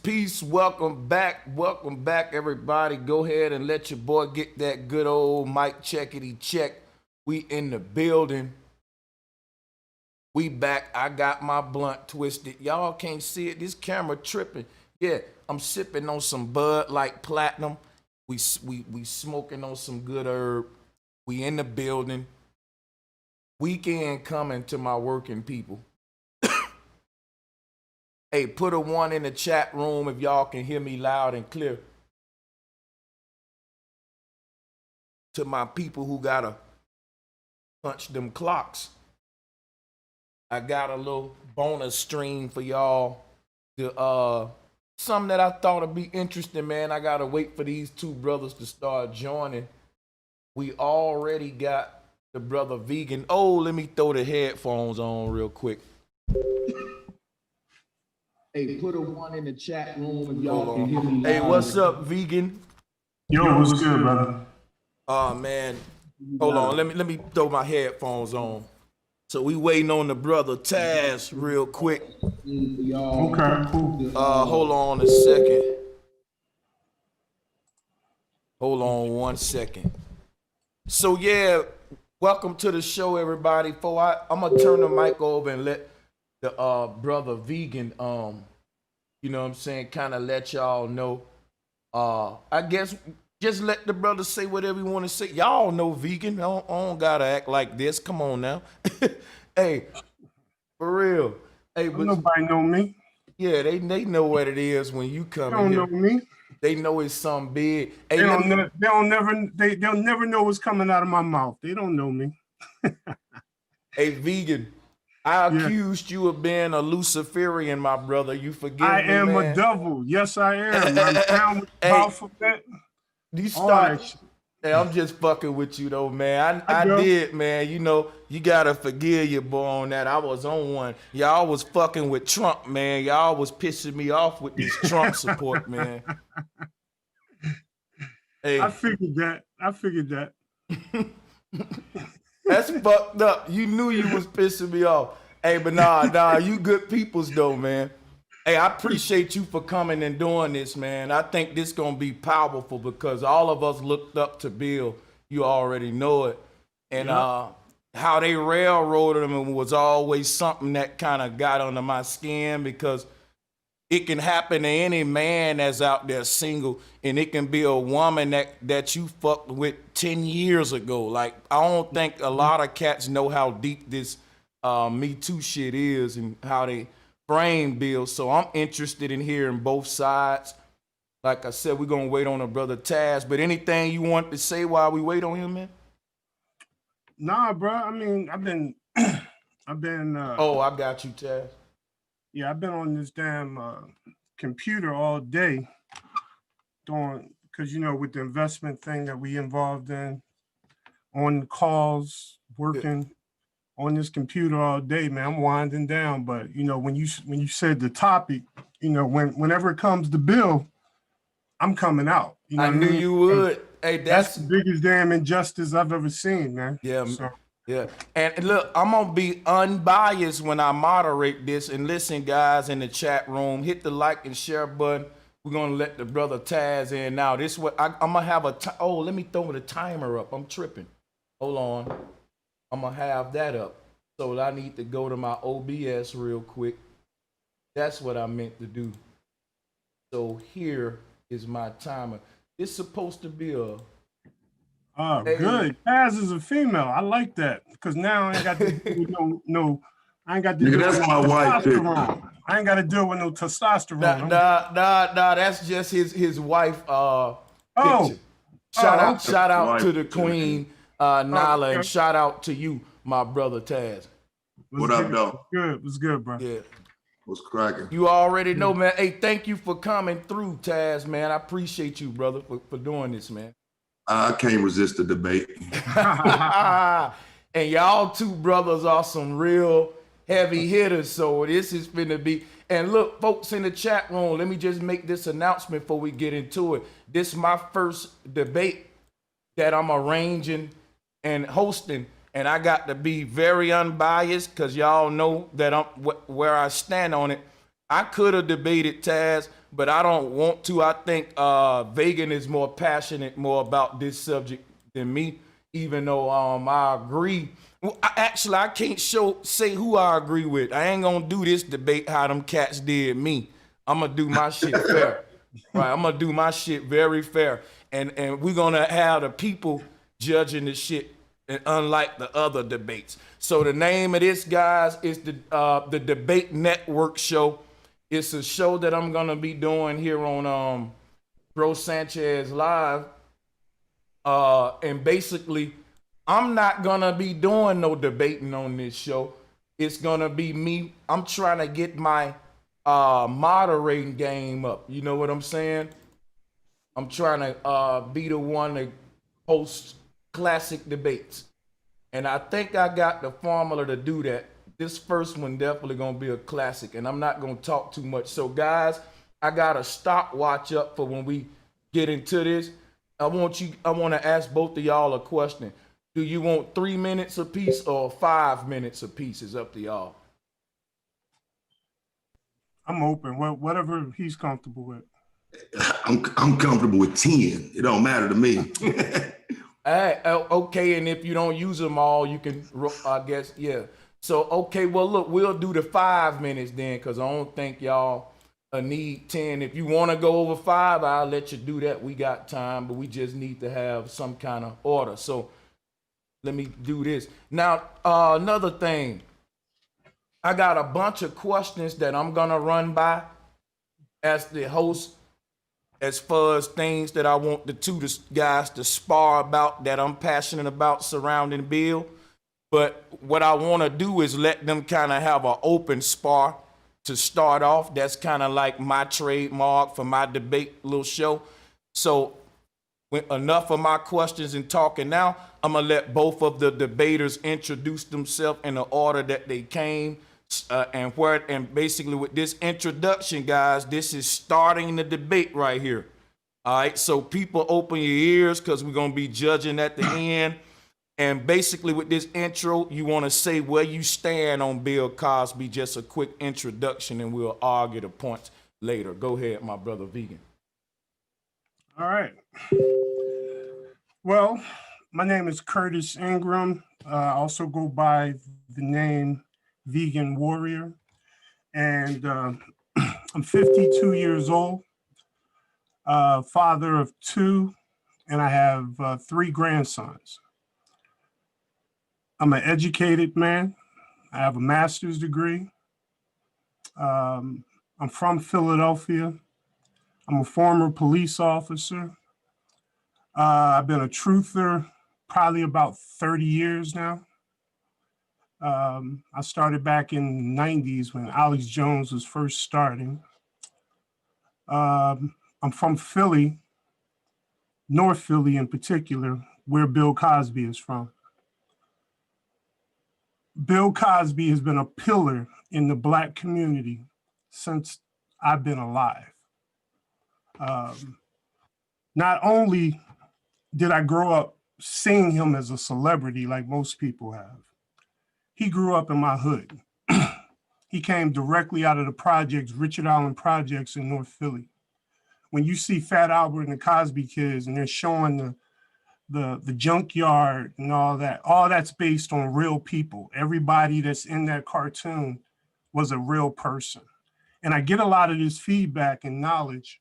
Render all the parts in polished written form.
Peace. Welcome back, everybody. Go ahead and let your boy get that good old mic checkity check. We in the building. We back. I got my blunt twisted. Y'all can't see it. This camera tripping. Yeah, I'm sipping on some Bud Light Platinum. We smoking on some good herb. We in the building. Weekend coming to my working people. Hey, put a 1 in the chat room if y'all can hear me loud and clear. To my people who gotta punch them clocks. I got a little bonus stream for y'all. Something that I thought would be interesting, man. I gotta wait for these two brothers to start joining. We already got the brother Vegan. Oh, let me throw the headphones on real quick. Hey, put a 1 in the chat room if y'all can hear me. Hey, what's up, Vegan? Yo, what's good, brother? Oh man, hold on. Let me throw my headphones on. So we waiting on the brother Taz real quick. Okay, cool. Hold on a second. Hold on 1 second. So yeah, welcome to the show, everybody. I'm gonna turn the mic over and let the brother Vegan, you know what I'm saying, kind of let y'all know. I guess just let the brother say whatever you want to say. Y'all know Vegan. I don't gotta act like this. Come on now. Hey, for real. Hey, but nobody know me. Yeah, they know what it is when you come in here. They don't know me. They know it's something big. Hey, they'll never know what's coming out of my mouth. They don't know me. Hey, Vegan, I accused you of being a Luciferian, my brother. You forgive me, man? I am a devil. Yes, I am. I'm down with the alphabet. You start. Hey, I'm just fucking with you though, man. I did, man. You know, you gotta forgive your boy on that. I was on one. Y'all was fucking with Trump, man. Y'all was pissing me off with this Trump support, man. Hey, I figured that. That's fucked up. You knew you was pissing me off. Hey, but nah, you good peoples though, man. Hey, I appreciate you for coming and doing this, man. I think this gonna be powerful because all of us looked up to Bill. You already know it. And how they railroaded him was always something that kind of got under my skin because it can happen to any man that's out there single, and it can be a woman that you fucked with 10 years ago. Like, I don't think a lot of cats know how deep this Me Too shit is and how they frame Bill. So I'm interested in hearing both sides. Like I said, we're gonna wait on a brother Taz. But anything you want to say while we wait on him, man? Nah, bro. I mean, I've been oh, I got you, Taz. Yeah, I've been on this damn computer all day doing, because you know, with the investment thing that we involved in, on calls, working on this computer all day, man. I'm winding down, but you know, when you said the topic, you know, whenever it comes to Bill, I'm coming out. You know I knew you would. Hey, that's the biggest damn injustice I've ever seen, man. Yeah, yeah. And look, I'm gonna be unbiased when I moderate this. And listen, guys, in the chat room, hit the like and share button. We're gonna let the brother Taz in now. This what I'm gonna have oh, let me throw the timer up. I'm tripping. Hold on. I'm gonna have that up. So I need to go to my OBS real quick. That's what I meant to do. So here is my timer. It's supposed to be a good. Taz is a female. I like that because now I ain't got to deal with I ain't got to deal with my wife. I ain't got to deal with no testosterone. Nah. That's just his wife. Picture. Shout out to the queen, Nala, and shout out to you, my brother Taz. What up, though? What's good, bro? Yeah. What's cracking? You already know, man. Hey, thank you for coming through, Taz, man. I appreciate you, brother, for doing this, man. I can't resist the debate. And y'all two brothers are some real heavy hitters, so this is finna be. And look, folks in the chat room, let me just make this announcement before we get into it. This is my first debate that I'm arranging and hosting, and I got to be very unbiased because y'all know that I'm where I stand on it. I could have debated Taz, but I don't want to. I think Vegan is more passionate more about this subject than me, even though I agree Well, I can't say who I agree with. I ain't gonna do this debate how them cats did me. I'm gonna do my shit fair. Right, I'm gonna do my shit very fair. And we're gonna have the people judging the shit, and unlike the other debates. So the name of this, guys, is the Debate Network Show. It's a show that I'm gonna be doing here on Bro Sanchez Live. And basically, I'm not gonna be doing no debating on this show. It's gonna be me. I'm trying to get my moderating game up. You know what I'm saying? I'm trying to be the one to host classic debates. And I think I got the formula to do that. This first one definitely gonna be a classic, and I'm not gonna talk too much. So guys, I got a stopwatch up for when we get into this. I want to ask both of y'all a question. Do you want 3 minutes apiece or 5 minutes apiece? Is up to y'all. I'm open, whatever he's comfortable with. I'm comfortable with 10. It don't matter to me. Hey, okay, and if you don't use them all, you can, I guess, yeah. So, okay, well, look, we'll do the 5 minutes then, because I don't think y'all need 10. If you want to go over 5, I'll let you do that. We got time, but we just need to have some kind of order. So let me do this. Now, another thing, I got a bunch of questions that I'm going to run by as the host, as far as things that I want the two guys to spar about that I'm passionate about surrounding Bill. But what I want to do is let them kind of have an open spar to start off. That's kind of like my trademark for my debate little show. So when enough of my questions and talking now, I'm going to let both of the debaters introduce themselves in the order that they came. And basically with this introduction, guys, this is starting the debate right here. All right, so people open your ears because we're going to be judging at the end. And basically with this intro, you want to say where you stand on Bill Cosby, just a quick introduction, and we'll argue the points later. Go ahead, my brother Vegan. All right. Well, my name is Curtis Ingram. I also go by the name Vegan Warrior. And I'm 52 years old, father of 2, and I have 3 grandsons. I'm an educated man. I have a master's degree. I'm from Philadelphia. I'm a former police officer. I've been a truther probably about 30 years now. I started back in the 90s when Alex Jones was first starting. I'm from Philly, North Philly in particular, where Bill Cosby is from. Bill Cosby has been a pillar in the Black community since I've been alive. Not only did I grow up seeing him as a celebrity like most people have, he grew up in my hood. He came directly out of the projects, Richard Allen projects in North Philly. When you see Fat Albert and the Cosby Kids and they're showing the junkyard and all that's based on real people. Everybody that's in that cartoon was a real person. And I get a lot of this feedback and knowledge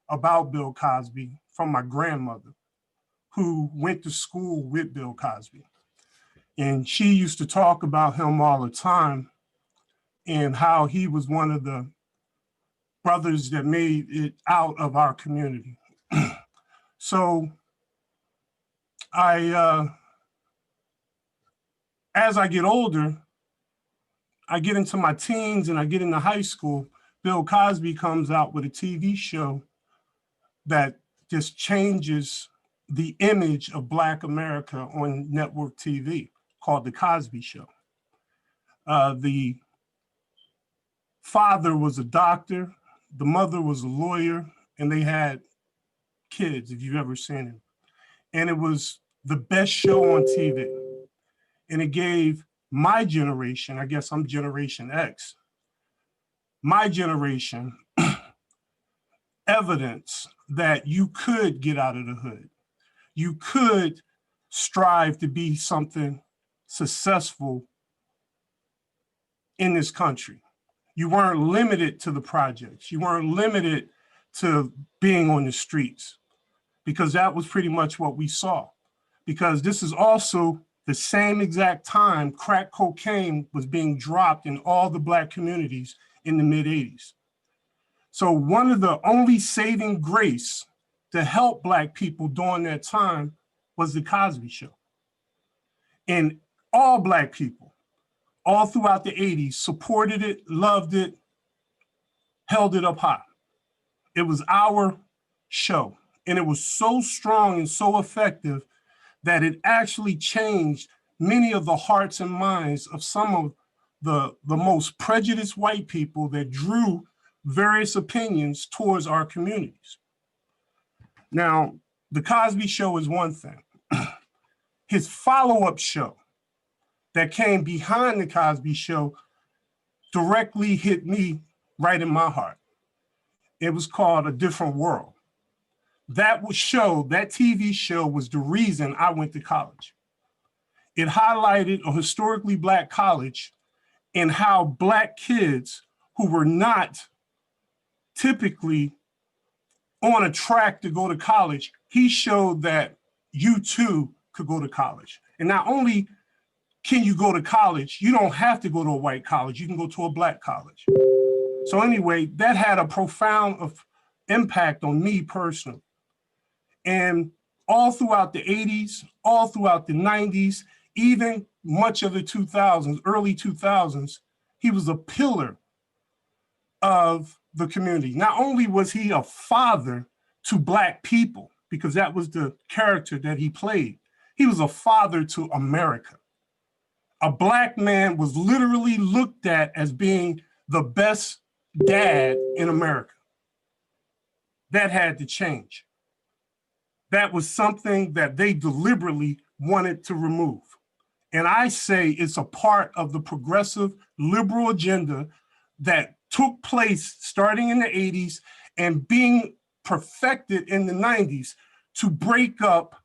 about Bill Cosby from my grandmother, who went to school with Bill Cosby. And she used to talk about him all the time and how he was one of the brothers that made it out of our community. So as I get older, I get into my teens and I get into high school, Bill Cosby comes out with a TV show that just changes the image of Black America on network TV called The Cosby Show. The father was a doctor, the mother was a lawyer, and they had kids, if you've ever seen it. And it was the best show on TV. And it gave my generation, I guess I'm Generation X, my generation evidence that you could get out of the hood. You could strive to be something successful in this country. You weren't limited to the projects. You weren't limited to being on the streets, because that was pretty much what we saw. Because this is also the same exact time crack cocaine was being dropped in all the Black communities in the mid-'80s. So one of the only saving grace to help Black people during that time was the Cosby Show. And all Black people, all throughout the 80s, supported it, loved it, held it up high. It was our show. And it was so strong and so effective that it actually changed many of the hearts and minds of some of the most prejudiced white people that drew various opinions towards our communities. Now, the Cosby Show is one thing. His follow-up show that came behind the Cosby Show directly hit me right in my heart. It was called A Different World. That TV show was the reason I went to college. It highlighted a historically Black college and how Black kids who were not typically on a track to go to college, he showed that you too could go to college. And not only can you go to college, you don't have to go to a white college, you can go to a Black college. So anyway, that had a profound impact on me personally. And all throughout the 80s, all throughout the 90s, even much of the 2000s, early 2000s, he was a pillar of the community. Not only was he a father to Black people, because that was the character that he played, he was a father to America. A Black man was literally looked at as being the best dad in America. That had to change. That was something that they deliberately wanted to remove. And I say it's a part of the progressive liberal agenda that took place starting in the 80s and being perfected in the 90s to break up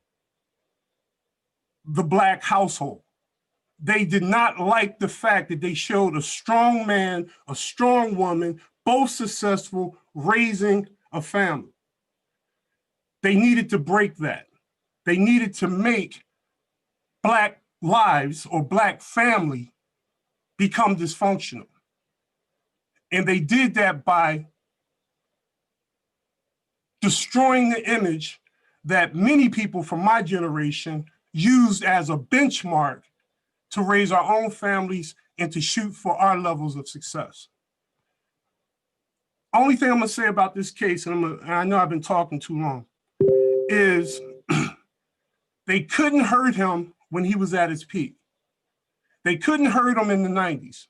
the Black household. They did not like the fact that they showed a strong man, a strong woman, both successful, raising a family. They needed to break that. They needed to make Black lives or Black family become dysfunctional. And they did that by destroying the image that many people from my generation used as a benchmark to raise our own families and to shoot for our levels of success. Only thing I'm gonna say about this case, and I know I've been talking too long, is they couldn't hurt him when he was at his peak. They couldn't hurt him in the 90s,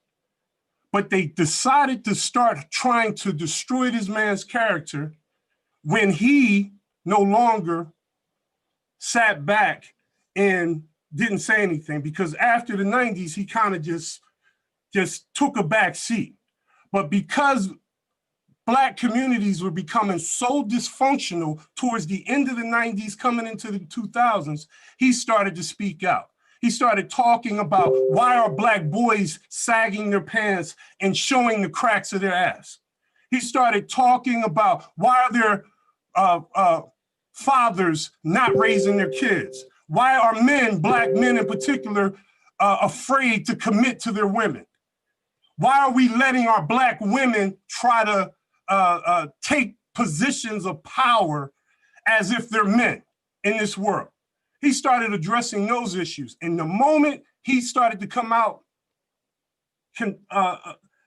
but they decided to start trying to destroy this man's character when he no longer sat back and didn't say anything, because after the 90s, he kind of just took a back seat. But because Black communities were becoming so dysfunctional towards the end of the 90s, coming into the 2000s, he started to speak out. He started talking about why are Black boys sagging their pants and showing the cracks of their ass. He started talking about why are their fathers not raising their kids? Why are men, Black men in particular, afraid to commit to their women? Why are we letting our Black women try to take positions of power as if they're men in this world? He started addressing those issues. And the moment he started to come out,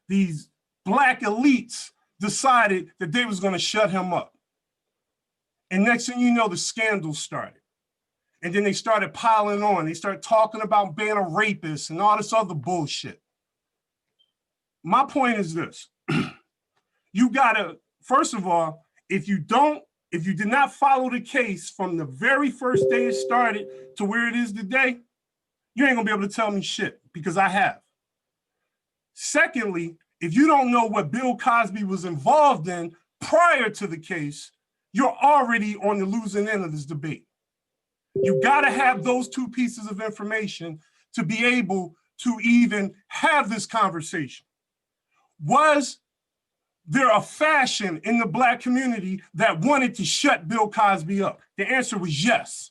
these Black elites decided that they was gonna shut him up. And next thing you know, the scandals started. And then they started piling on. They started talking about being a rapist and all this other bullshit. My point is this. You gotta, first of all, if you did not follow the case from the very first day it started to where it is today, you ain't gonna be able to tell me shit, because I have. Secondly, if you don't know what Bill Cosby was involved in prior to the case, you're already on the losing end of this debate. You gotta have those two pieces of information to be able to even have this conversation. Was there a faction in the Black community that wanted to shut Bill Cosby up? The answer was yes.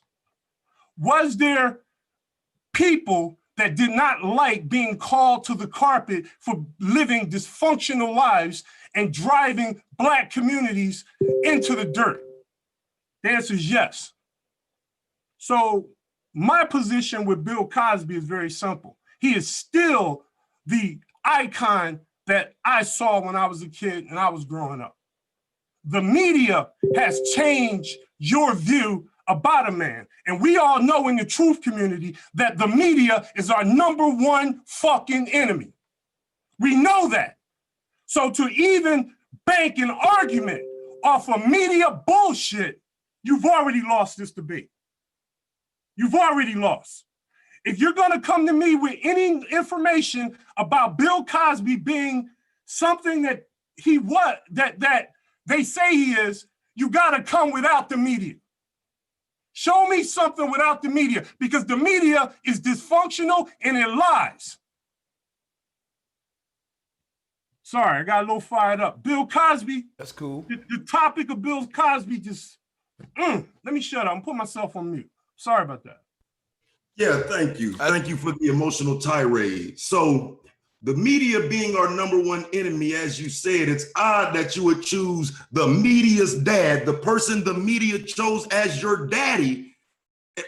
Was there people that did not like being called to the carpet for living dysfunctional lives and driving Black communities into the dirt? The answer is yes. So my position with Bill Cosby is very simple. He is still the icon that I saw when I was a kid and I was growing up. The media has changed your view about a man. And we all know in the truth community that the media is our #1 fucking enemy. We know that. So to even bank an argument off of media bullshit, you've already lost this debate. You've already lost. If you're gonna come to me with any information about Bill Cosby being something that he was, that they say he is, you gotta come without the media. Show me something without the media, because the media is dysfunctional and it lies. Sorry, I got a little fired up. Bill Cosby. That's cool. The topic of Bill Cosby just, let me shut up and put myself on mute. Sorry about that. Yeah, thank you. Thank you for the emotional tirade. So the media being our #1 enemy, as you said, it's odd that you would choose the media's dad, the person the media chose as your daddy,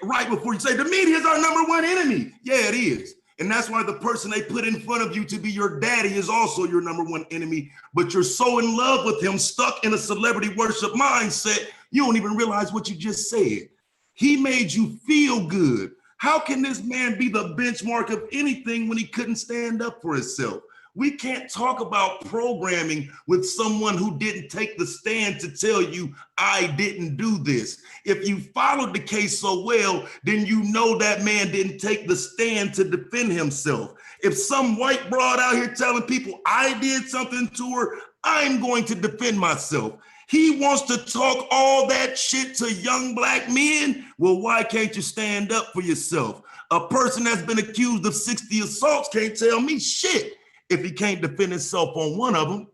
right before you say the media is our #1 enemy. Yeah, it is. And that's why the person they put in front of you to be your daddy is also your #1 enemy. But you're so in love with him, stuck in a celebrity worship mindset, you don't even realize what you just said. He made you feel good. How can this man be the benchmark of anything when he couldn't stand up for himself? We can't talk about programming with someone who didn't take the stand to tell you, I didn't do this. If you followed the case so well, then you know that man didn't take the stand to defend himself. If some white broad out here telling people I did something to her, I'm going to defend myself. He wants to talk all that shit to young Black men. Well, why can't you stand up for yourself? A person that's been accused of 60 assaults can't tell me shit if he can't defend himself on one of them.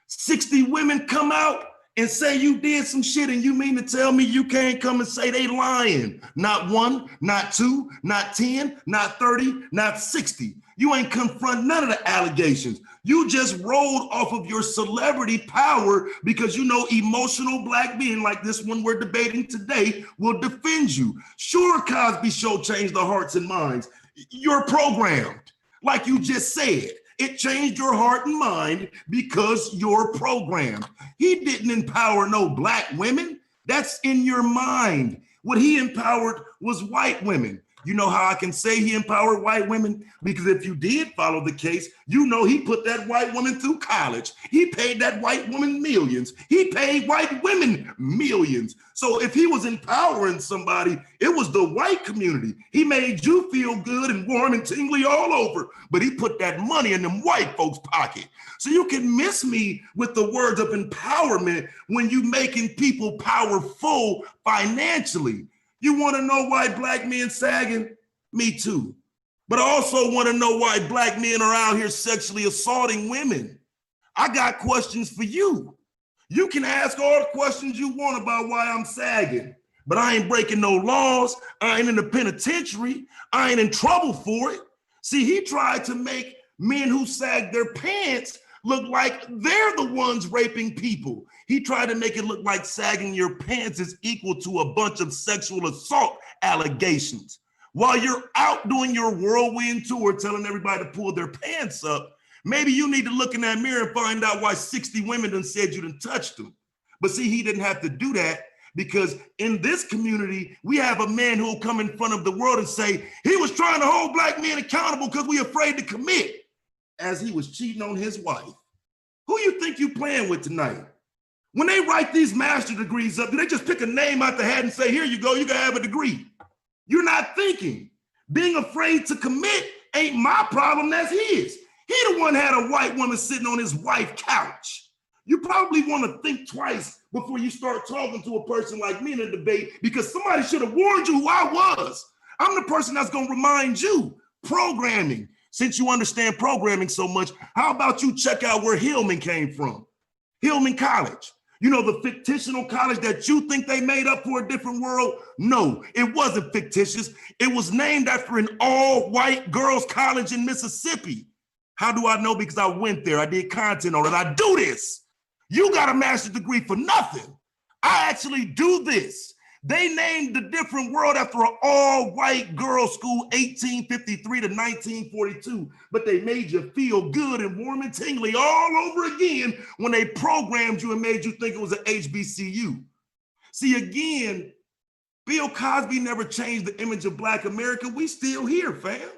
60 women come out and say you did some shit, and you mean to tell me you can't come and say they lying? Not 1, not 2, not 10, not 30, not 60. You ain't confront none of the allegations. You just rolled off of your celebrity power because you know emotional Black men like this one we're debating today will defend you. Sure, Cosby Show changed the hearts and minds. You're programmed, like you just said. It changed your heart and mind because you're programmed. He didn't empower no Black women. That's in your mind. What he empowered was white women. You know how I can say he empowered white women? Because if you did follow the case, you know he put that white woman through college. He paid that white woman millions. He paid white women millions. So if he was empowering somebody, it was the white community. He made you feel good and warm and tingly all over, but he put that money in them white folks' pocket. So you can miss me with the words of empowerment when you making people powerful financially. You want to know why Black men sagging? Me too. But I also want to know why Black men are out here sexually assaulting women. I got questions for you. You can ask all the questions you want about why I'm sagging, but I ain't breaking no laws. I ain't in the penitentiary. I ain't in trouble for it. See, he tried to make men who sag their pants look like they're the ones raping people. He tried to make it look like sagging your pants is equal to a bunch of sexual assault allegations. While you're out doing your whirlwind tour telling everybody to pull their pants up, maybe you need to look in that mirror and find out why 60 women done said you done touched them. But see, he didn't have to do that because in this community, we have a man who will come in front of the world and say, he was trying to hold Black men accountable because we afraid to commit, as he was cheating on his wife. Who you think you playing with tonight? When they write these master degrees up, do they just pick a name out the hat and say, here you go, you can have a degree? You're not thinking. Being afraid to commit ain't my problem, that's his. He the one had a white woman sitting on his wife's couch. You probably want to think twice before you start talking to a person like me in a debate, because somebody should have warned you who I was. I'm the person that's going to remind you. programming. Since you understand programming so much, how about you check out where Hillman came from? Hillman College. You know, the fictional college that you think they made up for a different world? No, it wasn't fictitious. It was named after an all-white girls' college in Mississippi. How do I know? Because I went there. I did content on it. I do this. You got a master's degree for nothing. I actually do this. They named the different world after an all-white girls' school, 1853 to 1942, but they made you feel good and warm and tingly all over again when they programmed you and made you think it was an HBCU. See, again, Bill Cosby never changed the image of Black America. We still here, fam.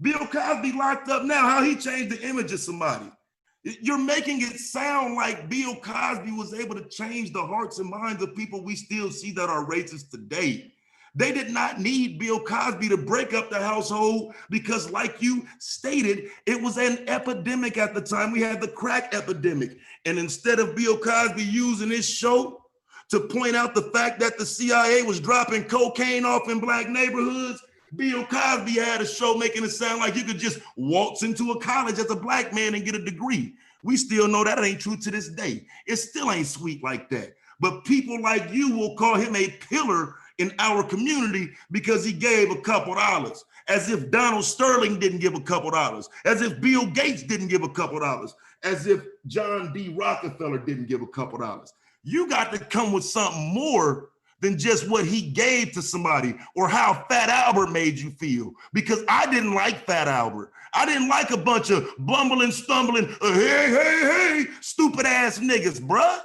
Bill Cosby locked up now. How he changed the image of somebody? You're making it sound like Bill Cosby was able to change the hearts and minds of people we still see that are racist today. They did not need Bill Cosby to break up the household because, like you stated, it was an epidemic at the time. We had the crack epidemic. And instead of Bill Cosby using his show to point out the fact that the CIA was dropping cocaine off in Black neighborhoods, Bill Cosby had a show making it sound like you could just waltz into a college as a Black man and get a degree. We still know that ain't true to this day. It still ain't sweet like that. But people like you will call him a pillar in our community because he gave a couple dollars, as if Donald Sterling didn't give a couple dollars, as if Bill Gates didn't give a couple dollars, as if John D. Rockefeller didn't give a couple dollars. You got to come with something more than just what he gave to somebody or how Fat Albert made you feel. Because I didn't like Fat Albert. I didn't like a bunch of bumbling, stumbling, hey, stupid ass niggas, bruh.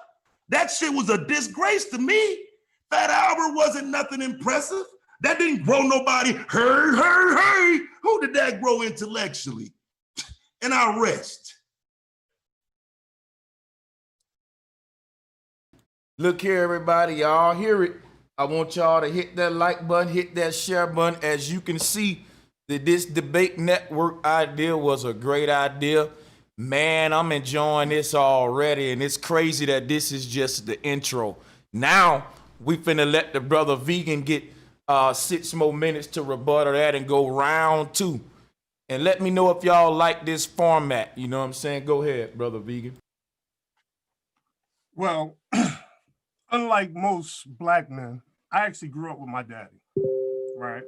That shit was a disgrace to me. Fat Albert wasn't nothing impressive. That didn't grow nobody. Hey. Who did that grow intellectually? And I rest. Look here, everybody, y'all hear it. I want y'all to hit that like button, hit that share button. As you can see, that this debate network idea was a great idea. Man, I'm enjoying this already, and it's crazy that this is just the intro. Now, we finna let the brother Vegan get 6 more minutes to rebuttal that and go round 2. And let me know if y'all like this format. You know what I'm saying? Go ahead, brother Vegan. Well, unlike most Black men, I actually grew up with my daddy, right?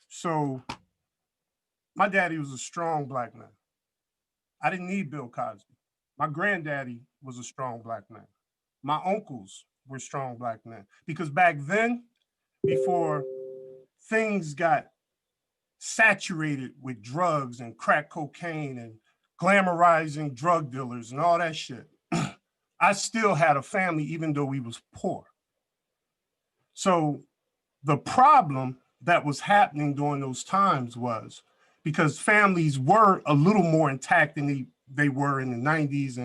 So my daddy was a strong Black man. I didn't need Bill Cosby. My granddaddy was a strong Black man. My uncles were strong Black men. Because back then, before things got saturated with drugs and crack cocaine and glamorizing drug dealers and all that shit, I still had a family even though we was poor. So the problem that was happening during those times was because families were a little more intact than they were in the 90s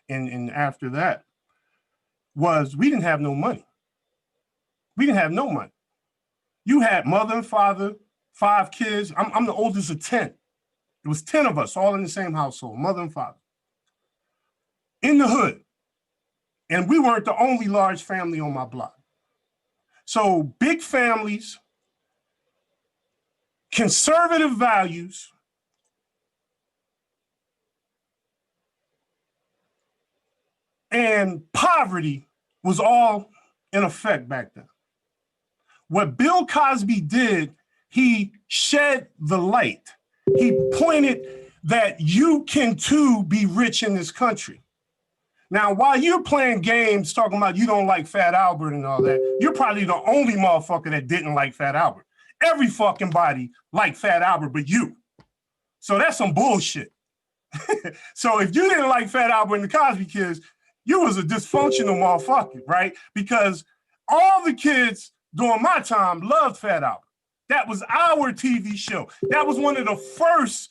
and after that, was we didn't have no money. We didn't have no money. You had mother and father, 5 kids. I'm the oldest of 10. It was 10 of us all in the same household, mother and father. In the hood. And we weren't the only large family on my block. So big families, conservative values, and poverty was all in effect back then. What Bill Cosby did, he shed the light. He pointed that you can too be rich in this country. Now, while you're playing games talking about you don't like Fat Albert and all that, you're probably the only motherfucker that didn't like Fat Albert. Every fucking body liked Fat Albert but you. So that's some bullshit. So if you didn't like Fat Albert and the Cosby Kids, you was a dysfunctional motherfucker, right? Because all the kids during my time loved Fat Albert. That was our TV show. That was one of the first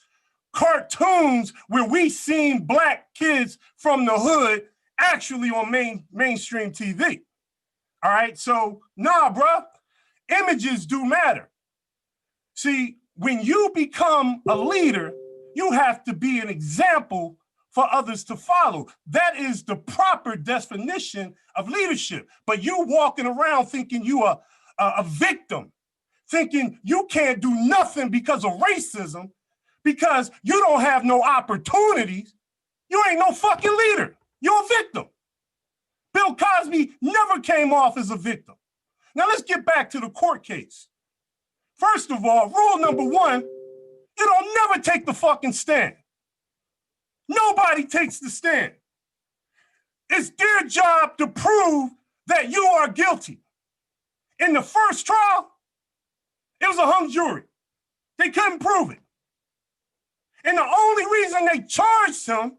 cartoons where we seen Black kids from the hood actually on mainstream TV. All right, so nah, bruh, images do matter. See, when you become a leader, you have to be an example for others to follow. That is the proper definition of leadership. But you walking around thinking you are a victim, thinking you can't do nothing because of racism, because you don't have no opportunities, you ain't no fucking leader. You're a victim. Bill Cosby never came off as a victim. Now let's get back to the court case. First of all, rule number one, you don't never take the fucking stand. Nobody takes the stand. It's their job to prove that you are guilty. In the first trial, it was a hung jury. They couldn't prove it. And the only reason they charged him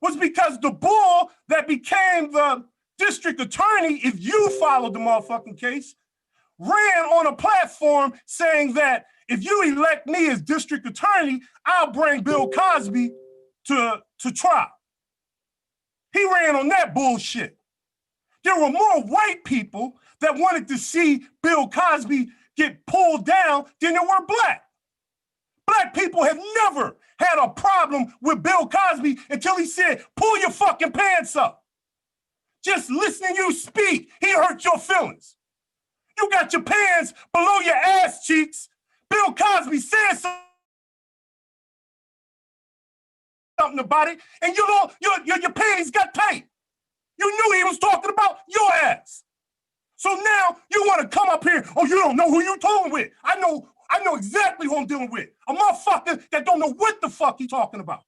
was because the bull that became the district attorney, if you followed the motherfucking case, ran on a platform saying that if you elect me as district attorney, I'll bring Bill Cosby to trial. He ran on that bullshit. There were more white people that wanted to see Bill Cosby get pulled down than there were black. Black people have never had a problem with Bill Cosby until he said, pull your fucking pants up. Just listening you speak, he hurt your feelings. You got your pants below your ass cheeks. Bill Cosby said something about it, and your panties got tight. You knew he was talking about your ass. So now you want to come up here, oh, you don't know who you're talking with. I know exactly who I'm dealing with. A motherfucker that don't know what the fuck he talking about.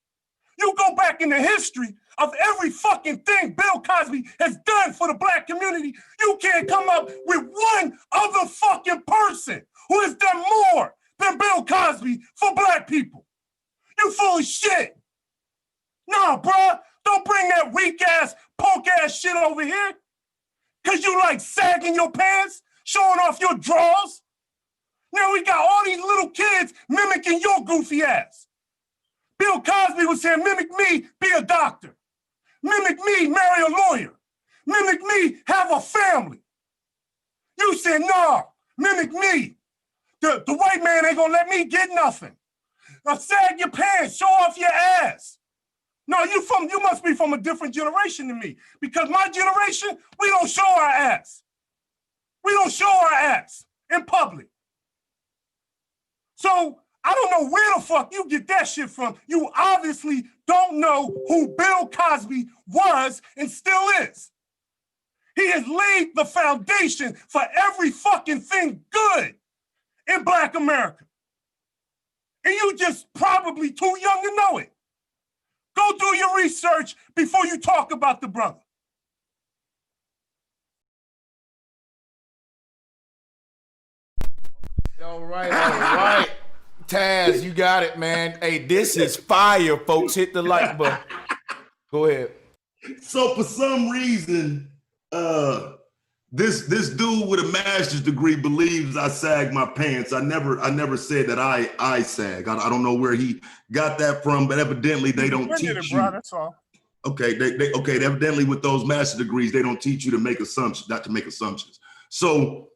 You go back in the history of every fucking thing Bill Cosby has done for the black community, you can't come up with one other fucking person who has done more than Bill Cosby for black people. You full of shit. Nah, bruh, don't bring that weak-ass, punk-ass shit over here. Because you like sagging your pants, showing off your drawers. Now we got all these little kids mimicking your goofy ass. Bill Cosby was saying, mimic me, be a doctor. Mimic me, marry a lawyer. Mimic me, have a family. You said, nah, mimic me. The white man ain't gonna let me get nothing. Now sag your pants, show off your ass. No, you must be from a different generation than me, because my generation, we don't show our ass. We don't show our ass in public. So I don't know where the fuck you get that shit from. You obviously don't know who Bill Cosby was and still is. He has laid the foundation for every fucking thing good in Black America. And you just probably too young to know it. Go do your research before you talk about the brother. All right. Taz, you got it, man. Hey, this is fire, folks. Hit the like button. Go ahead. So for some reason, this dude with a master's degree believes I sag my pants. I never said that I sag. I don't know where he got that from, but evidently they don't teach you. Bro, that's all. Okay, evidently with those master's degrees, they don't teach you to make assumptions, not to make assumptions. So,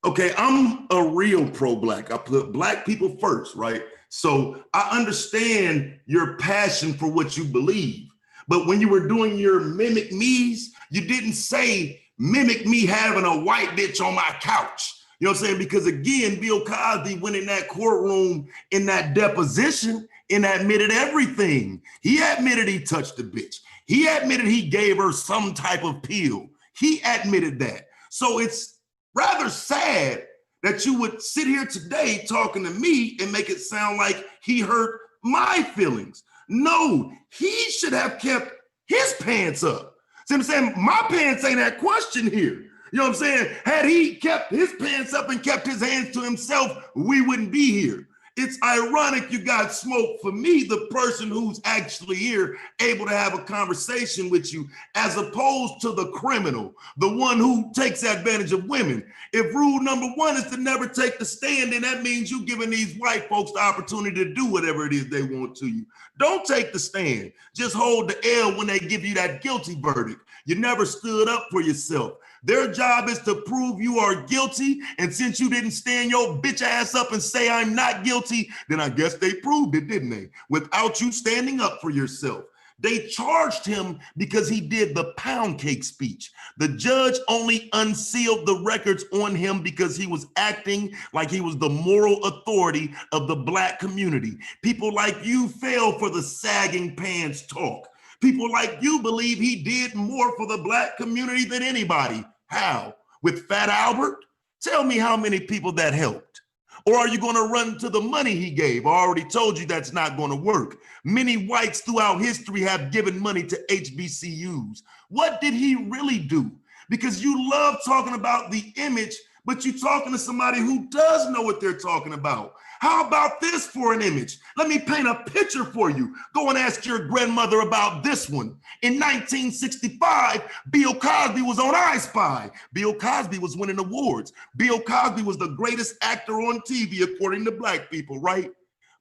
okay, I'm a real pro-Black. I put Black people first, right? So I understand your passion for what you believe. But when you were doing your mimic me's, you didn't say, mimic me having a white bitch on my couch. You know what I'm saying? Because again, Bill Cosby went in that courtroom in that deposition and admitted everything. He admitted he touched the bitch. He admitted he gave her some type of pill. He admitted that. So it's rather sad that you would sit here today talking to me and make it sound like he hurt my feelings. No, he should have kept his pants up. See what I'm saying? My pants ain't that question here. You know what I'm saying? Had he kept his pants up and kept his hands to himself, we wouldn't be here. It's ironic you got smoke for me, the person who's actually here, able to have a conversation with you, as opposed to the criminal, the one who takes advantage of women. If rule number one is to never take the stand, then that means you giving these white folks the opportunity to do whatever it is they want to you. Don't take the stand. Just hold the L when they give you that guilty verdict. You never stood up for yourself. Their job is to prove you are guilty. And since you didn't stand your bitch ass up and say I'm not guilty, then I guess they proved it, didn't they? Without you standing up for yourself. They charged him because he did the pound cake speech. The judge only unsealed the records on him because he was acting like he was the moral authority of the Black community. People like you fell for the sagging pants talk. People like you believe he did more for the Black community than anybody. How? With Fat Albert? Tell me how many people that helped. Or are you going to run to the money he gave? I already told you that's not going to work. Many whites throughout history have given money to HBCUs. What did he really do? Because you love talking about the image, but you're talking to somebody who does know what they're talking about. How about this for an image? Let me paint a picture for you. Go and ask your grandmother about this one. In 1965, Bill Cosby was on I Spy. Bill Cosby was winning awards. Bill Cosby was the greatest actor on TV, according to Black people, right?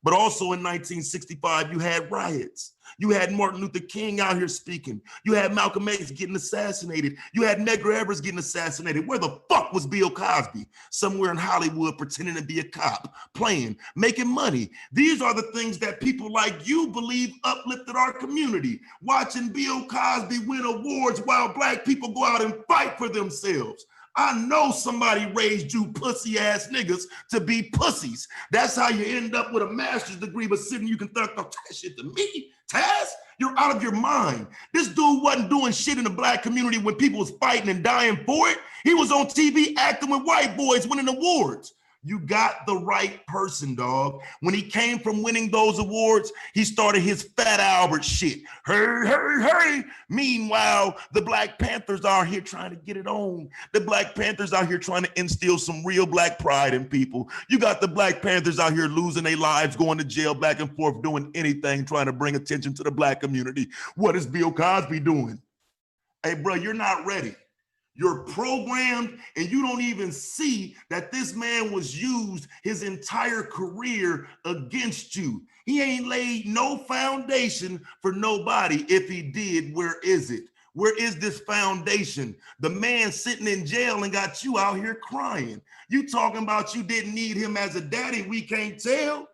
But also in 1965, you had riots. You had Martin Luther King out here speaking. You had Malcolm X getting assassinated. You had Medgar Evers getting assassinated. Where the fuck was Bill Cosby? Somewhere in Hollywood pretending to be a cop, playing, making money. These are the things that people like you believe uplifted our community. Watching Bill Cosby win awards while Black people go out and fight for themselves. I know somebody raised you pussy ass niggas to be pussies. That's how you end up with a master's degree, but sitting you can talk that shit to me. Taz, you're out of your mind. This dude wasn't doing shit in the Black community when people was fighting and dying for it. He was on TV acting with white boys winning awards. You got the right person, dog. When he came from winning those awards, he started his Fat Albert shit. Hey, hey, hey. Meanwhile, the Black Panthers are here trying to get it on. The Black Panthers out here trying to instill some real Black pride in people. You got the Black Panthers out here losing their lives, going to jail back and forth, doing anything, trying to bring attention to the Black community. What is Bill Cosby doing? Hey, bro, you're not ready. You're programmed, and you don't even see that this man was used his entire career against you. He ain't laid no foundation for nobody. If he did, where is it? Where is this foundation? The man sitting in jail and got you out here crying. You talking about you didn't need him as a daddy. We can't tell.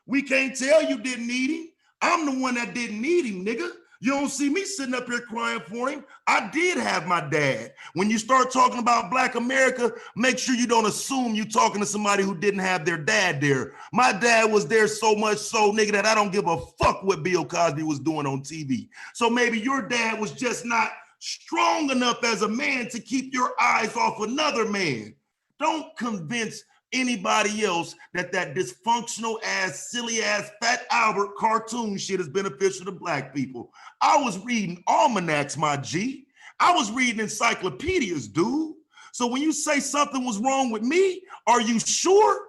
We can't tell you didn't need him. I'm the one that didn't need him, nigga. You don't see me sitting up here crying for him. I did have my dad. When you start talking about Black America, make sure you don't assume you're talking to somebody who didn't have their dad there. My dad was there so much so, nigga, that I don't give a fuck what Bill Cosby was doing on TV. So maybe your dad was just not strong enough as a man to keep your eyes off another man. Don't convince anybody else that dysfunctional ass, silly ass Fat Albert cartoon shit is beneficial to Black people. I was reading almanacs, my G. I was reading encyclopedias, dude. So when you say something was wrong with me, are you sure?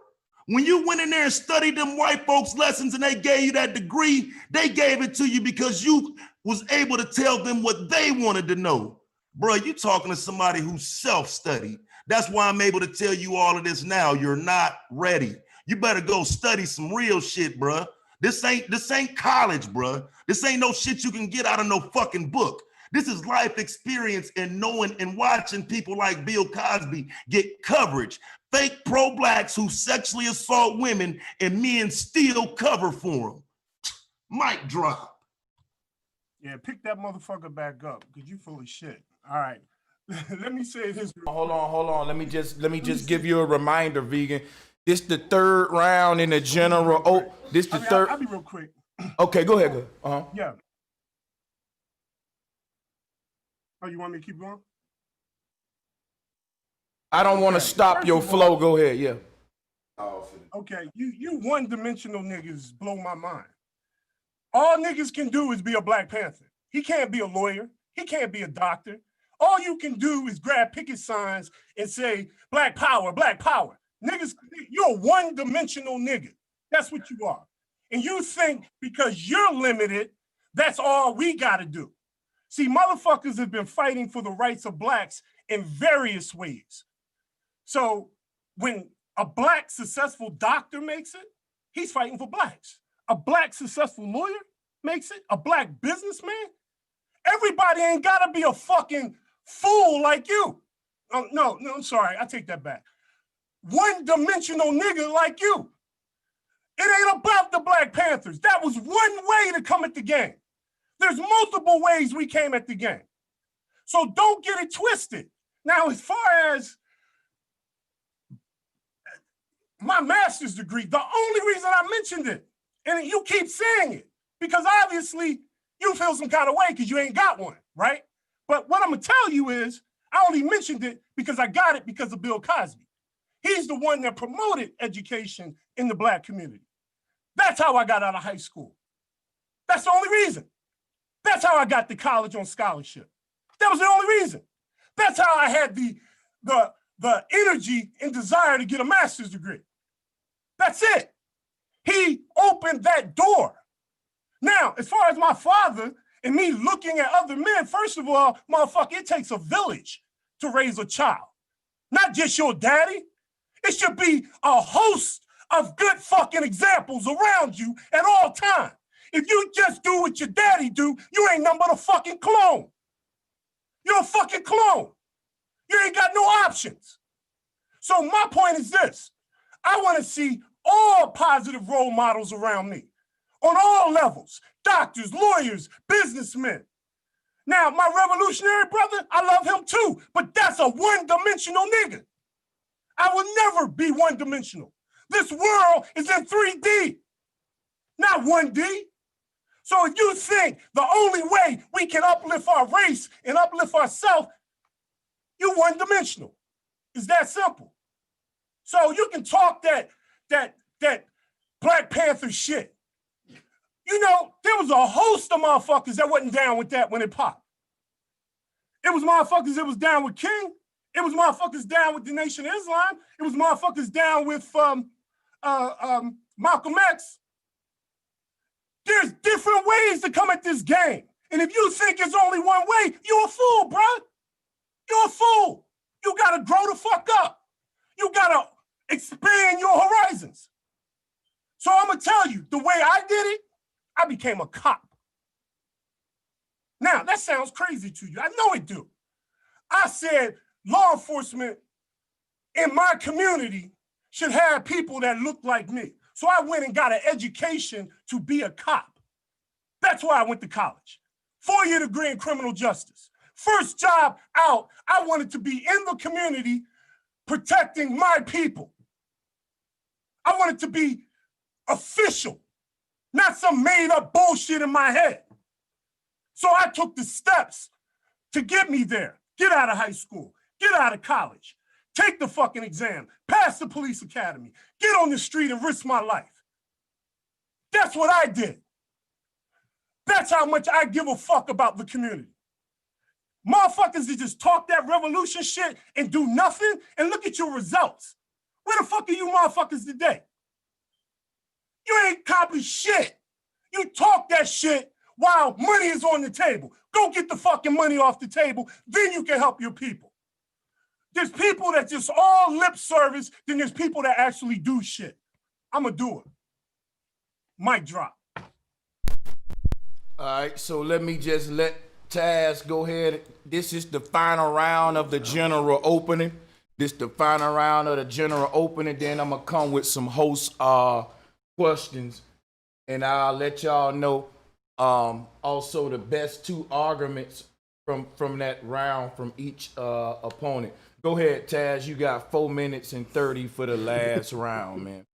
When you went in there and studied them white folks' lessons and they gave you that degree, they gave it to you because you was able to tell them what they wanted to know. Bro, you talking to somebody who self-studied. That's why I'm able to tell you all of this now. You're not ready. You better go study some real shit, bruh. This ain't college, bruh. This ain't no shit you can get out of no fucking book. This is life experience and knowing and watching people like Bill Cosby get coverage. Fake pro-Blacks who sexually assault women and men still cover for them. Mic drop. Yeah, pick that motherfucker back up because you full of shit. All right. Let me say this. Hold on. Let me just give you a reminder, vegan. This the third round in the general. Oh, this the third. I'll be real quick. Okay, go ahead. Go. Yeah. Oh, you want me to keep going? I don't want to stop your flow. Go ahead. Yeah. Okay, you one-dimensional niggas blow my mind. All niggas can do is be a Black Panther. He can't be a lawyer. He can't be a doctor. All you can do is grab picket signs and say, Black power, Black power. Niggas, you're a one-dimensional nigga. That's what you are. And you think because you're limited, that's all we gotta do. See, motherfuckers have been fighting for the rights of Blacks in various ways. So when a Black successful doctor makes it, he's fighting for Blacks. A Black successful lawyer makes it, a Black businessman. Everybody ain't gotta be a fucking fool like you. No, I'm sorry, I take that back. One-dimensional nigga like you. It ain't about the Black Panthers. That was one way to come at the game. There's multiple ways we came at the game. So don't get it twisted. Now, as far as my master's degree, the only reason I mentioned it, and you keep saying it, because obviously you feel some kind of way because you ain't got one, right? But what I'm gonna tell you is, I only mentioned it because I got it because of Bill Cosby. He's the one that promoted education in the Black community. That's how I got out of high school. That's the only reason. That's how I got to college on scholarship. That was the only reason. That's how I had the energy and desire to get a master's degree. That's it. He opened that door. Now, as far as my father and me looking at other men, first of all, motherfucker, it takes a village to raise a child. Not just your daddy. It should be a host of good fucking examples around you at all times. If you just do what your daddy do, you ain't nothing but a fucking clone. You're a fucking clone. You ain't got no options. So my point is this. I want to see all positive role models around me on all levels, doctors, lawyers, businessmen. Now, my revolutionary brother, I love him too, but that's a one-dimensional nigga. I will never be one-dimensional. This world is in 3D, not 1D. So if you think the only way we can uplift our race and uplift ourselves, you one-dimensional. It's that simple. So you can talk that Black Panther shit. You know, there was a host of motherfuckers that wasn't down with that when it popped. It was motherfuckers that was down with King. It was motherfuckers down with the Nation of Islam. It was motherfuckers down with Malcolm X. There's different ways to come at this game. And if you think it's only one way, you're a fool, bro. You're a fool. You gotta grow the fuck up. You gotta expand your horizons. So I'm gonna tell you, the way I did it, I became a cop. Now, that sounds crazy to you. I know it do. I said law enforcement in my community should have people that look like me. So I went and got an education to be a cop. That's why I went to college. 4-year degree in criminal justice. First job out, I wanted to be in the community protecting my people. I wanted to be official, not some made up bullshit in my head. So I took the steps to get me there. Get out of high school, get out of college, take the fucking exam, pass the police academy, get on the street and risk my life. That's what I did. That's how much I give a fuck about the community. Motherfuckers that just talk that revolution shit and do nothing, and look at your results. Where the fuck are you motherfuckers today? You ain't accomplished shit. You talk that shit while money is on the table. Go get the fucking money off the table, then you can help your people. There's people that just all lip service, then there's people that actually do shit. I'm a doer. Mic drop. All right, so let me just let Taz go ahead. This is the final round of the general opening. This the final round of the general opening. Then I'm gonna come with some host questions, and I'll let y'all know also the best 2 arguments from that round from each opponent. Go ahead, Taz. You got 4 minutes and 30 for the last round, man.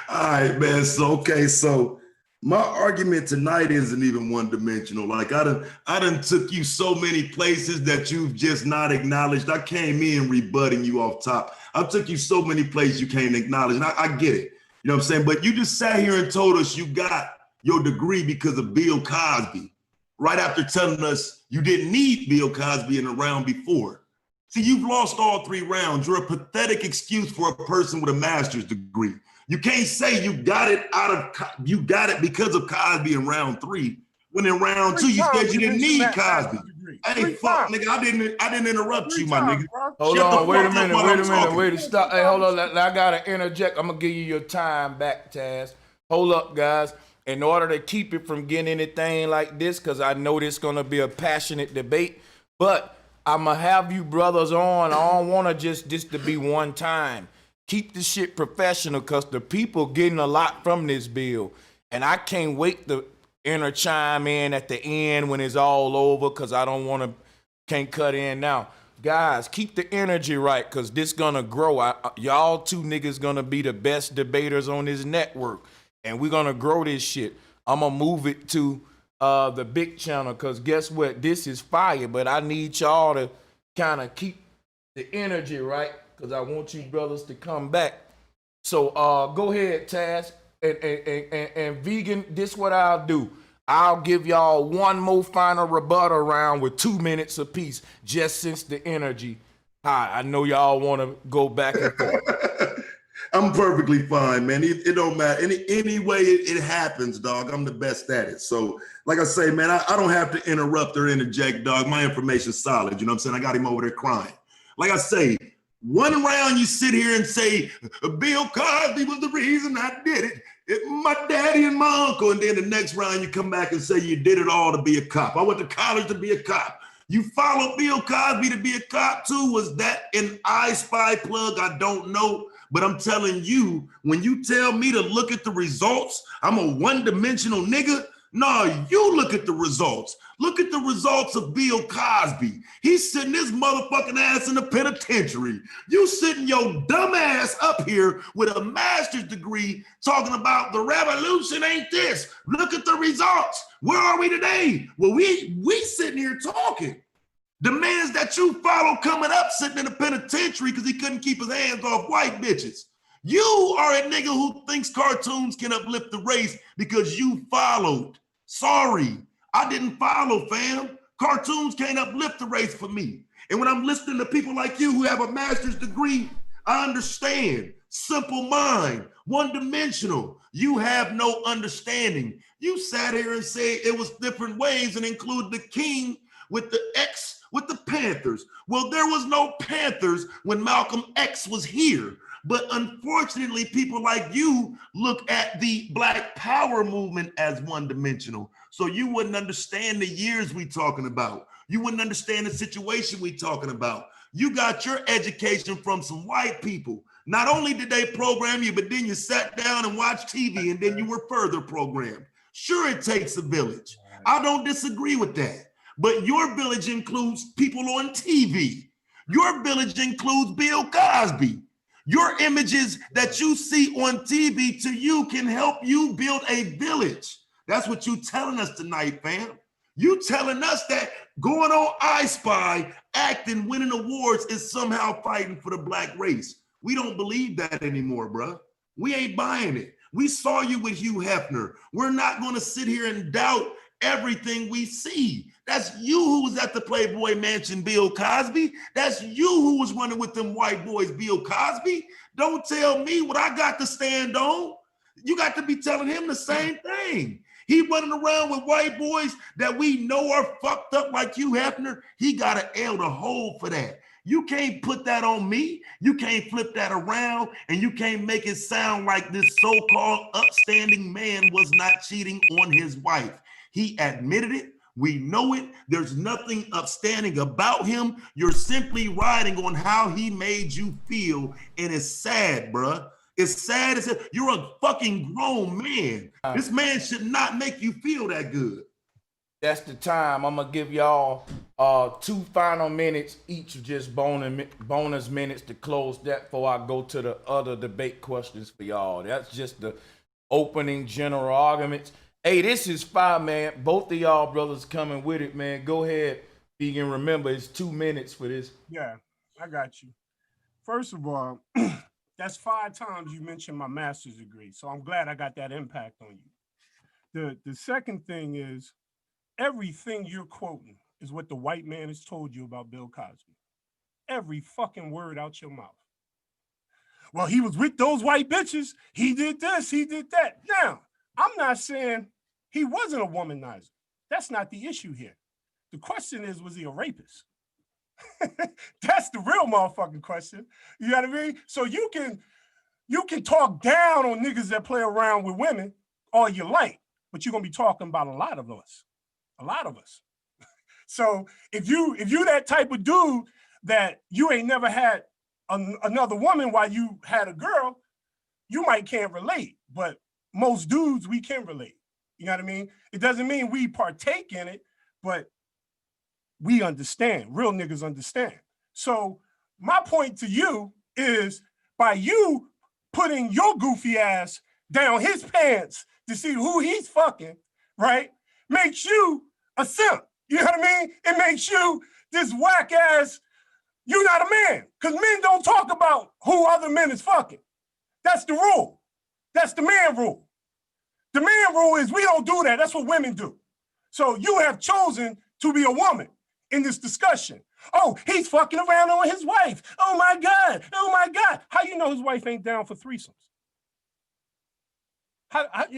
All right, man. So my argument tonight isn't even one-dimensional. Like I done took you so many places that you've just not acknowledged. I came in rebutting you off top. I took you so many places you can't acknowledge, and I get it. You know what I'm saying? But you just sat here and told us you got your degree because of Bill Cosby, right after telling us you didn't need Bill Cosby in a round before. See, you've lost all 3 rounds. You're a pathetic excuse for a person with a master's degree. You can't say you got it because of Cosby in round 3, when in round 2 you said you didn't need Cosby. Hey, fuck, nigga, I didn't interrupt you, my nigga. Hold on, wait a minute, stop. Hey, hold on, I gotta interject. I'm gonna give you your time back, Taz. Hold up, guys. In order to keep it from getting anything like this, because I know this gonna be a passionate debate, but I'm gonna have you brothers on. I don't wanna just this to be one time. Keep the shit professional, because the people getting a lot from this bill. And I can't wait to inner chime in at the end when it's all over, because I don't want to, can't cut in now. Guys, keep the energy right, because this gonna grow. Y'all two niggas gonna be the best debaters on this network, and we're gonna grow this shit. I'm gonna move it to the big channel, because guess what? This is fire, but I need y'all to kind of keep the energy right, because I want you brothers to come back. So go ahead, Taz, and Vegan, this what I'll do. I'll give y'all one more final rebuttal round with 2 minutes apiece, just since the energy high. I know y'all want to go back and forth. I'm perfectly fine, man. It don't matter. Any way it happens, dog, I'm the best at it. So, like I say, man, I don't have to interrupt or interject, dog. My information's solid. You know what I'm saying? I got him over there crying. Like I say, one round you sit here and say, Bill Cosby was the reason I did it. My daddy and my uncle. And then the next round you come back and say you did it all to be a cop. I went to college to be a cop. You followed Bill Cosby to be a cop too? Was that an I Spy plug? I don't know. But I'm telling you, when you tell me to look at the results, I'm a one-dimensional nigga. No, you look at the results. Look at the results of Bill Cosby. He's sitting his motherfucking ass in the penitentiary. You sitting your dumb ass up here with a master's degree talking about the revolution ain't this. Look at the results. Where are we today? Well, we sitting here talking. The mans that you follow coming up sitting in the penitentiary because he couldn't keep his hands off white bitches. You are a nigga who thinks cartoons can uplift the race because you followed. Sorry, I didn't follow, fam. Cartoons can't uplift the race for me. And when I'm listening to people like you who have a master's degree, I understand. Simple mind, one-dimensional. You have no understanding. You sat here and said it was different ways and include the king with the X with the Panthers. Well, there was no Panthers when Malcolm X was here. But unfortunately, people like you look at the Black Power movement as one-dimensional. So you wouldn't understand the years we talking about. You wouldn't understand the situation we talking about. You got your education from some white people. Not only did they program you, but then you sat down and watched TV and then you were further programmed. Sure, it takes a village. I don't disagree with that. But your village includes people on TV. Your village includes Bill Cosby. Your images that you see on TV to you can help you build a village. That's what you telling us tonight, fam. You telling us that going on I Spy, acting, winning awards is somehow fighting for the black race. We don't believe that anymore, bro. We ain't buying it. We saw you with Hugh Hefner. We're not going to sit here and doubt everything we see. That's you who was at the Playboy Mansion, Bill Cosby. That's you who was running with them white boys, Bill Cosby. Don't tell me what I got to stand on. You got to be telling him the same thing. He running around with white boys that we know are fucked up like Hugh Hefner. He got an L to hold for that. You can't put that on me. You can't flip that around, and you can't make it sound like this so-called upstanding man was not cheating on his wife. He admitted it. We know it. There's nothing upstanding about him. You're simply riding on how he made you feel, and it's sad, bruh. It's sad as you're a fucking grown man. This man should not make you feel that good. That's the time. I'm gonna give y'all 2 final minutes each, just bonus minutes to close that before I go to the other debate questions for y'all. That's just the opening general arguments. Hey, this is fire, man. Both of y'all brothers coming with it, man. Go ahead. You can remember it's 2 minutes for this. Yeah, I got you. First of all, that's 5 times you mentioned my master's degree. So I'm glad I got that impact on you. The second thing is everything you're quoting is what the white man has told you about Bill Cosby. Every fucking word out your mouth. Well, he was with those white bitches. He did this, he did that. Now, I'm not saying he wasn't a womanizer. That's not the issue here. The question is, was he a rapist? That's the real motherfucking question. You know what I mean? So you can talk down on niggas that play around with women all you like, but you're gonna be talking about a lot of us. A lot of us. So if you that type of dude that you ain't never had another woman while you had a girl, you might can't relate, but most dudes we can relate. You know what I mean? It doesn't mean we partake in it, but we understand. Real niggas understand. So my point to you is by you putting your goofy ass down his pants to see who he's fucking, right, makes you a simp. You know what I mean? It makes you this whack ass, you're not a man. Because men don't talk about who other men is fucking. That's the rule. That's the man rule. The man rule is we don't do that. That's what women do. So you have chosen to be a woman in this discussion. Oh, he's fucking around on his wife. Oh my God. Oh my God. How you know his wife ain't down for threesomes? How do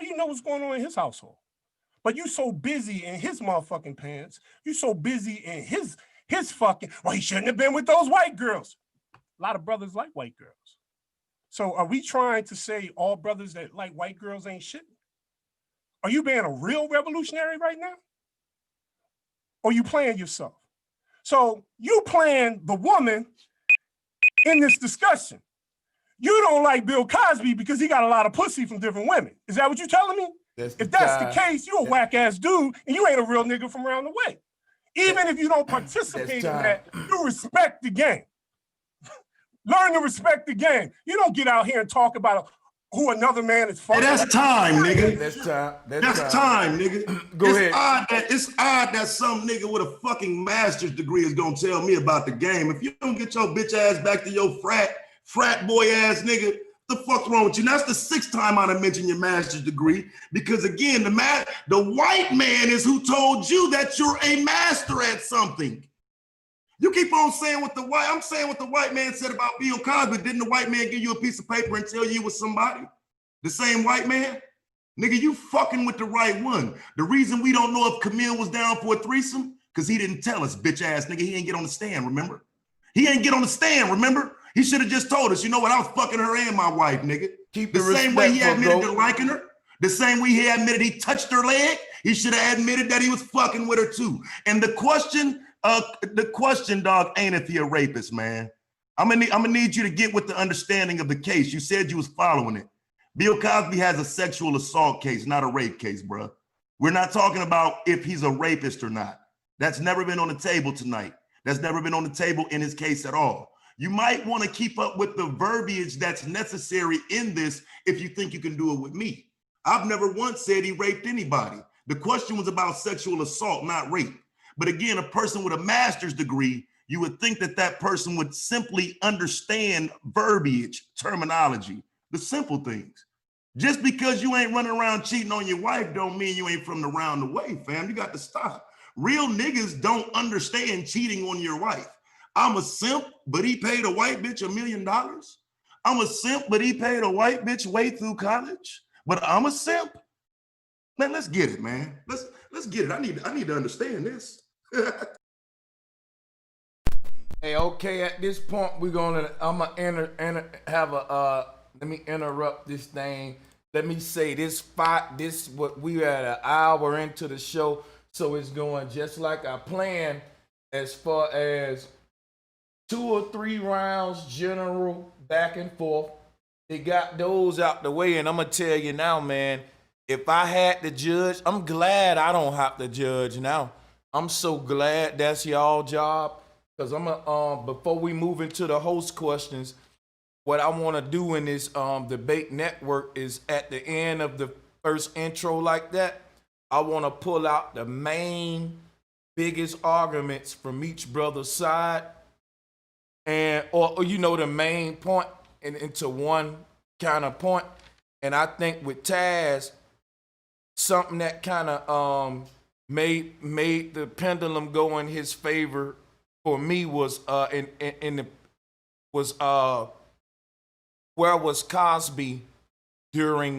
you know what's going on in his household? But you so busy in his motherfucking pants. You so busy in his fucking, well, he shouldn't have been with those white girls. A lot of brothers like white girls. So are we trying to say all brothers that like white girls ain't shit? Are you being a real revolutionary right now? Or you playing yourself? So you playing the woman in this discussion. You don't like Bill Cosby because he got a lot of pussy from different women. Is that what you're telling me? If that's the case, you a whack ass dude and you ain't a real nigga from around the way. Even if you don't participate in that, you respect the game. Learn to respect the game. You don't get out here and talk about who another man is fucking. Hey, that's time, nigga. That's time, nigga. Go ahead. It's odd that some nigga with a fucking master's degree is gonna tell me about the game. If you don't get your bitch ass back to your frat boy ass nigga, the fuck's wrong with you? Now, that's the 6th time I done mentioned your master's degree, because again, the white man is who told you that you're a master at something. You keep on saying I'm saying what the white man said about Bill Cosby. Didn't the white man give you a piece of paper and tell you it was somebody? The same white man? Nigga, you fucking with the right one. The reason we don't know if Camille was down for a threesome, because he didn't tell us, bitch ass nigga. He ain't get on the stand, remember? He ain't get on the stand, remember? He should have just told us, you know what, I was fucking her and my wife, nigga. Keep the same way he admitted to liking her, the same way he admitted he touched her leg, he should have admitted that he was fucking with her too. And the question, dog, ain't if he a rapist, man. I'm gonna need you to get with the understanding of the case. You said you was following it. Bill Cosby has a sexual assault case, not a rape case, bro. We're not talking about if he's a rapist or not. That's never been on the table tonight. That's never been on the table in his case at all. You might want to keep up with the verbiage that's necessary in this if you think you can do it with me. I've never once said he raped anybody. The question was about sexual assault, not rape. But again, a person with a master's degree, you would think that that person would simply understand verbiage, terminology, the simple things. Just because you ain't running around cheating on your wife don't mean you ain't from around the way, fam. You got to stop. Real niggas don't understand cheating on your wife. I'm a simp, but he paid a white bitch $1 million. I'm a simp, but he paid a white bitch way through college. But I'm a simp. Man, let's get it, man. Let's get it. I need to understand this. Hey, okay, at this point, I'm gonna let me interrupt this thing. Let me say we at an hour into the show, so it's going just like I planned as far as 2 or 3 rounds, general, back and forth. They got those out the way, and I'm gonna tell you now, man, if I had to judge, I'm glad I don't have to judge now. I'm so glad that's y'all job, because I'm gonna, before we move into the host questions, what I want to do in this debate network is at the end of the first intro like that, I want to pull out the main biggest arguments from each brother's side, and or the main point into one kind of point. And I think with Taz, something that kind of made the pendulum go in his favor for me was where was Cosby during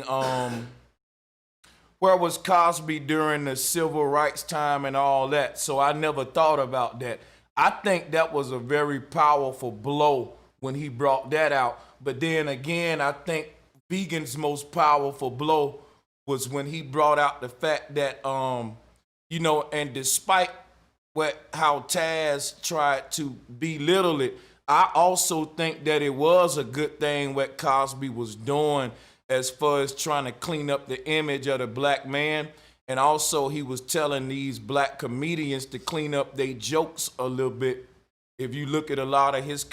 the civil rights time and all that. So I never thought about that. I think that was a very powerful blow when he brought that out. But then again, I think Vegan's most powerful blow was when he brought out the fact that, and despite how Taz tried to belittle it, I also think that it was a good thing what Cosby was doing as far as trying to clean up the image of the black man. And also he was telling these black comedians to clean up their jokes a little bit. If you look at a lot of his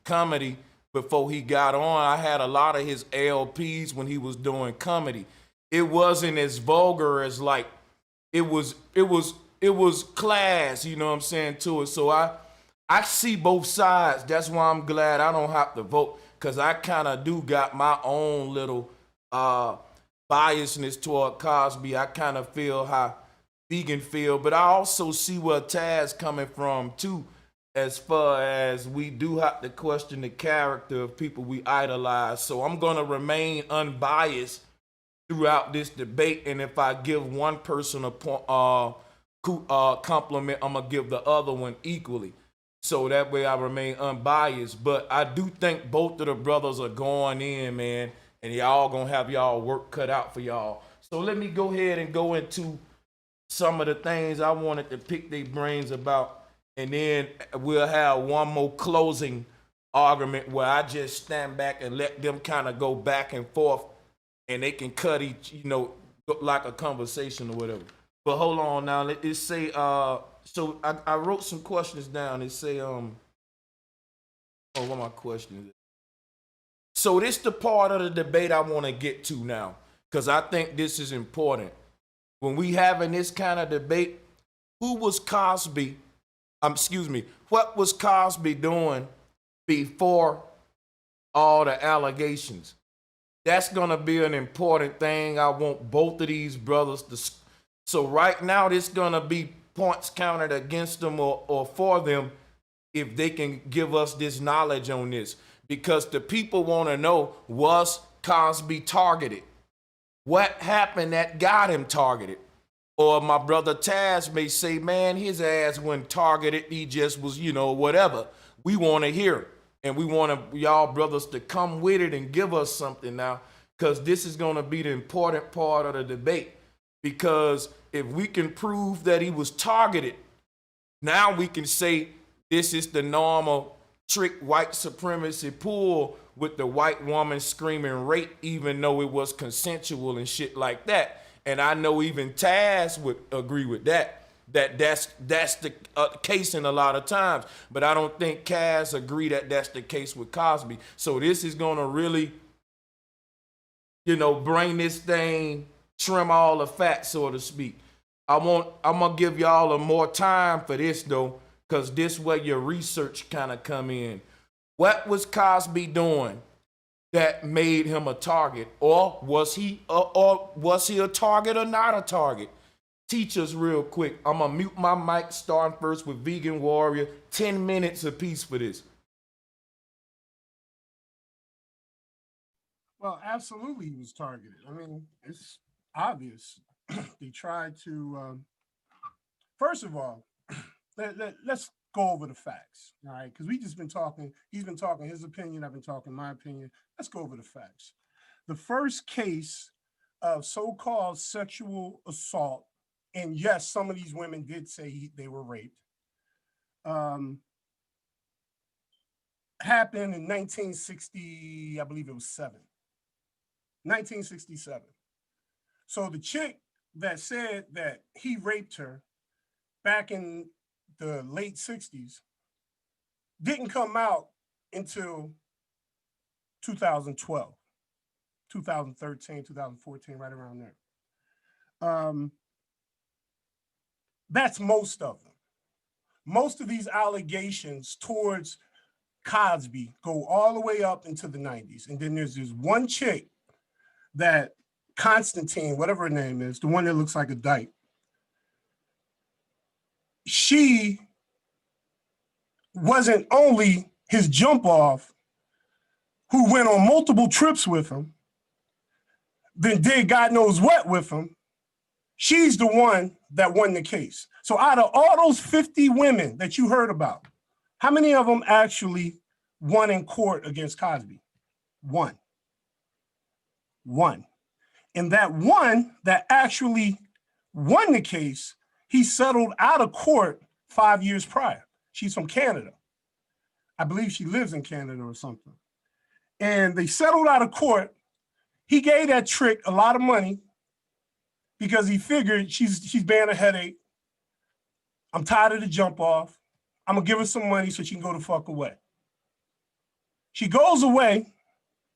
comedy before he got on, I had a lot of his LPs when he was doing comedy. It wasn't as vulgar as like, it was class, you know what I'm saying, to it. So I see both sides. That's why I'm glad I don't have to vote, because I kind of do got my own little biasness toward Cosby. I kind of feel how Vegan feel, but I also see where Taz coming from too, as far as we do have to question the character of people we idolize. So I'm going to remain unbiased throughout this debate, and if I give one person a compliment, I'm going to give the other one equally. So that way I remain unbiased. But I do think both of the brothers are going in, man, and y'all going to have y'all work cut out for y'all. So let me go ahead and go into some of the things I wanted to pick their brains about, and then we'll have one more closing argument where I just stand back and let them kind of go back and forth, and they can cut each, you know, like a conversation or whatever. But hold on now, let it say, so I wrote some questions down. It say, oh, what my question is? So this the part of the debate I want to get to now, because I think this is important. When we having this kind of debate, who was Cosby, what was Cosby doing before all the allegations? That's going to be an important thing. I want both of these brothers to. So right now, this going to be points counted against them or for them if they can give us this knowledge on this. Because the people want to know, was Cosby targeted? What happened that got him targeted? Or my brother Taz may say, man, his ass wasn't targeted. He just was, you know, whatever. We want to hear it. And we want y'all brothers to come with it and give us something now, because this is going to be the important part of the debate. Because if we can prove that he was targeted, now we can say this is the normal trick white supremacy pull with the white woman screaming rape, even though it was consensual and shit like that. And I know even Taz would agree with that. That's the case in a lot of times, but I don't think Kaz agree that that's the case with Cosby. So this is gonna really, you know, bring this thing, trim all the fat, so to speak. I'm gonna give y'all a more time for this though, because this where your research kind of come in. What was Cosby doing that made him a target, or was he a target or not a target? Teach us real quick. I'm gonna mute my mic, starting first with Vegan Warrior. 10 minutes apiece for this. Well, absolutely he was targeted. I mean, it's obvious. They tried to, first of all, let's go over the facts, all right? Because we just been talking, he's been talking his opinion, I've been talking my opinion. Let's go over the facts. The first case of so-called sexual assault, and yes, some of these women did say they were raped, happened in 1960, I believe it was 1967. So the chick that said that he raped her back in the late 60s didn't come out until 2012, 2013, 2014, right around there. That's most of them. Most of these allegations towards Cosby go all the way up into the 90s. And then there's this one chick that Constantine, whatever her name is, the one that looks like a dyke, she wasn't only his jump off, who went on multiple trips with him, then did God knows what with him. She's the one that won the case. So out of all those 50 women that you heard about, how many of them actually won in court against Cosby? One. And that one that actually won the case, he settled out of court 5 years prior. She's from Canada. I believe she lives in Canada or something. And they settled out of court. He gave that trick a lot of money because he figured she's bearing a headache. I'm tired of the jump off. I'm gonna give her some money so she can go the fuck away. She goes away.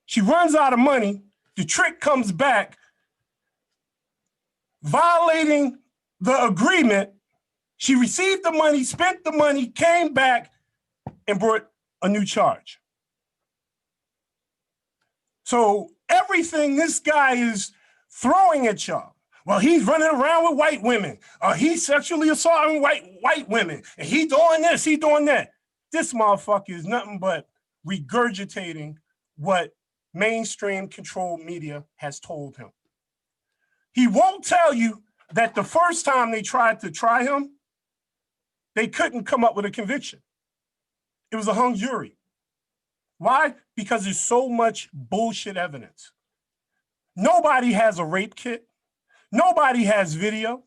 She runs out of money. The trick comes back, violating the agreement. She received the money, spent the money, came back, and brought a new charge. So everything this guy is throwing at y'all, well, he's running around with white women, or he's sexually assaulting white women, and he doing this, he doing that. This motherfucker is nothing but regurgitating what mainstream controlled media has told him. He won't tell you that the first time they tried to try him, they couldn't come up with a conviction. It was a hung jury. Why? Because there's so much bullshit evidence. Nobody has a rape kit. Nobody has video.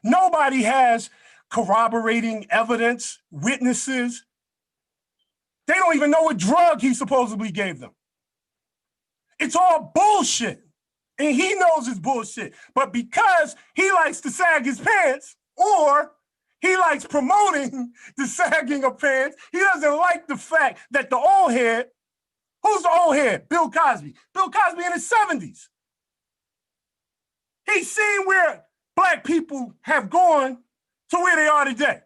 Nobody has corroborating evidence, witnesses. They don't even know what drug he supposedly gave them. It's all bullshit. And he knows it's bullshit. But because he likes to sag his pants, or he likes promoting the sagging of pants, he doesn't like the fact that the old head, who's the old head? Bill Cosby. Bill Cosby in his 70s. He's seen where Black people have gone to where they are today.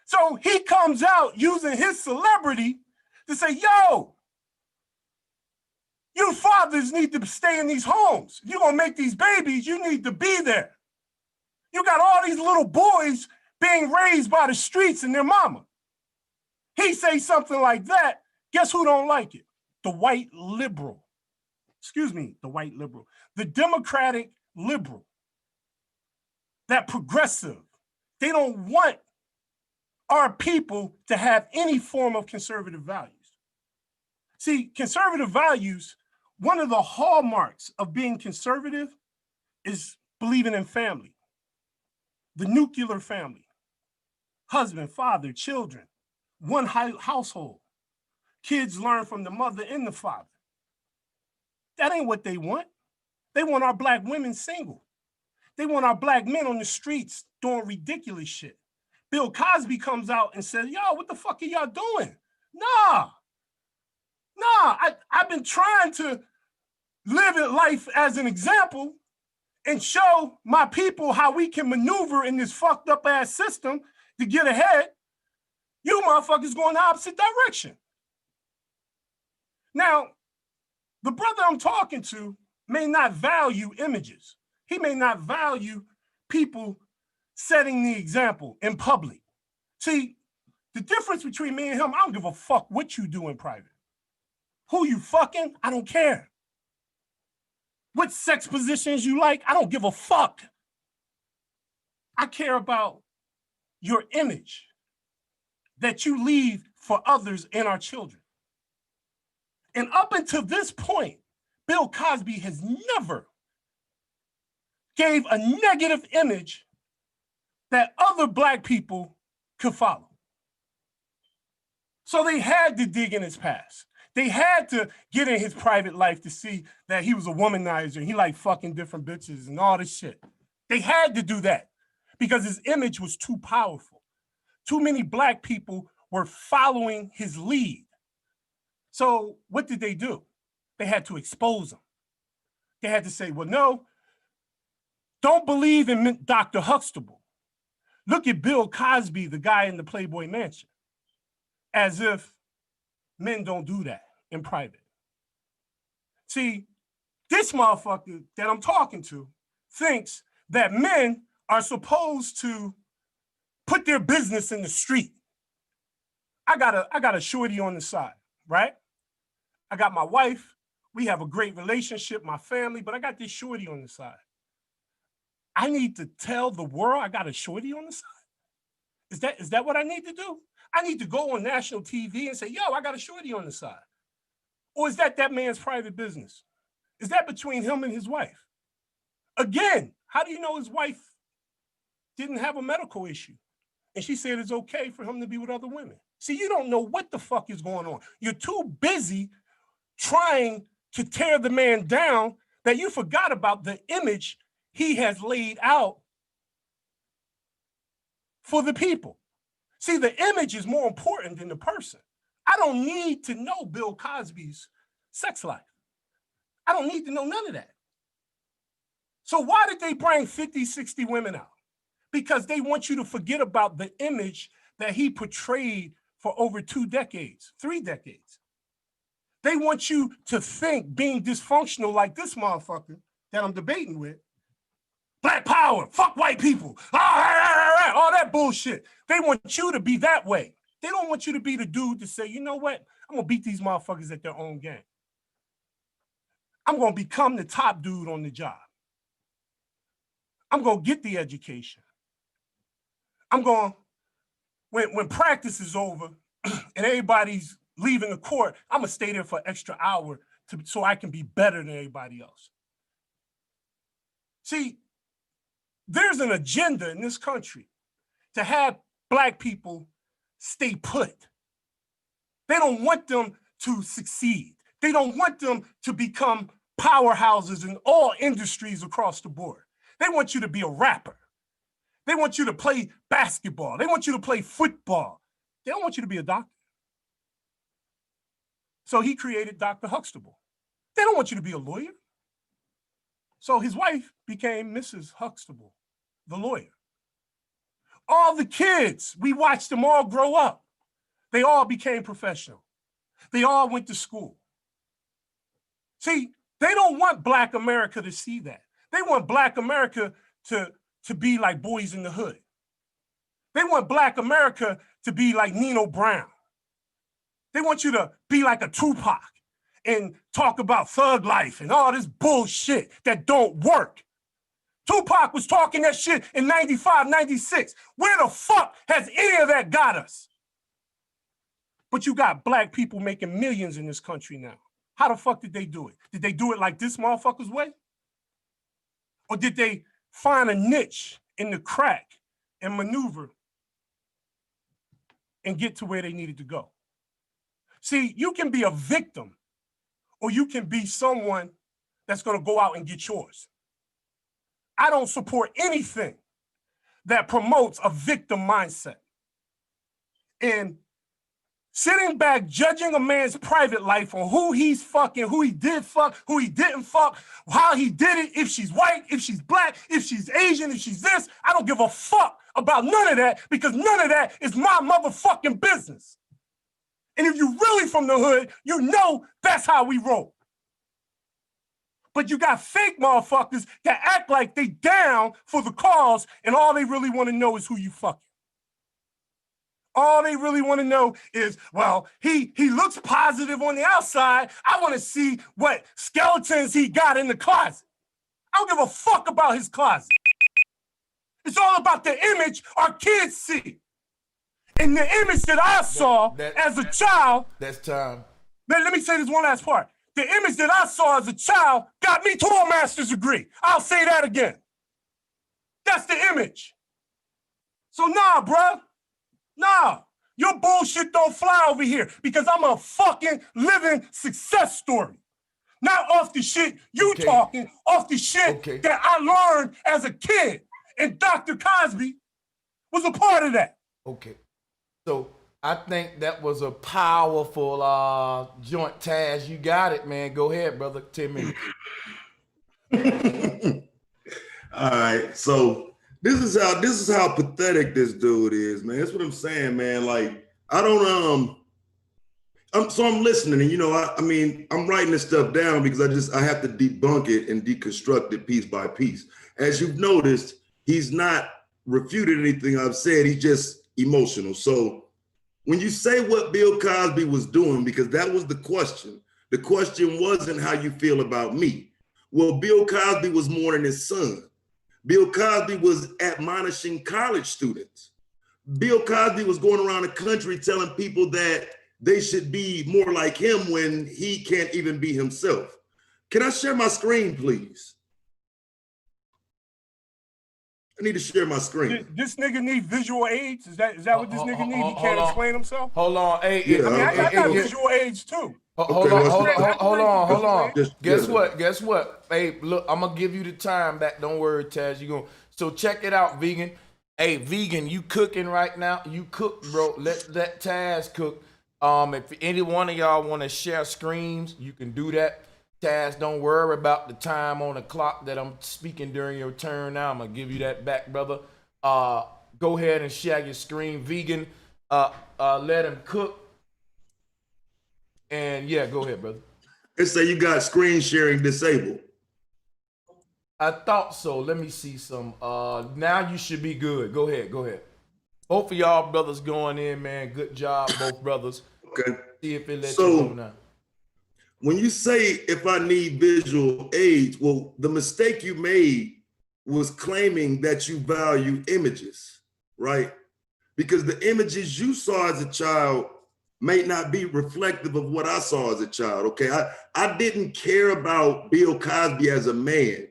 So he comes out using his celebrity to say, yo, you fathers need to stay in these homes. If you're gonna make these babies, you need to be there. You got all these little boys being raised by the streets and their mama. He say something like that, guess who don't like it? The white liberal. Excuse me, the white liberal. The Democratic liberal. That progressive. They don't want our people to have any form of conservative values. See, conservative values, one of the hallmarks of being conservative is believing in family. The nuclear family. Husband, father, children, one household. Kids learn from the mother and the father. That ain't what they want. They want our Black women single. They want our Black men on the streets doing ridiculous shit. Bill Cosby comes out and says, yo, what the fuck are y'all doing? Nah, I've been trying to live life as an example and show my people how we can maneuver in this fucked up ass system to get ahead. You motherfuckers going the opposite direction. Now, the brother I'm talking to may not value images. He may not value people setting the example in public. See, the difference between me and him, I don't give a fuck what you do in private. Who you fucking, I don't care. What sex positions you like, I don't give a fuck. I care about your image that you leave for others and our children. And up until this point, Bill Cosby has never gave a negative image that other Black people could follow. So they had to dig in his past. They had to get in his private life to see that he was a womanizer. He liked fucking different bitches and all this shit. They had to do that because his image was too powerful. Too many Black people were following his lead. So what did they do? They had to expose him. They had to say, well, no, don't believe in Dr. Huxtable. Look at Bill Cosby, the guy in the Playboy Mansion, as if men don't do that in private. See, this motherfucker that I'm talking to thinks that men are supposed to put their business in the street. I got a shorty on the side, right? I got my wife. We have a great relationship, my family, but I got this shorty on the side. I need to tell the world I got a shorty on the side? Is that what I need to do? I need to go on national TV and say, yo, I got a shorty on the side. Or is that man's private business? Is that between him and his wife? Again, how do you know his wife didn't have a medical issue? And she said it's okay for him to be with other women. See, you don't know what the fuck is going on. You're too busy trying to tear the man down that you forgot about the image he has laid out for the people. See, the image is more important than the person. I don't need to know Bill Cosby's sex life. I don't need to know none of that. So why did they bring 50, 60 women out? Because they want you to forget about the image that he portrayed for over 2 decades, 3 decades. They want you to think being dysfunctional like this motherfucker that I'm debating with, black power, fuck white people, all that bullshit. They want you to be that way. They don't want you to be the dude to say, you know what? I'm gonna beat these motherfuckers at their own game. I'm gonna become the top dude on the job. I'm gonna get the education. I'm gonna, when practice is over and everybody's leaving the court, I'm gonna stay there for an extra hour so I can be better than everybody else. See, there's an agenda in this country to have black people stay put. They don't want them to succeed. They don't want them to become powerhouses in all industries across the board. They want you to be a rapper. They want you to play basketball. They want you to play football. They don't want you to be a doctor. So he created Dr. Huxtable. They don't want you to be a lawyer. So his wife became Mrs. Huxtable, the lawyer. All the kids, we watched them all grow up. They all became professional. They all went to school. See, they don't want Black America to see that. They want Black America to be like Boys in the Hood. They want Black America to be like Nino Brown. They want you to be like a Tupac and talk about thug life and all this bullshit that don't work. Tupac was talking that shit in 95, 96. Where the fuck has any of that got us? But you got black people making millions in this country now. How the fuck did they do it? Did they do it like this motherfucker's way? Or did they find a niche in the crack and maneuver and get to where they needed to go? See, you can be a victim or you can be someone that's gonna go out and get yours. I don't support anything that promotes a victim mindset. And sitting back, judging a man's private life on who he's fucking, who he did fuck, who he didn't fuck, how he did it, if she's white, if she's black, if she's Asian, if she's this, I don't give a fuck about none of that because none of that is my motherfucking business. And if you really from the hood, you know that's how we roll. But you got fake motherfuckers that act like they down for the cause and all they really want to know is who you fucking. All they really want to know is, well, he looks positive on the outside. I want to see what skeletons he got in the closet. I don't give a fuck about his closet. It's all about the image our kids see. And the image that I saw as a child. That's time. Let me say this one last part. The image that I saw as a child got me to a master's degree. I'll say that again. That's the image. So nah, bruh. Nah, your bullshit don't fly over here because I'm a fucking living success story. Not off the shit you talking, off the shit that I learned as a kid. And Dr. Cosby was a part of that. Okay. So I think that was a powerful joint task. You got it, man. Go ahead, brother. 10 minutes. All right. So this is how pathetic this dude is, man. That's what I'm saying, man. Like, I don't I'm listening, and I mean, I'm writing this stuff down because I have to debunk it and deconstruct it piece by piece. As you've noticed, he's not refuted anything I've said. He's just emotional. So when you say what Bill Cosby was doing, because that was the question wasn't how you feel about me. Well, Bill Cosby was more than his son. Bill Cosby was admonishing college students. Bill Cosby was going around the country telling people that they should be more like him when he can't even be himself. Can I share my screen, please? I need to share my screen. This nigga need visual aids? Is that what this nigga need? He hold can't on. explain himself? Hold on. Hey, Yeah, I mean, I got hey, visual aids too. hold Okay, on, hold on. Guess yeah. what? Hey, look, I'm gonna give you the time back. Don't worry, Taz. You gonna so check it out, vegan. Hey, vegan, you cooking right now? You cook, bro. Let Taz cook. If any one of y'all want to share screens, you can do that. Taz, don't worry about the time on the clock that I'm speaking during your turn. Now I'm gonna give you that back, brother. Go ahead and share your screen, vegan. Let him cook. And yeah, go ahead, brother. It say you got screen sharing disabled. I thought so. Let me see some. Now you should be good. Go ahead. Both of y'all brothers going in, man. Good job, both brothers. Okay. See if it lets you go now. When you say if I need visual aids, well, the mistake you made was claiming that you value images, right? Because the images you saw as a child may not be reflective of what I saw as a child, okay? I didn't care about Bill Cosby as a man,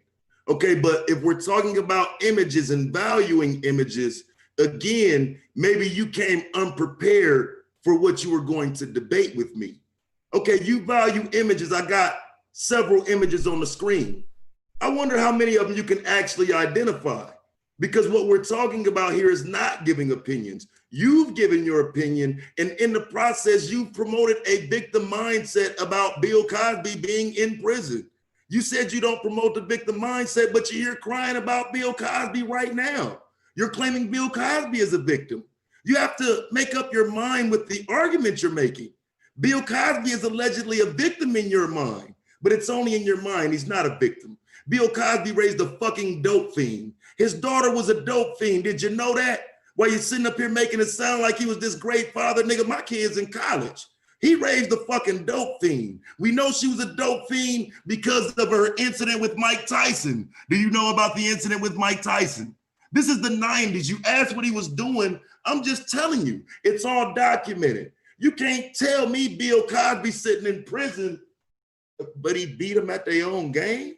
okay? But if we're talking about images and valuing images, again, maybe you came unprepared for what you were going to debate with me. Okay, you value images. I got several images on the screen. I wonder how many of them you can actually identify, because what we're talking about here is not giving opinions. You've given your opinion, and in the process, you've promoted a victim mindset about Bill Cosby being in prison. You said you don't promote the victim mindset, but you're here crying about Bill Cosby right now. You're claiming Bill Cosby as a victim. You have to make up your mind with the argument you're making. Bill Cosby is allegedly a victim in your mind, but it's only in your mind. He's not a victim. Bill Cosby raised a fucking dope fiend. His daughter was a dope fiend. Did you know that? While you're sitting up here making it sound like he was this great father, nigga, my kid's in college. He raised a fucking dope fiend. We know she was a dope fiend because of her incident with Mike Tyson. Do you know about the incident with Mike Tyson? This is the 90s. You asked what he was doing. I'm just telling you, it's all documented. You can't tell me Bill Cosby sitting in prison, but he beat them at their own game.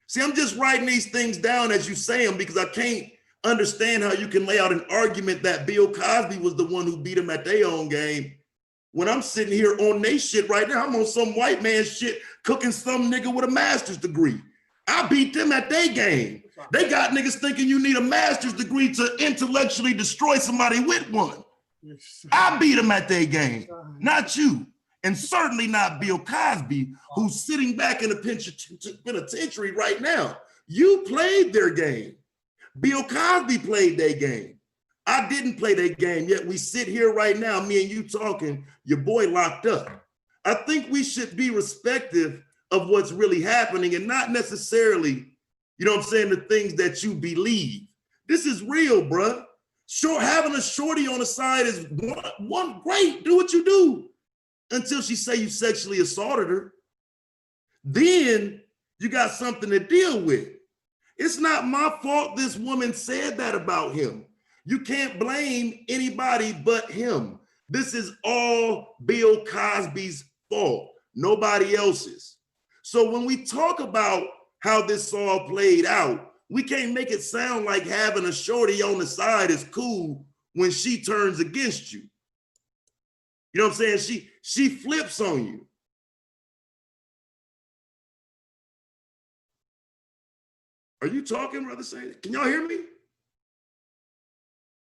See, I'm just writing these things down as you say them because I can't understand how you can lay out an argument that Bill Cosby was the one who beat him at their own game. When I'm sitting here on they shit right now, I'm on some white man shit, cooking some nigga with a master's degree. I beat them at their game. They got niggas thinking you need a master's degree to intellectually destroy somebody with one. I beat them at their game, not you. And certainly not Bill Cosby, who's sitting back in the penitentiary right now. You played their game. Bill Cosby played their game. I didn't play their game, yet we sit here right now, me and you talking, your boy locked up. I think we should be respectful of what's really happening and not necessarily, you know what I'm saying, the things that you believe. This is real, bruh. Sure, having a shorty on the side is one great, do what you do. Until she say you sexually assaulted her. Then you got something to deal with. It's not my fault this woman said that about him. You can't blame anybody but him. This is all Bill Cosby's fault, nobody else's. So when we talk about how this all played out, we can't make it sound like having a shorty on the side is cool when she turns against you. You know what I'm saying? She flips on you. Are you talking, Brother Saint? Can y'all hear me?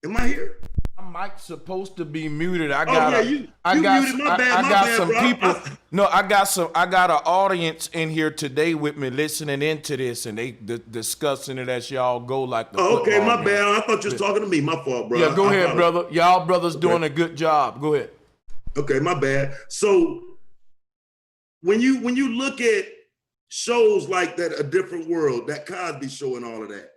Am I here? My mic's supposed to be muted. I got muted. My bad, some bro. people. No, I got an audience in here today with me listening into this, and they discussing it as y'all go like the okay, my game. bad. I thought you was talking to me. My fault, bro. Yeah, go ahead, brother. Y'all brothers doing a good job. Go ahead. Okay, my bad. So when you look at shows like that, A Different World, that Cosby Show and all of that,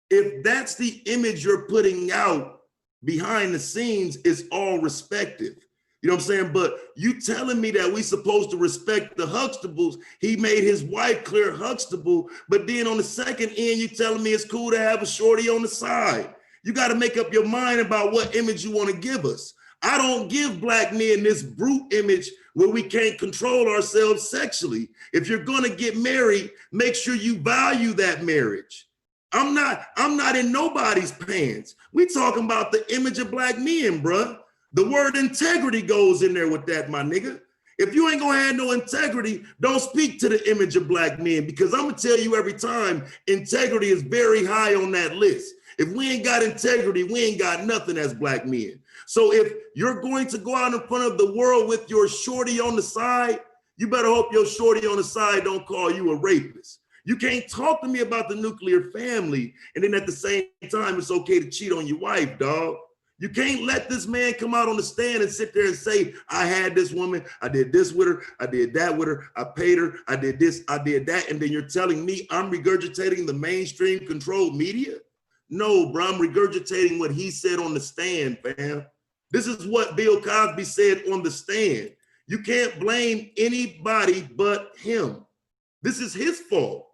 if that's the image you're putting out behind the scenes, it's all respective. You know what I'm saying? But you telling me that we supposed to respect the Huxtables, he made his wife Claire Huxtable, but then on the second end, you telling me it's cool to have a shorty on the side. You got to make up your mind about what image you want to give us. I don't give black men this brute image where we can't control ourselves sexually. If you're going to get married, make sure you value that marriage. I'm not in nobody's pants. We talking about the image of black men, bruh. The word integrity goes in there with that, my nigga. If you ain't gonna have no integrity, don't speak to the image of black men, because I'm gonna tell you every time, integrity is very high on that list. If we ain't got integrity, we ain't got nothing as black men. So if you're going to go out in front of the world with your shorty on the side, you better hope your shorty on the side don't call you a rapist. You can't talk to me about the nuclear family and then at the same time it's okay to cheat on your wife, dog. You can't let this man come out on the stand and sit there and say, I had this woman, I did this with her, I did that with her, I paid her, I did this, I did that, and then you're telling me I'm regurgitating the mainstream controlled media? No, bro, I'm regurgitating what he said on the stand, fam. This is what Bill Cosby said on the stand. You can't blame anybody but him. This is his fault.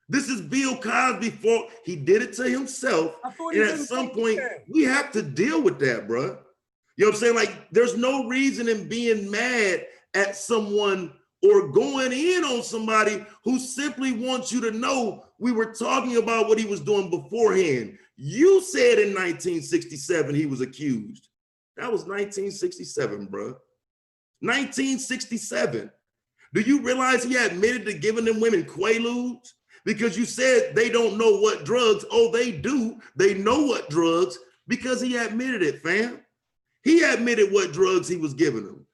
This is Bill Cosby's fault. He did it to himself. And at some point, we have to deal with that, bro. You know what I'm saying? Like, there's no reason in being mad at someone or going in on somebody who simply wants you to know we were talking about what he was doing beforehand. You said in 1967 he was accused. That was 1967, bro. 1967. Do you realize he admitted to giving them women Quaaludes? Because you said they don't know what drugs. Oh, they do. They know what drugs because he admitted it, fam. He admitted what drugs he was giving them.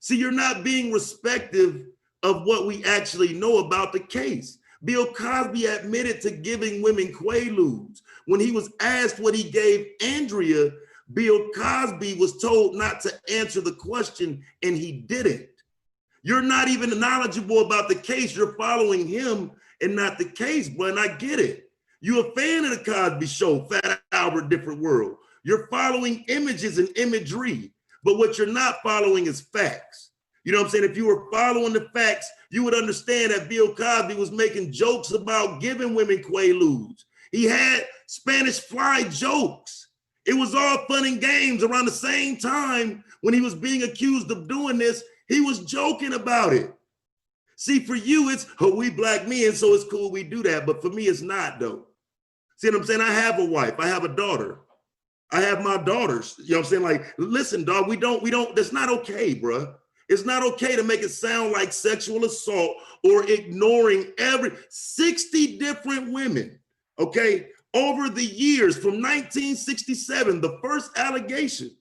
See, you're not being respective of what we actually know about the case. Bill Cosby admitted to giving women Quaaludes. When he was asked what he gave Andrea, Bill Cosby was told not to answer the question, and he didn't. You're not even knowledgeable about the case. You're following him and not the case, bro, and I get it. You're a fan of the Cosby Show, Fat Albert, Different World. You're following images and imagery, but what you're not following is facts. You know what I'm saying? If you were following the facts, you would understand that Bill Cosby was making jokes about giving women Quaaludes. He had Spanish fly jokes. It was all fun and games. Around the same time when he was being accused of doing this, he was joking about it. See, for you, it's, oh, we black men, so it's cool we do that. But for me, it's not, though. See what I'm saying? I have a wife. I have a daughter. I have my daughters. You know what I'm saying? Like, listen, dog, we don't, that's not okay, bro. It's not okay to make it sound like sexual assault or ignoring 60 different women, okay? Over the years, from 1967, the first allegation.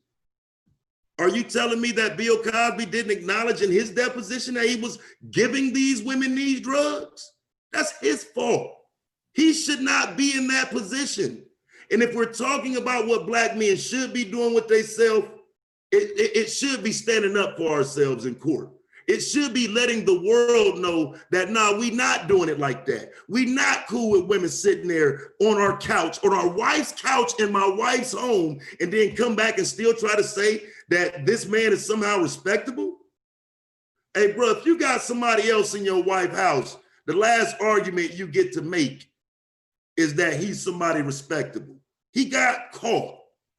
Are you telling me that Bill Cosby didn't acknowledge in his deposition that he was giving these women these drugs? That's his fault. He should not be in that position. And if we're talking about what black men should be doing with themselves, it should be standing up for ourselves in court. It should be letting the world know that, nah, we not doing it like that. We not cool with women sitting there on our couch, on our wife's couch in my wife's home, and then come back and still try to say that this man is somehow respectable. Hey, bro, if you got somebody else in your wife's house, the last argument you get to make is that he's somebody respectable. He got caught.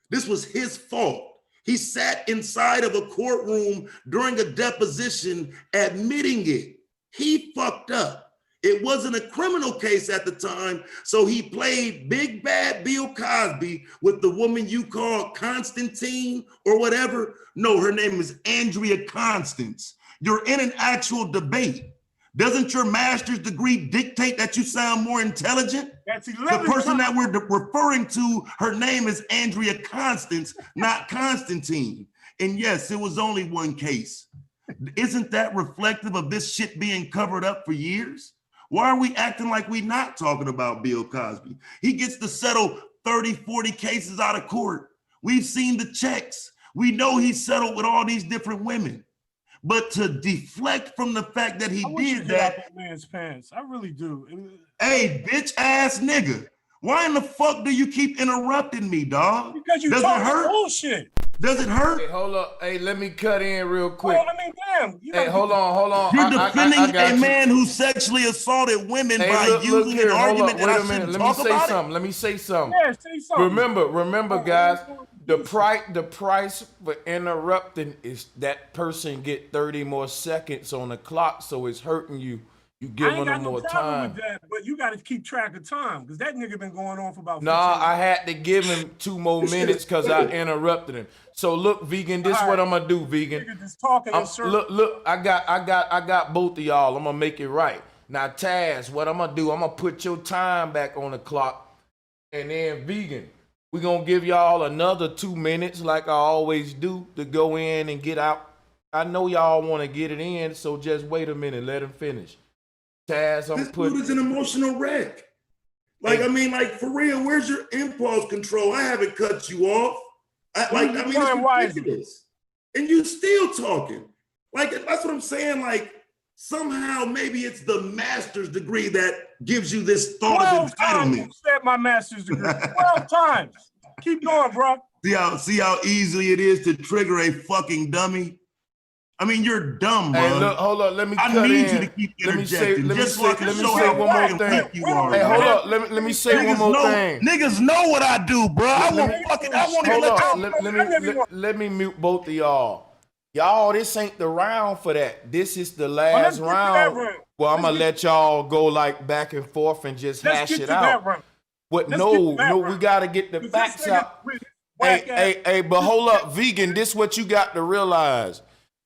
This was his fault. He sat inside of a courtroom during a deposition admitting it. He fucked up. It wasn't a criminal case at the time, so he played big bad Bill Cosby with the woman you call Constantine or whatever. No, her name is Andrea Constance. You're in an actual debate. Doesn't your master's degree dictate that you sound more intelligent? That's 11 The person that we're referring to, her name is Andrea Constance, not Constantine. And yes, it was only one case. Isn't that reflective of this shit being covered up for years? Why are we acting like we not talking about Bill Cosby? He gets to settle 30, 40 cases out of court. We've seen the checks. We know he settled with all these different women. But to deflect from the fact that he did that man's pants, I really do. Hey, bitch ass nigga, why in the fuck do you keep interrupting me, dog? Because you talking bullshit. Does it hurt? Hey, hold up. Hey, let me cut in real quick. Oh, I mean, damn. Hey, hold on. You're defending I a man who sexually assaulted women by using an argument that I shouldn't talk about. Let me say something. Yeah, say something. Remember, guys, the price for interrupting is that person get 30 more seconds on the clock, so it's hurting you. You I giving ain't got them no more problem time. with that, but you got to keep track of time because that nigga been going on for about 15 Nah, I minutes. had to give him 2 more minutes because I interrupted him. So look, Vegan, this All what right. I'm gonna do, Vegan. Nigga just talking in circles. Look, I got both of y'all. I'm gonna make it right. Now, Taz, what I'm gonna do, I'm gonna put your time back on the clock, and then Vegan, we gonna give y'all another 2 minutes, like I always do, to go in and get out. I know y'all want to get it in, so just wait a minute, let him finish. Taz, I'm This putting. dude is an emotional wreck. Like, Hey. I mean, like, for real, where's your impulse control? I haven't cut you off. It's ridiculous. And you still talking. Like, that's what I'm saying. Like, somehow maybe it's the master's degree that gives you this thought 12 of times you entitlement. said my master's degree. 12 times. Keep going, bro. See how easy it is to trigger a fucking dummy? I mean, you're dumb, bro. Hey, look, hold up. Let me I cut need in. you to keep interjecting. Let me just so I say can show how one more fucking thing. weak you are. Hey, hold man. up. Let me say one more thing. Niggas know what I do, bro. I won't even Hold let up. y'all. Let me mute both of y'all. Y'all, this ain't the round for that. This is the let's last get to that round. round. Well, I'm gonna let y'all go like back and forth and just Let's hash get it to that out. round. But Let's get to no, that we round. gotta get the 'Cause facts this nigga out. with his whack ass- Hey, but hold up, Vegan. This what you got to realize.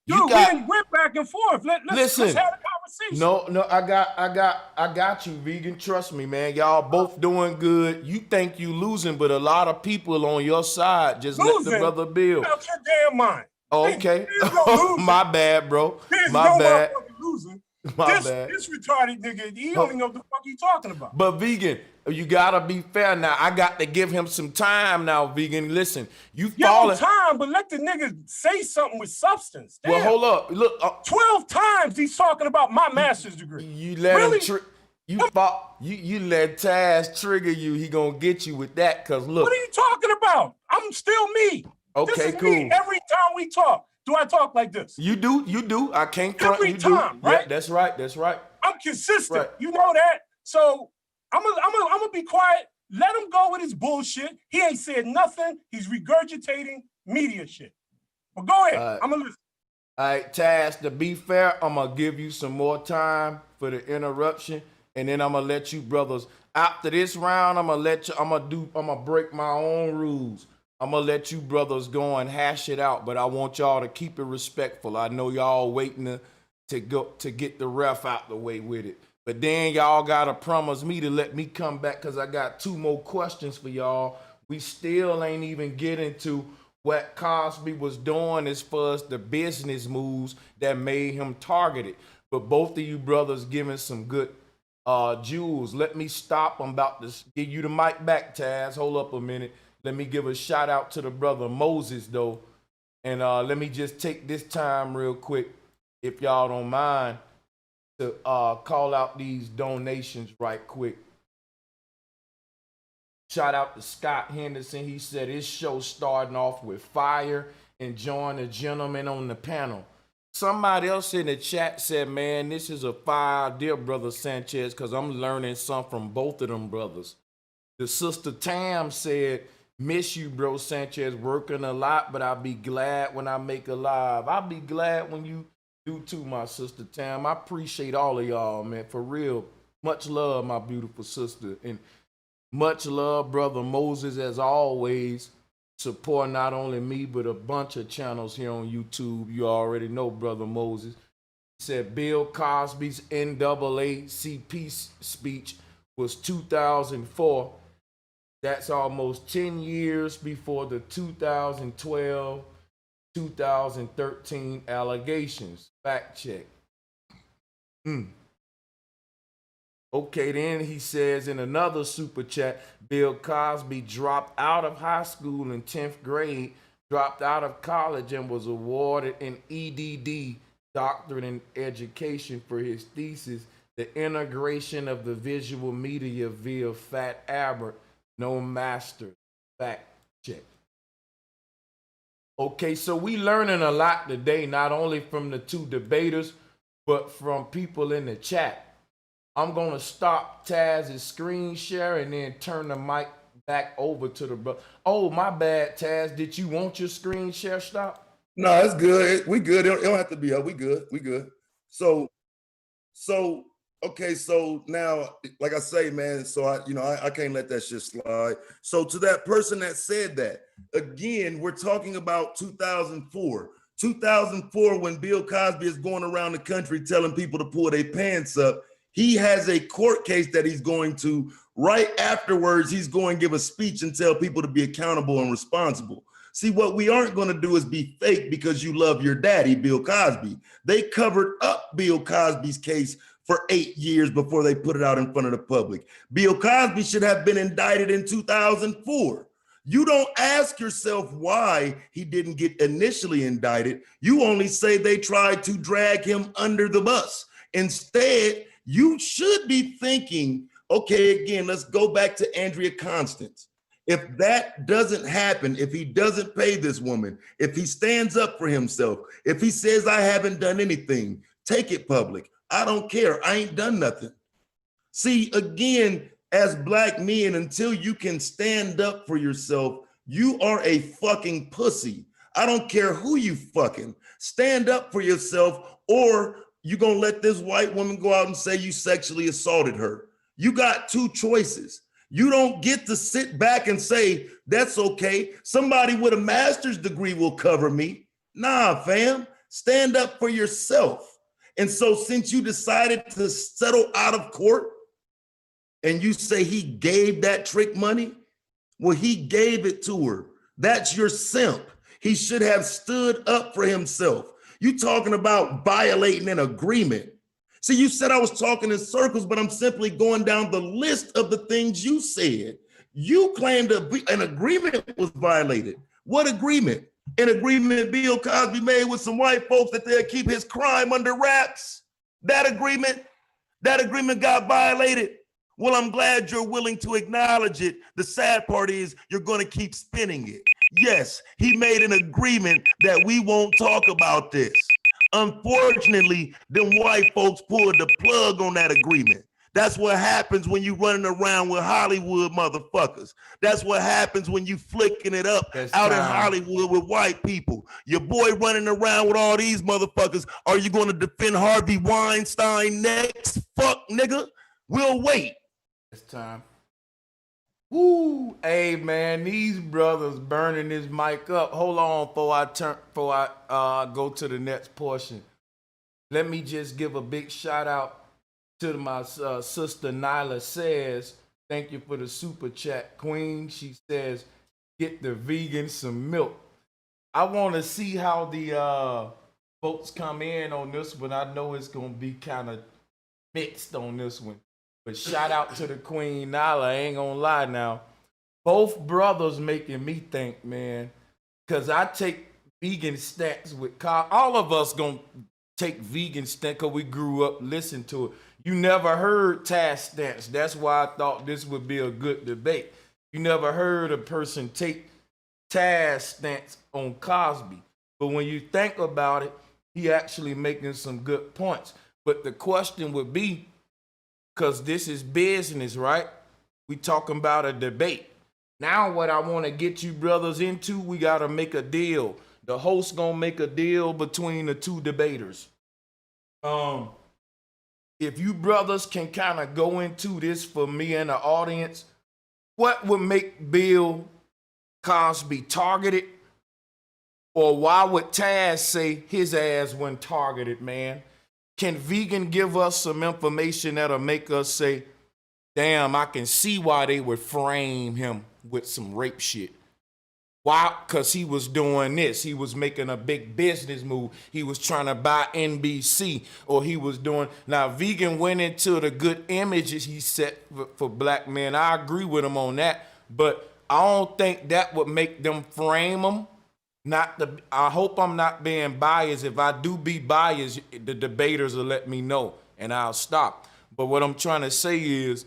You Dude, got. we went back and forth. Let's Listen. have a conversation. No, I got you, Vegan. Trust me, man. Y'all both doing good. You think you losing, but a lot of people on your side. Just let the brother build. Out your damn mind. Okay. There's no losing. My bad, bro. There's My no bad. motherfucking losing. My bad. This retarded nigga, he don't even know what the fuck he talking about. But Vegan, you gotta be fair now. I got to give him some time now, Vegan. Listen, you Give falling. him time, but let the nigga say something with substance. Damn. Well, hold up. Look, 12 times he's talking about my master's degree. you let Really? him. You let Taz trigger you. He gonna get you with that. Cause look. What are you talking about? I'm still me. Okay, this is cool. Me. Every time we talk, do I talk like this? You do. I can't front. Every you time, do. right? Yeah, that's right. I'm consistent. Right. You know that. So I'm gonna be quiet. Let him go with his bullshit. He ain't said nothing. He's regurgitating media shit. But go ahead. I'm gonna listen. All right, Taz, to be fair, I'm gonna give you some more time for the interruption, and then I'm gonna let you brothers. After this round, I'm gonna break my own rules. I'm gonna let you brothers go and hash it out, but I want y'all to keep it respectful. I know y'all waiting to get the ref out the way with it. But then y'all gotta promise me to let me come back because I got 2 more questions for y'all. We still ain't even getting to what Cosby was doing as far as the business moves that made him targeted. But both of you brothers giving some good jewels. Let me stop. I'm about to give you the mic back, Taz. Hold up a minute. Let me give a shout out to the brother Moses, though. And let me just take this time real quick, if y'all don't mind, to call out these donations right quick. Shout out to Scott Henderson. He said his show starting off with fire and join the gentleman on the panel. Somebody else in the chat said, man, this is a fire, dear brother Sanchez, because I'm learning something from both of them brothers. The sister Tam said, miss you, bro Sanchez, working a lot, but I'll be glad when I make a live. I'll be glad when you do too, my sister Tam. I appreciate all of y'all, man, for real. Much love, my beautiful sister. And much love, brother Moses, as always. Support not only me, but a bunch of channels here on YouTube. You already know, brother Moses. He said Bill Cosby's NAACP speech was 2004. That's almost 10 years before the 2012, 2013 allegations. Fact check. Okay, then he says in another super chat, Bill Cosby dropped out of high school in 10th grade, dropped out of college, and was awarded an EDD, doctorate in education, for his thesis, The Integration of the Visual Media via Fat Albert, no master. Fact check. Okay, so we learning a lot today, not only from the 2 debaters, but from people in the chat. I'm going to stop Taz's screen share and then turn the mic back over to the brother. Oh, my bad, Taz. Did you want your screen share stop? No, it's good. We good. It don't have to be up. We good. So Okay, so now, like I say, man, so I can't let that shit slide. So to that person that said that, again, we're talking about 2004. 2004, when Bill Cosby is going around the country telling people to pull their pants up, he has a court case that he's going to, right afterwards, he's going to give a speech and tell people to be accountable and responsible. See, what we aren't going to do is be fake because you love your daddy, Bill Cosby. They covered up Bill Cosby's case for 8 years before they put it out in front of the public. Bill Cosby should have been indicted in 2004. You don't ask yourself why he didn't get initially indicted. You only say they tried to drag him under the bus. Instead, you should be thinking, okay, again, let's go back to Andrea Constance. If that doesn't happen, if he doesn't pay this woman, if he stands up for himself, if he says, I haven't done anything, take it public. I don't care. I ain't done nothing. See, again, as black men, until you can stand up for yourself, you are a fucking pussy. I don't care who you fucking. Stand up for yourself, or you gonna let this white woman go out and say you sexually assaulted her. You got two choices. You don't get to sit back and say, that's okay. Somebody with a master's degree will cover me. Nah, fam, stand up for yourself. And so since you decided to settle out of court and you say he gave that trick money, well, he gave it to her. That's your simp. He should have stood up for himself. You talking about violating an agreement. See, you said I was talking in circles, but I'm simply going down the list of the things you said. You claimed an agreement was violated. What agreement? An agreement Bill Cosby made with some white folks that they'll keep his crime under wraps. That agreement got violated. Well, I'm glad you're willing to acknowledge it. The sad part is you're going to keep spinning it. Yes, he made an agreement that we won't talk about this. Unfortunately, them white folks pulled the plug on that agreement. That's what happens when you running around with Hollywood motherfuckers. That's what happens when you flicking it up out in Hollywood with white people. Your boy running around with all these motherfuckers. Are you going to defend Harvey Weinstein next? Fuck, nigga. We'll wait. It's time. Woo! Hey man, these brothers burning this mic up. Hold on before I go to the next portion. Let me just give a big shout out to my sister Nyla Says. Thank you for the super chat, Queen. She says, get the vegan some milk. I want to see how the folks come in on this one. I know it's gonna be kind of mixed on this one. But shout out to the Queen Nyla. I ain't gonna lie now. Both brothers making me think, man, because I take vegan stacks with all of us gonna take vegan stacks because we grew up listening to it. You never heard Taz stance. That's why I thought this would be a good debate. You never heard a person take Taz stance on Cosby. But when you think about it, he actually making some good points. But the question would be, because this is business, right? We talking about a debate. Now what I want to get you brothers into, we got to make a deal. The host going to make a deal between the two debaters. If you brothers can kind of go into this for me and the audience, what would make Bill Cosby targeted? Or why would Taz say his ass wasn't targeted, man? Can Vegan give us some information that'll make us say, damn, I can see why they would frame him with some rape shit? Why? Because he was doing this. He was making a big business move. He was trying to buy NBC, or he was doing... Now, Vegan went into the good images he set for black men. I agree with him on that, but I don't think that would make them frame him. I hope I'm not being biased. If I do be biased, the debaters will let me know and I'll stop. But what I'm trying to say is,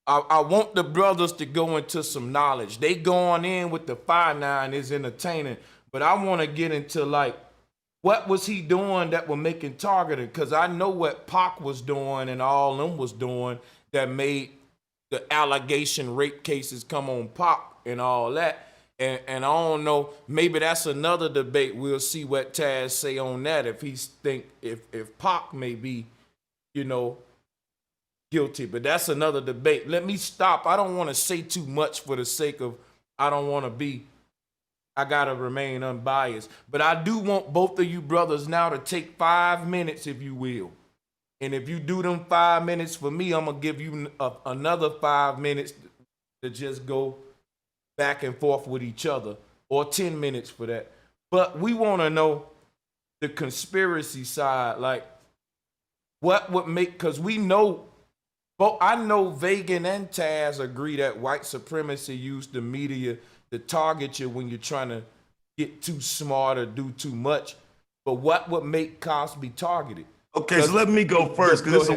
I want the brothers to go into some knowledge. They going in with the 5'9" is entertaining, but I want to get into like, what was he doing that was making targeted? Because I know what Pac was doing and all them was doing that made the allegation rape cases come on Pac and all that. And I don't know, maybe that's another debate. We'll see what Taz say on that. If he's if Pac may be, you know, guilty, but that's another debate. Let me stop. I don't want to say too much for the sake of I gotta remain unbiased. But I do want both of you brothers now to take 5 minutes, if you will. And if you do them 5 minutes for me, I'm gonna give you another 5 minutes to just go back and forth with each other, or 10 minutes for that. But we want to know the conspiracy side, like what would make, because we know, but I know Vagan and Taz agree that white supremacy used the media to target you when you're trying to get too smart or do too much. But what would make Cosby targeted? Okay, so let me go first, because it's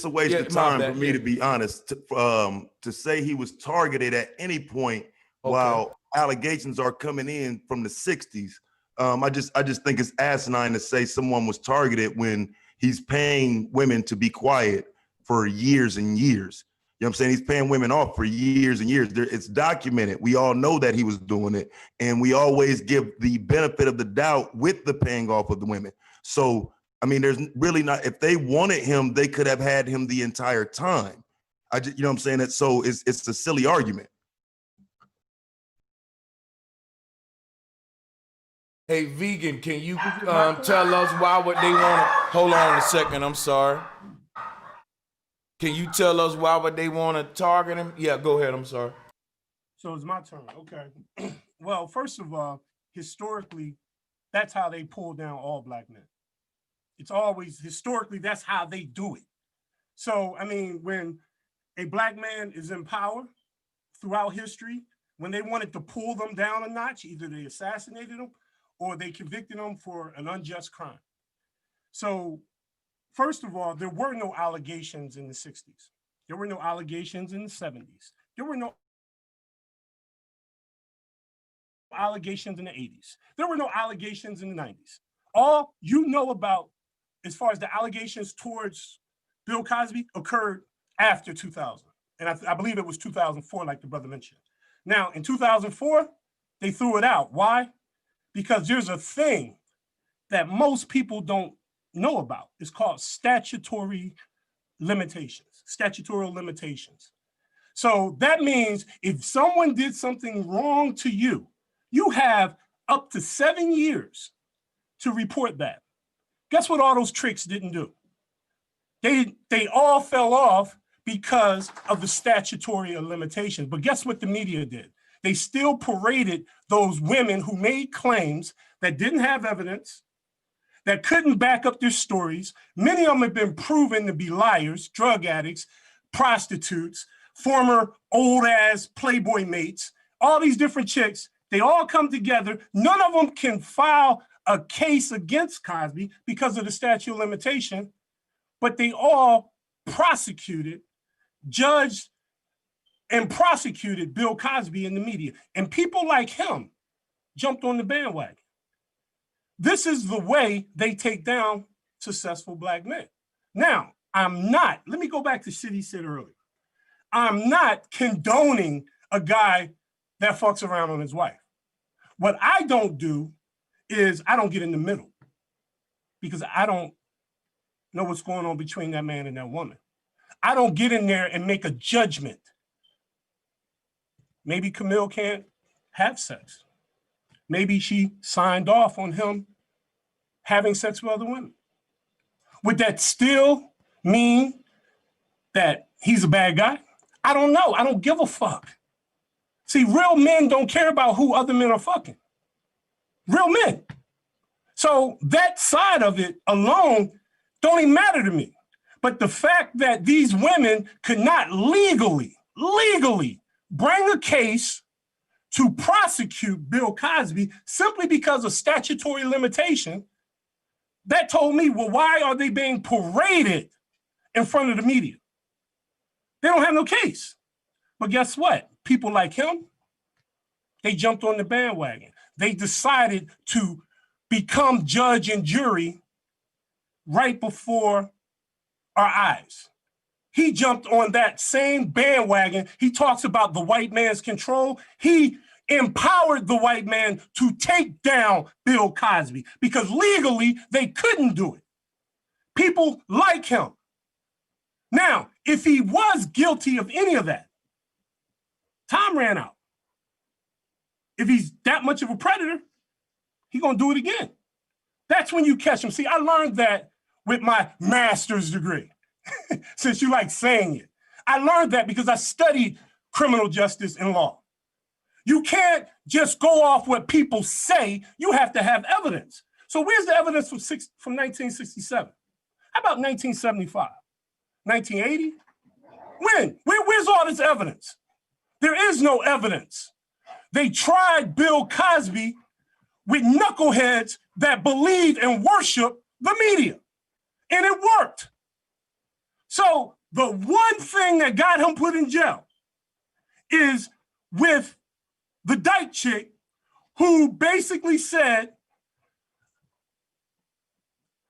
a waste of time bad, for me to be honest. To say he was targeted at any point while allegations are coming in from the 60s, I just think it's asinine to say someone was targeted when he's paying women to be quiet for years and years. You know what I'm saying? He's paying women off for years and years. It's documented. We all know that he was doing it, and we always give the benefit of the doubt with the paying off of the women. So, I mean, there's really not, if they wanted him, they could have had him the entire time. You know what I'm saying? So it's a silly argument. Hey, Vegan, can you tell us why would they want to, hold on a second, I'm sorry. Can you tell us why would they want to target him? Yeah, go ahead, I'm sorry. So it's my turn, okay. Well, first of all, historically, that's how they pull down all black men. It's always, historically, that's how they do it. So, I mean, when a black man is in power throughout history, when they wanted to pull them down a notch, either they assassinated them or they convicted them for an unjust crime. So, first of all, there were no allegations in the 60s. There were no allegations in the 70s. There were no allegations in the 80s. There were no allegations in the 90s. All you know about, as far as the allegations towards Bill Cosby, occurred after 2000. And I believe it was 2004, like the brother mentioned. Now, in 2004, they threw it out. Why? Because there's a thing that most people don't know about. It's called statutory limitations, statutory limitations. So that means if someone did something wrong to you, you have up to 7 years to report that. Guess what all those tricks didn't do? They all fell off because of the statutory limitations. But guess what the media did? They still paraded those women who made claims that didn't have evidence, that couldn't back up their stories. Many of them have been proven to be liars, drug addicts, prostitutes, former old ass Playboy mates, all these different chicks. They all come together. None of them can file a case against Cosby because of the statute of limitation, but they all prosecuted, judged, and prosecuted Bill Cosby in the media. And people like him jumped on the bandwagon. This is the way they take down successful black men. Now, let me go back to shit he said earlier. I'm not condoning a guy that fucks around on his wife. What I don't do is I don't get in the middle, because I don't know what's going on between that man and that woman. I don't get in there and make a judgment. Maybe Camille can't have sex. Maybe she signed off on him having sex with other women. Would that still mean that he's a bad guy? I don't know. I don't give a fuck. See, real men don't care about who other men are fucking. Real men. So that side of it alone don't even matter to me. But the fact that these women could not legally bring a case to prosecute Bill Cosby simply because of statutory limitation, that told me, well, why are they being paraded in front of the media? They don't have no case. But guess what? People like him, they jumped on the bandwagon. They decided to become judge and jury right before our eyes. He jumped on that same bandwagon. He talks about the white man's control. He empowered the white man to take down Bill Cosby because legally they couldn't do it. People like him, Now, if he was guilty of any of that, time ran out. If he's that much of a predator, he's gonna do it again. That's when you catch him. See, I learned that with my master's degree, since you like saying it. I learned that because I studied criminal justice and law. You can't just go off what people say. You have to have evidence. So where's the evidence from 1967? How about 1975? 1980? When? Where's all this evidence? There is no evidence. They tried Bill Cosby with knuckleheads that believe and worship the media, and it worked. So the one thing that got him put in jail is with the dyke chick who basically said,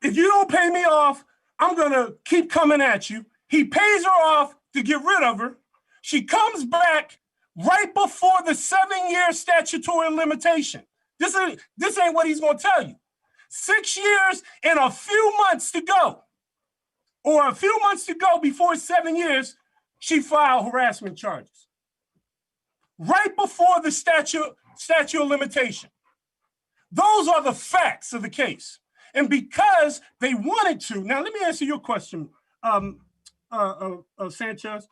if you don't pay me off, I'm gonna keep coming at you. He pays her off to get rid of her. She comes back right before the 7-year statutory limitation. This ain't what he's gonna tell you. 6 years and a few months to go, or a few months to go before 7 years, she filed harassment charges. Right before the statute of limitation. Those are the facts of the case. And because they wanted to, now let me answer your question, Sanchez.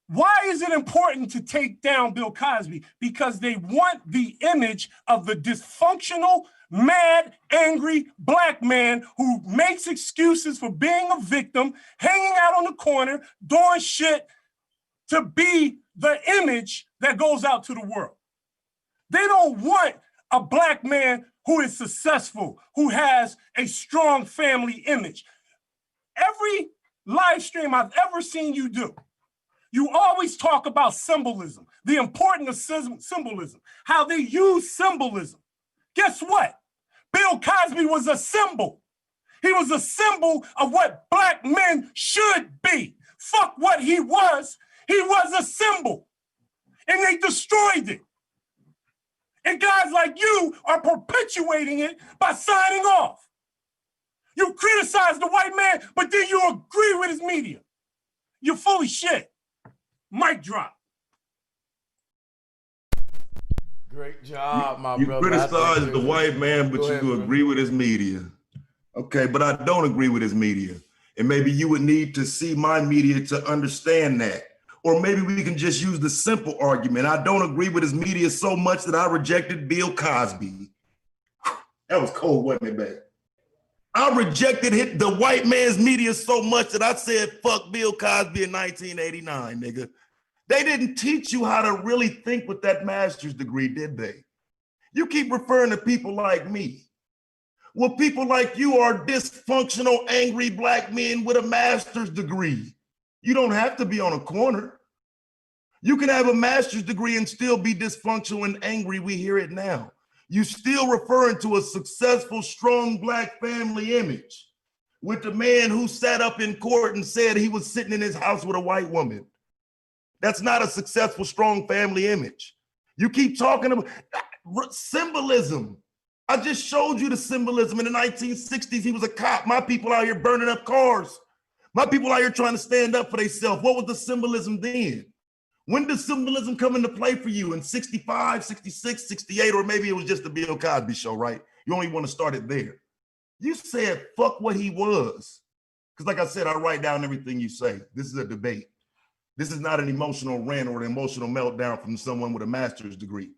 Why is it important to take down Bill Cosby? Because they want the image of the dysfunctional, mad, angry black man who makes excuses for being a victim, hanging out on the corner, doing shit, to be the image that goes out to the world. They don't want a black man who is successful, who has a strong family image. Every live stream I've ever seen you do, you always talk about symbolism, the importance of symbolism, how they use symbolism. Guess what? Bill Cosby was a symbol. He was a symbol of what black men should be. Fuck what he was. He was a symbol. And they destroyed it. And guys like you are perpetuating it by signing off. You criticize the white man, but then you agree with his media. You're full of shit. Mic drop. Great job, my you brother. You criticize the white man, but you agree with his media. Okay, but I don't agree with his media. And maybe you would need to see my media to understand that. Or maybe we can just use the simple argument. I don't agree with his media so much that I rejected Bill Cosby. That was cold, wasn't it, man? I rejected the white man's media so much that I said, fuck Bill Cosby in 1989, nigga. They didn't teach you how to really think with that master's degree, did they? You keep referring to people like me. Well, people like you are dysfunctional, angry black men with a master's degree. You don't have to be on a corner. You can have a master's degree and still be dysfunctional and angry. We hear it now. You still referring to a successful, strong black family image with the man who sat up in court and said he was sitting in his house with a white woman. That's not a successful, strong family image. You keep talking about symbolism. I just showed you the symbolism. In the 1960s, he was a cop. My people out here burning up cars. My people out here trying to stand up for themselves. What was the symbolism then? When did symbolism come into play for you? In 65, 66, 68, or maybe it was just the Bill Cosby show, right? You only want to start it there. You said, fuck what he was. Because like I said, I write down everything you say. This is a debate. This is not an emotional rant or an emotional meltdown from someone with a master's degree.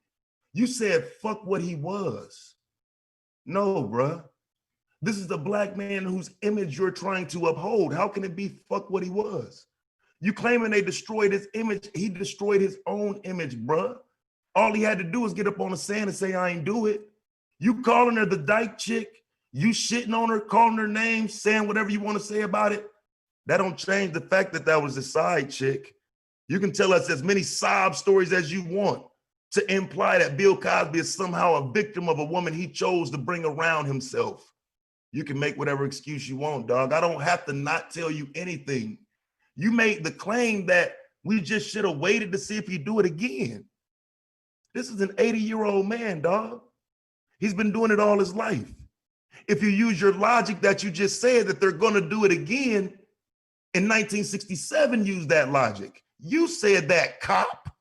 You said, fuck what he was. No, bruh. This is the black man whose image you're trying to uphold. How can it be fuck what he was? You claiming they destroyed his image. He destroyed his own image, bruh. All he had to do was get up on the sand and say, I ain't do it. You calling her the dyke chick, you shitting on her, calling her name, saying whatever you want to say about it. That don't change the fact that that was a side chick. You can tell us as many sob stories as you want to imply that Bill Cosby is somehow a victim of a woman he chose to bring around himself. You can make whatever excuse you want, dog. I don't have to not tell you anything. You made the claim that we just should have waited to see if he'd do it again. This is an 80-year-old man, dog. He's been doing it all his life. If you use your logic that you just said that they're going to do it again, in 1967 used that logic. You said that, cop,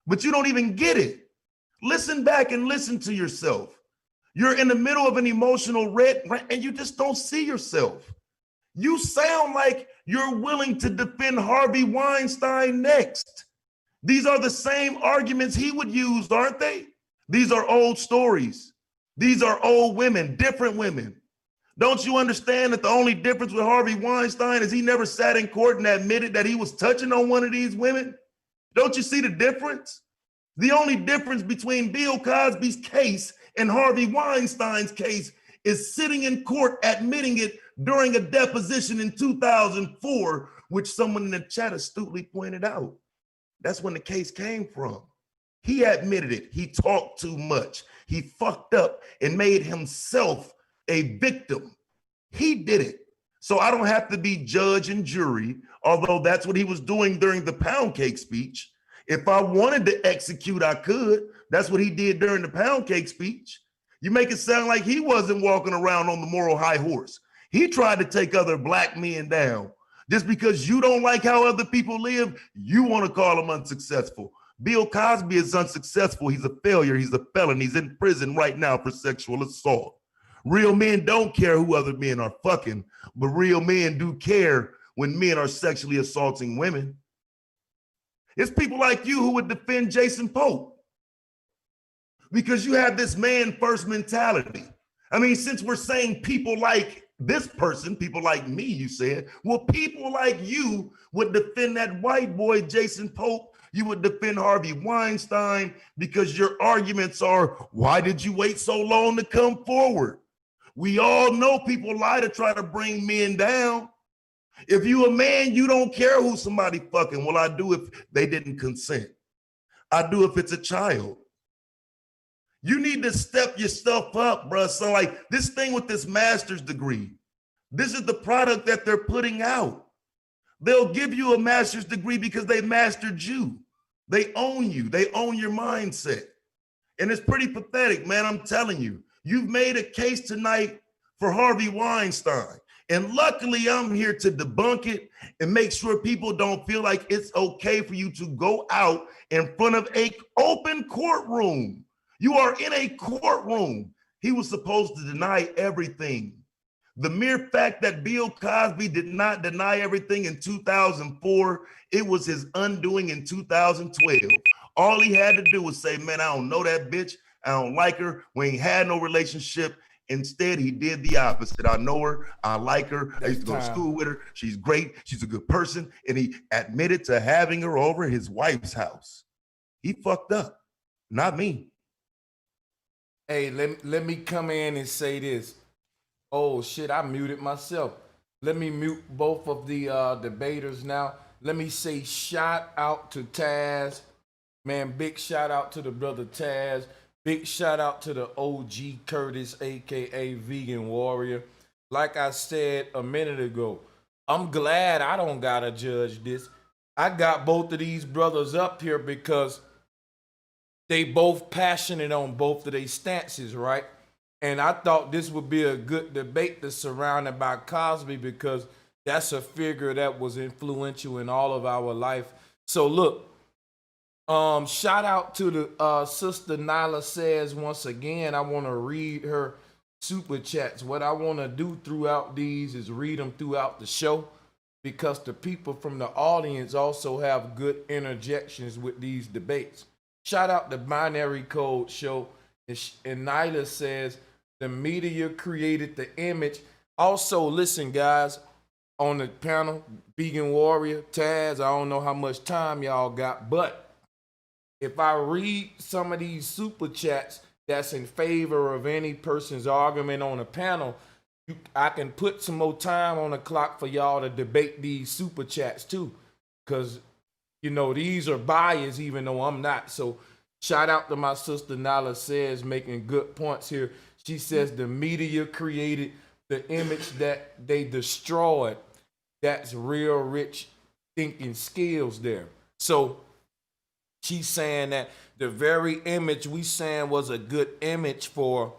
but you don't even get it. Listen back and listen to yourself. You're in the middle of an emotional rant and you just don't see yourself. You sound like you're willing to defend Harvey Weinstein next. These are the same arguments he would use, aren't they? These are old stories. These are old women, different women. Don't you understand that the only difference with Harvey Weinstein is he never sat in court and admitted that he was touching on one of these women? Don't you see the difference? The only difference between Bill Cosby's case and Harvey Weinstein's case is sitting in court admitting it during a deposition in 2004, which someone in the chat astutely pointed out. That's when the case came from. He admitted it. He talked too much. He fucked up and made himself a victim. He did it. So I don't have to be judge and jury, although that's what he was doing during the pound cake speech. If I wanted to execute, I could. That's what he did during the pound cake speech. You make it sound like he wasn't walking around on the moral high horse. He tried to take other black men down. Just because you don't like how other people live, you want to call them unsuccessful. Bill Cosby is unsuccessful. He's a failure. He's a felon. He's in prison right now for sexual assault. Real men don't care who other men are fucking, but real men do care when men are sexually assaulting women. It's people like you who would defend Jason Pope because you have this man first mentality. I mean, since we're saying people like this person, people like me, you said, well, people like you would defend that white boy, Jason Pope. You would defend Harvey Weinstein because your arguments are, why did you wait so long to come forward? We all know people lie to try to bring men down. If you a man, you don't care who somebody fucking. Well, I do if they didn't consent. I do if it's a child. You need to step your stuff up, bro. So like this thing with this master's degree, this is the product that they're putting out. They'll give you a master's degree because they mastered you. They own you. They own your mindset. And it's pretty pathetic, man. I'm telling you, you've made a case tonight for Harvey Weinstein. And luckily, I'm here to debunk it and make sure people don't feel like it's okay for you to go out in front of an open courtroom. You are in a courtroom. He was supposed to deny everything. The mere fact that Bill Cosby did not deny everything in 2004, it was his undoing in 2012. All he had to do was say, man, I don't know that bitch. I don't like her. We ain't had no relationship. Instead, he did the opposite. I know her. I like her. I used to go to school with her. She's great. She's a good person. And he admitted to having her over his wife's house. He fucked up, not me. Hey, let me come in and say this. Oh shit, I muted myself. Let me mute both of the debaters now. Let me say shout out to Taz. Man, big shout out to the brother Taz. Big shout out to the OG Curtis, aka Vegan Warrior. Like I said a minute ago, I'm glad I don't gotta judge this. I got both of these brothers up here because they both passionate on both of their stances, right? And I thought this would be a good debate that's surrounded by Cosby because that's a figure that was influential in all of our life. So look, shout out to the sister Nyla Says once again. I want to read her super chats. What I want to do throughout these is read them throughout the show because the people from the audience also have good interjections with these debates. Shout out to Binary Code Show. And Nyla says, the media created the image. Also, listen, guys, on the panel, Vegan Warrior, Taz, I don't know how much time y'all got, but if I read some of these super chats that's in favor of any person's argument on the panel, I can put some more time on the clock for y'all to debate these super chats too. Because, you know, these are biased even though I'm not. So shout out to my sister Nala Says, making good points here. She says the media created the image that they destroyed. That's real rich thinking skills there. So she's saying that the very image we saying was a good image for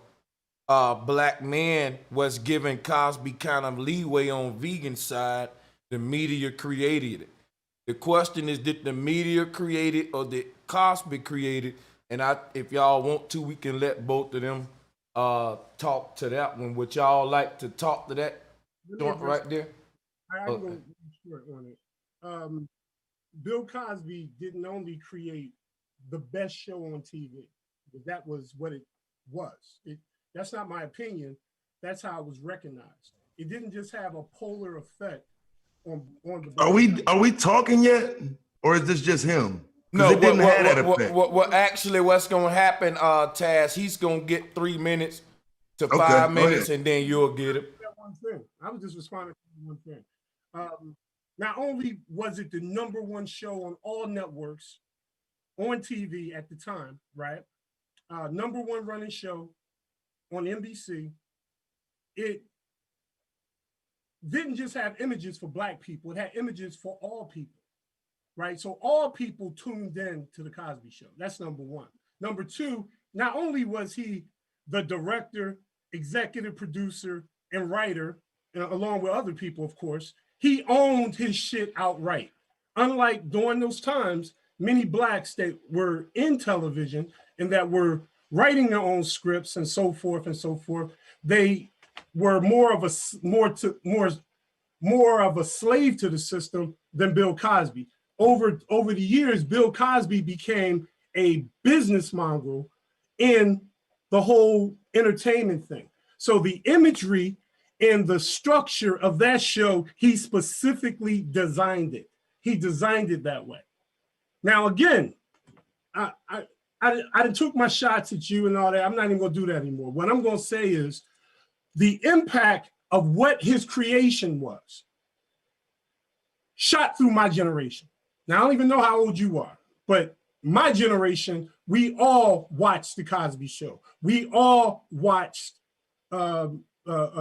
black men was giving Cosby kind of leeway on vegan side. The media created it. The question is, did the media create it or did Cosby create it? And if y'all want to, we can let both of them talk to that one. Would y'all like to talk to that joint right there? I can go short on it. Bill Cosby didn't only create the best show on TV, but that was what it was. That's not my opinion. That's how it was recognized. It didn't just have a polar effect on the. Are we talking yet, or is this just him? No, it didn't have that effect. Actually, what's gonna happen, Taz? He's gonna get 3 minutes to 5 minutes, and then you'll get it. One thing. I was just responding to one thing. Not only was it the #1 show on all networks on TV at the time, right? #1 running show on NBC. It didn't just have images for Black people, it had images for all people, right? So all people tuned in to the Cosby Show. That's #1. #2, not only was he the director, executive producer, and writer, along with other people, of course, he owned his shit outright. Unlike during those times, many Blacks that were in television and that were writing their own scripts and so forth, they were more of a slave to the system than Bill Cosby. Over the years, Bill Cosby became a business mongrel in the whole entertainment thing. So the imagery and the structure of that show, he specifically designed it. He designed it that way. Now, again, I took my shots at you and all that. I'm not even gonna do that anymore. What I'm gonna say is the impact of what his creation was shot through my generation. Now, I don't even know how old you are, but my generation, we all watched The Cosby Show. We all watched A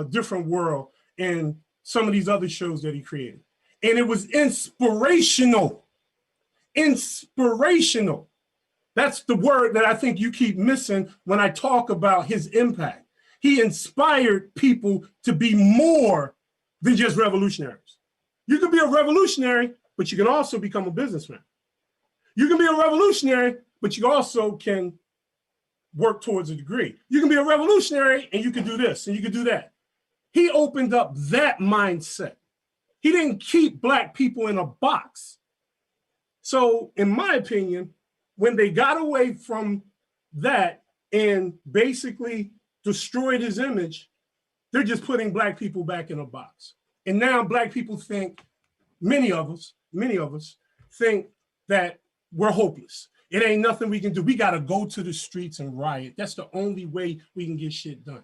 Different World and some of these other shows that he created. And it was inspirational. Inspirational. That's the word that I think you keep missing when I talk about his impact. He inspired people to be more than just revolutionaries. You can be a revolutionary, but you can also become a businessman. You can be a revolutionary, but you also can work towards a degree. You can be a revolutionary and you can do this and you can do that. He opened up that mindset. He didn't keep Black people in a box. So in my opinion, when they got away from that and basically destroyed his image, they're just putting Black people back in a box. And now Black people think, many of us think that we're hopeless. It ain't nothing we can do. We got to go to the streets and riot. That's the only way we can get shit done.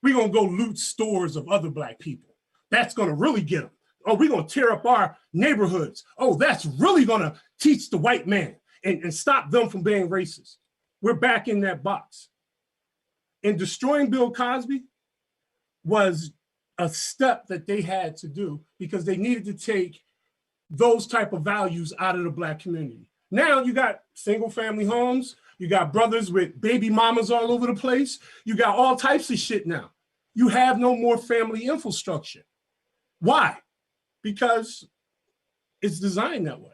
We're going to go loot stores of other Black people. That's going to really get them. Oh, we're going to tear up our neighborhoods. Oh, that's really going to teach the white man and stop them from being racist. We're back in that box. And destroying Bill Cosby was a step that they had to do because they needed to take those type of values out of the Black community. Now you got single family homes, you got brothers with baby mamas all over the place, you got all types of shit now. You have no more family infrastructure. Why? Because it's designed that way.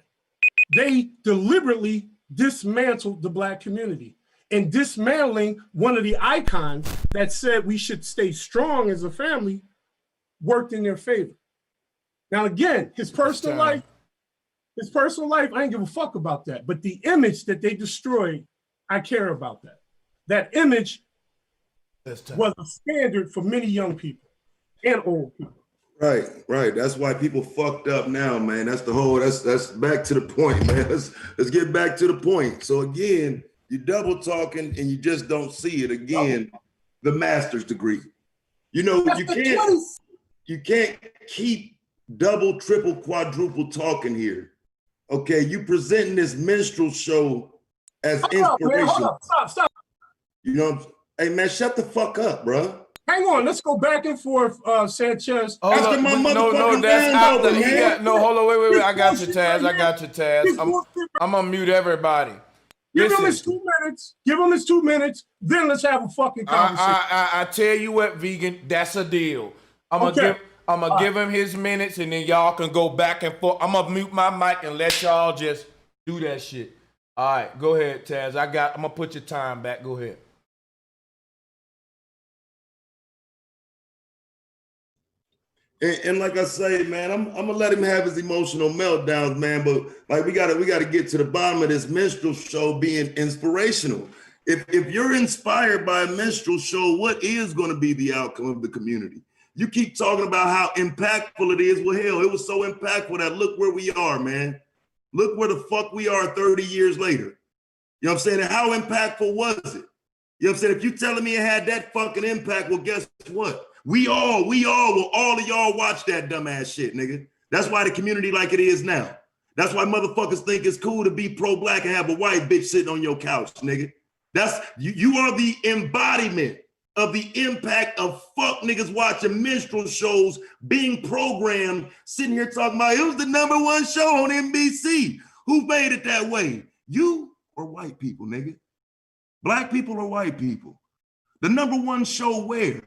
They deliberately dismantled the Black community, and dismantling one of the icons that said we should stay strong as a family worked in their favor. Now, again, his personal life, I ain't give a fuck about that. But the image that they destroyed, I care about that. That image was a standard for many young people and old people. Right. That's why people fucked up now, man. That's the whole, that's back to the point, man. Let's get back to the point. So again, you're double talking and you just don't see it. Again, the master's degree. You know, you can't keep double, triple, quadruple talking here. Okay, you presenting this minstrel show as inspiration. Stop. You know, hey man, shut the fuck up, bro. Hang on, let's go back and forth, Sanchez. Hold on, wait. I got you, Taz. I'm gonna mute everybody. Give him his 2 minutes. Give him his 2 minutes. Then let's have a fucking conversation. I tell you what, vegan, that's a deal. I'm I'm gonna give him his minutes, and then y'all can go back and forth. I'm gonna mute my mic and let y'all just do that shit. All right, go ahead, Taz. I'm gonna put your time back. Go ahead. And like I say, man, I'm gonna let him have his emotional meltdowns, man. But like we gotta get to the bottom of this minstrel show being inspirational. If you're inspired by a minstrel show, what is going to be the outcome of the community? You keep talking about how impactful it is. Well, hell, it was so impactful that look where we are, man. Look where the fuck we are 30 years later. You know what I'm saying? And how impactful was it? You know what I'm saying? If you telling me it had that fucking impact, well, guess what? We all of y'all watch that dumbass shit, nigga. That's why the community like it is now. That's why motherfuckers think it's cool to be pro-black and have a white bitch sitting on your couch, nigga. That's you are the embodiment of the impact of fuck niggas watching minstrel shows, being programmed, sitting here talking about it was the #1 show on NBC. Who made it that way? You or white people, nigga? Black people or white people? The #1 show where?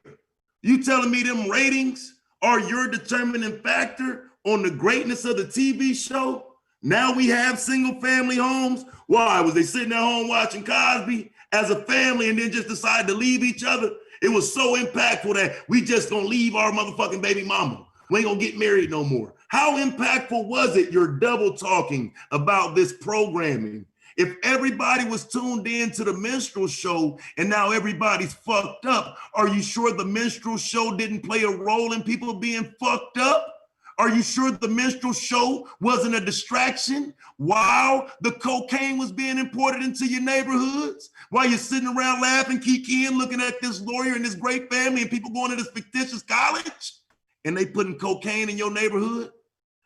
You telling me them ratings are your determining factor on the greatness of the TV show? Now we have single family homes. Why? Was they sitting at home watching Cosby as a family and then just decided to leave each other? It was so impactful that we just gonna leave our motherfucking baby mama. We ain't gonna get married no more. How impactful was it? You're double talking about this programming. If everybody was tuned in to the minstrel show and now everybody's fucked up, are you sure the minstrel show didn't play a role in people being fucked up? Are you sure the minstrel show wasn't a distraction while the cocaine was being imported into your neighborhoods? While you're sitting around laughing, kikiing, looking at this lawyer and this great family and people going to this fictitious college and they putting cocaine in your neighborhood?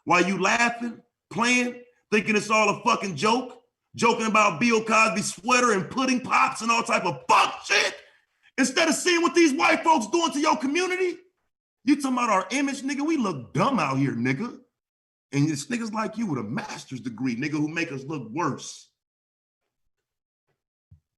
While you laughing, playing, thinking it's all a fucking joke? Joking about Bill Cosby's sweater and pudding pops and all type of fuck shit, instead of seeing what these white folks doing to your community. You talking about our image, nigga? We look dumb out here, nigga. And it's niggas like you with a master's degree, nigga, who make us look worse.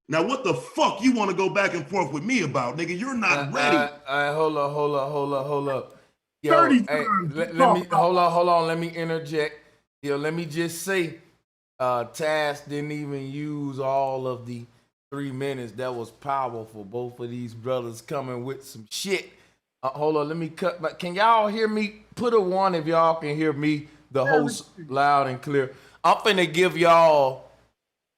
Now, what the fuck you want to go back and forth with me about, nigga? You're not ready. Hold up. Yo, hey, let me hold on. Let me interject. Yo, let me just say, Taz didn't even use all of the 3 minutes. That was powerful. Both of these brothers coming with some shit. Hold on, let me cut. Can y'all hear me? Put a 1 if y'all can hear me, the host, loud and clear. I'm finna give y'all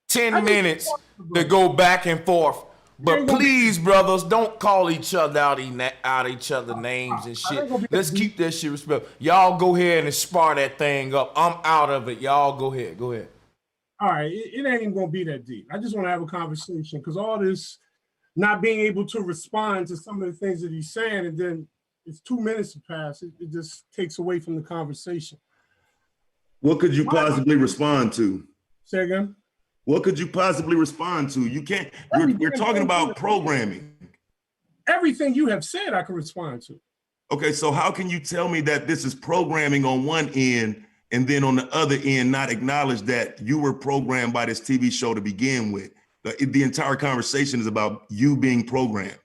10 minutes to go back and forth. But please, brothers, don't call each other out each other names and shit. Let's keep that shit respectful. Y'all go ahead and spar that thing up. I'm out of it. Y'all go ahead. Go ahead. All right, it ain't even gonna be that deep. I just want to have a conversation because all this not being able to respond to some of the things that he's saying, and then it's 2 minutes to pass. It just takes away from the conversation. What could you possibly respond to? Say again? What could you possibly respond to? You can't, we're talking about programming. Everything you have said, I can respond to. Okay, so how can you tell me that this is programming on one end and then on the other end not acknowledge that you were programmed by this TV show to begin with? The entire conversation is about you being programmed.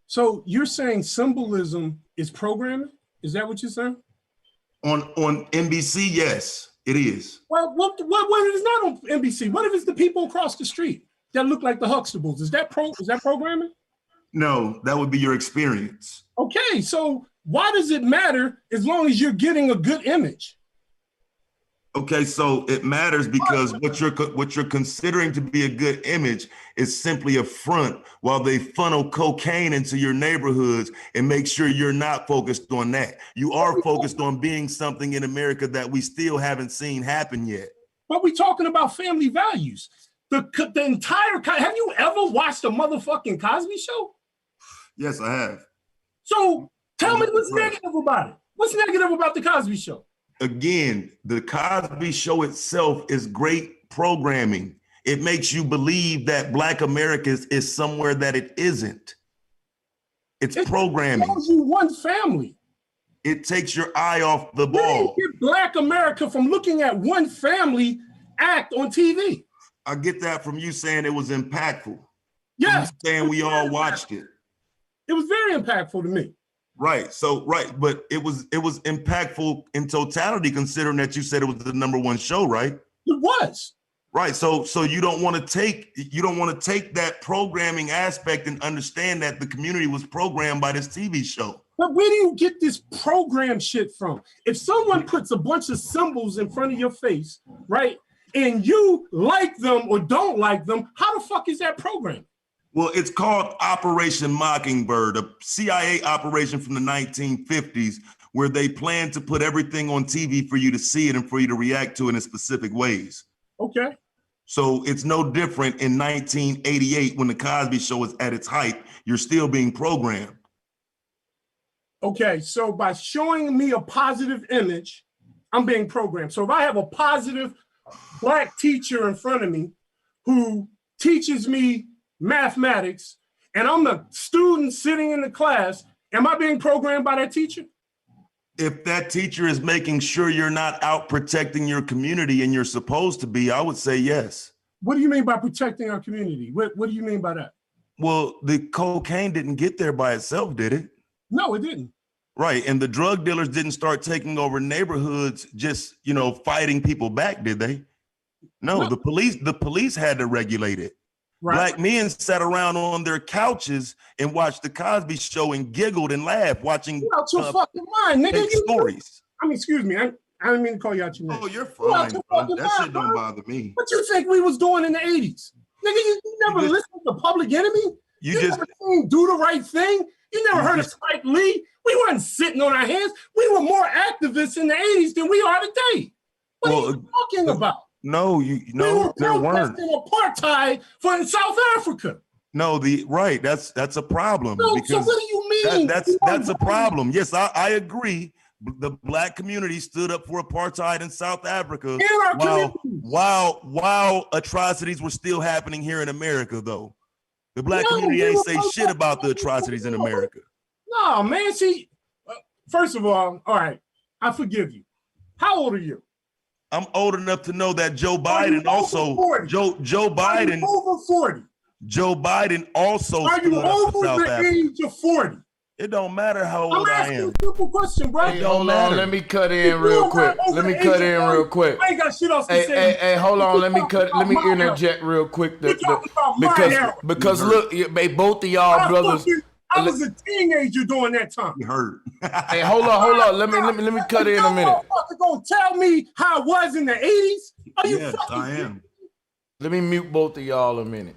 So you're saying symbolism is programming? Is that what you're saying? On NBC, yes, it is. Well, what if it's not on NBC? What if it's the people across the street that look like the Huxtables? Is that programming? No, that would be your experience. Okay, so why does it matter as long as you're getting a good image? Okay, so it matters because what you're considering to be a good image is simply a front while they funnel cocaine into your neighborhoods and make sure you're not focused on that. You are focused on being something in America that we still haven't seen happen yet. But we're talking about family values. The entire, have you ever watched a motherfucking Cosby show? Yes, I have. So tell me what's negative about it. What's negative about the Cosby show? Again, the Cosby show itself is great programming. It makes you believe that Black America is somewhere that it isn't. It's programming. It shows you one family. It takes your eye off the ball. You get Black America from looking at one family act on TV. I get that from you saying it was impactful. Yes. Saying we all watched it. It was very impactful to me. Right. So but it was impactful in totality, considering that you said it was the #1 show, right? It was. Right. So you don't want to take that programming aspect and understand that the community was programmed by this TV show. But where do you get this program shit from? If someone puts a bunch of symbols in front of your face, right, and you like them or don't like them, how the fuck is that programmed? Well, it's called Operation Mockingbird, a CIA operation from the 1950s, where they planned to put everything on TV for you to see it and for you to react to it in specific ways. Okay. So it's no different in 1988 when the Cosby Show is at its height. You're still being programmed. Okay, so by showing me a positive image, I'm being programmed. So if I have a positive Black teacher in front of me who teaches me mathematics, and I'm the student sitting in the class, am I being programmed by that teacher? If that teacher is making sure you're not out protecting your community and you're supposed to be, I would say yes. What do you mean by protecting our community? What do you mean by that? Well, the cocaine didn't get there by itself, did it? No, it didn't. Right. And the drug dealers didn't start taking over neighborhoods just, fighting people back, did they? No, the police had to regulate it. Right. Black men sat around on their couches and watched the Cosby Show and giggled and laughed watching fucking mind, nigga. Stories. Excuse me. I didn't mean to call you out your name. Oh, you're fine, bro. That shit don't bother me. What you think we was doing in the 80s? Nigga, you never listened to Public Enemy? You never seen Do the Right Thing? You never heard of Spike Lee? We weren't sitting on our hands. We were more activists in the 80s than we are today. What are you talking about? No, there weren't. Apartheid in South Africa. No, that's a problem. No, so what do you mean? That's a problem. Yes, I agree. The Black community stood up for apartheid in South Africa while atrocities were still happening here in America, though. The Black community ain't say shit about the atrocities in America. No, man. See, first of all right, I forgive you. How old are you? I'm old enough to know that Joe Biden also Joe Biden over 40. Joe Biden also are you over the age of 40? It don't matter how old I am. I'm asking a simple question, bro. Hey, hold on, let me cut in real quick. I ain't got shit else to say. Hey, hold on, let me interject real quick. Because look, both of y'all brothers. I was a teenager during that time. You heard. Hey, hold on. Let me cut in a minute. You gonna tell me how it was in the 80s? Are you yes, I am. Let me mute both of y'all a minute.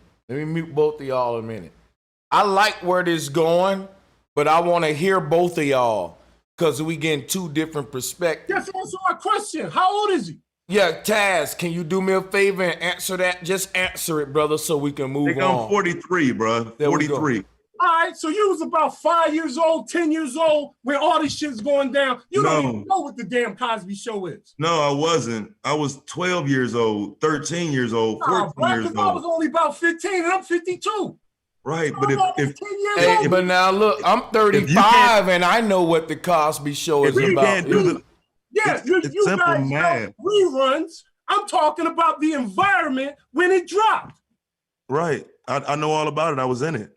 I like where this going, but I want to hear both of y'all because we getting two different perspectives. Just answer my question. How old is he? Yeah, Taz, can you do me a favor and answer that? Just answer it, brother, so we can move on. I'm 43, bro. 43. All right, so you was about 5 years old, 10 years old when all this shit's going down. You don't even know what the damn Cosby Show is. No, I wasn't. I was 12 years old, 13 years old, 14 years old. I was only about 15 and I'm 52. Right, but but now look, I'm 35 and I know what the Cosby Show is about. You simple math. Reruns. I'm talking about the environment when it dropped. Right, I know all about it. I was in it.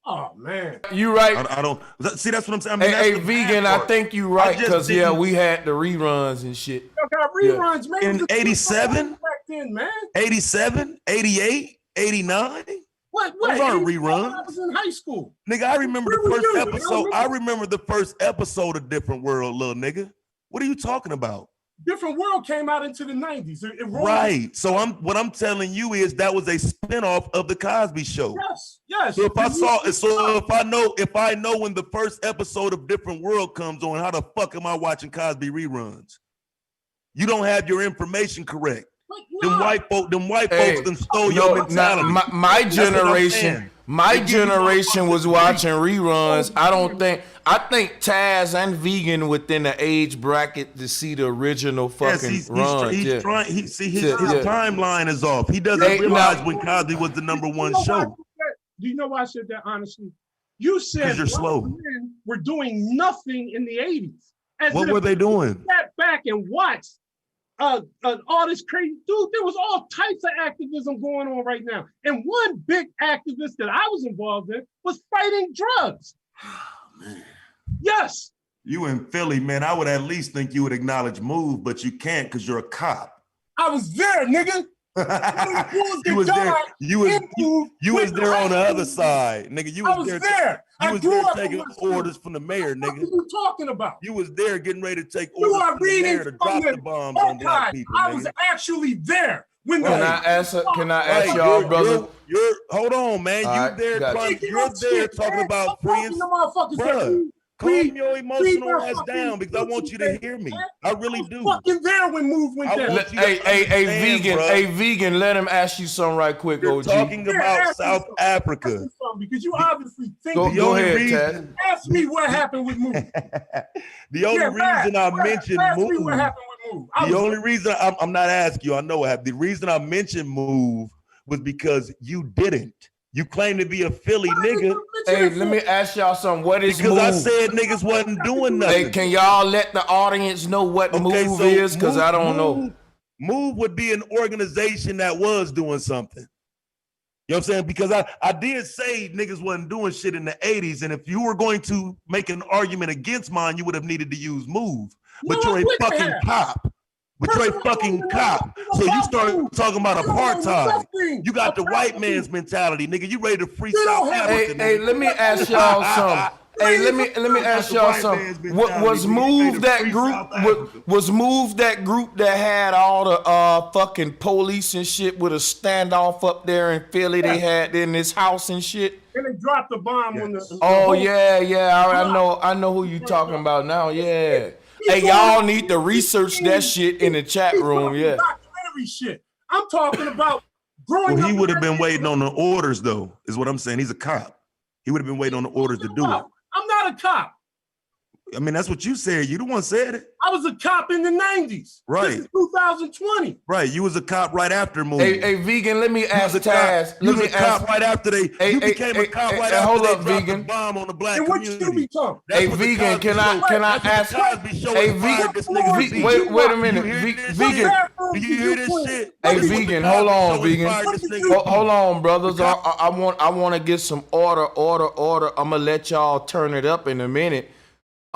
Oh man, you right. I don't see. That's what I'm saying. Hey, vegan. I think you right because we had the reruns and shit. Got reruns, man. In 87, back then, man. 87, 88, 89. What? Those aren't reruns. I was in high school. Nigga, I remember the first episode. I remember the first episode of Different World, little nigga. What are you talking about? Different World came out into the 90s. Right. So what I'm telling you is that was a spinoff of the Cosby Show. Yes. So if I know when the first episode of Different World comes on, how the fuck am I watching Cosby reruns? You don't have your information correct. Them white folks done stole your mentality. My generation was watching reruns. I think Taz and Vegan within the age bracket to see the original fucking run. His timeline is off. He doesn't realize when Cosby was the #1 show. Do you know why I said that honestly? You said you're slow. Men were doing nothing in the 80s. What were they doing? Sat back and watched all this crazy dude. There was all types of activism going on right now. And one big activist that I was involved in was fighting drugs. Oh, man. Yes. You in Philly, man. I would at least think you would acknowledge Move, but you can't because you're a cop. I was there, nigga. You was there. You was there on the other side, nigga. You was there. You was there taking orders from the mayor, nigga. What are you talking about? You was there getting ready to take orders from the mayor to drop the bombs on black people. I was actually there. When Can I ask y'all, brother? Hold on, man. You there talking about friends. Bruh, calm your emotional ass down because I want you to hear me. I really do. Fucking there when Move went down. Hey, vegan, let him ask you something right quick, You're OG. talking about South Africa. Because you obviously think. Go ahead, Taz. Ask me what happened with Move. The only reason I mentioned Move. Me what happened with Move. The only reason I'm not asking you, I know what happened. The reason I mentioned Move was because you didn't. You claim to be a Philly nigga. Hey, let me ask y'all something. What is because Move? I said niggas wasn't doing nothing. Hey, can y'all let the audience know what Move is? Because I don't know. Move would be an organization that was doing something. You know what I'm saying? Because I did say niggas wasn't doing shit in the 80s. And if you were going to make an argument against mine, you would have needed to use Move. But you're a fucking cop. But you're a fucking cop. So you start talking about apartheid. You got the white man's mentality, nigga. You ready to free South Africa? Hey, let me ask y'all something. Hey, let me ask y'all something. Was Move that group? Was Move that group that had all the fucking police and shit with a standoff up there in Philly? They had in this house and shit. And they dropped the bomb on the. Oh yeah. I know who you talking about now. Yeah. Hey, y'all need to research that shit in the chat room. Yeah. Documentary shit. I'm talking about growing up. Well, he would have been waiting on the orders, though, is what I'm saying. He's a cop. He would have been waiting on the orders to do it. I'm not a cop. I mean, that's what you said. You the one said it. I was a cop in the 90s. Right. This is 2020. Right. You was a cop right after Move. Hey, vegan, let me ask Taz. You was a cop right after they. You became a cop right after they dropped the bomb on the black community. And what you become? Hey, vegan, can I ask? Hey, vegan, wait a minute, vegan. Do you hear this shit? Hey, vegan, hold on, vegan. Hold on, brothers. I want to get some order. I'm gonna let y'all turn it up in a minute.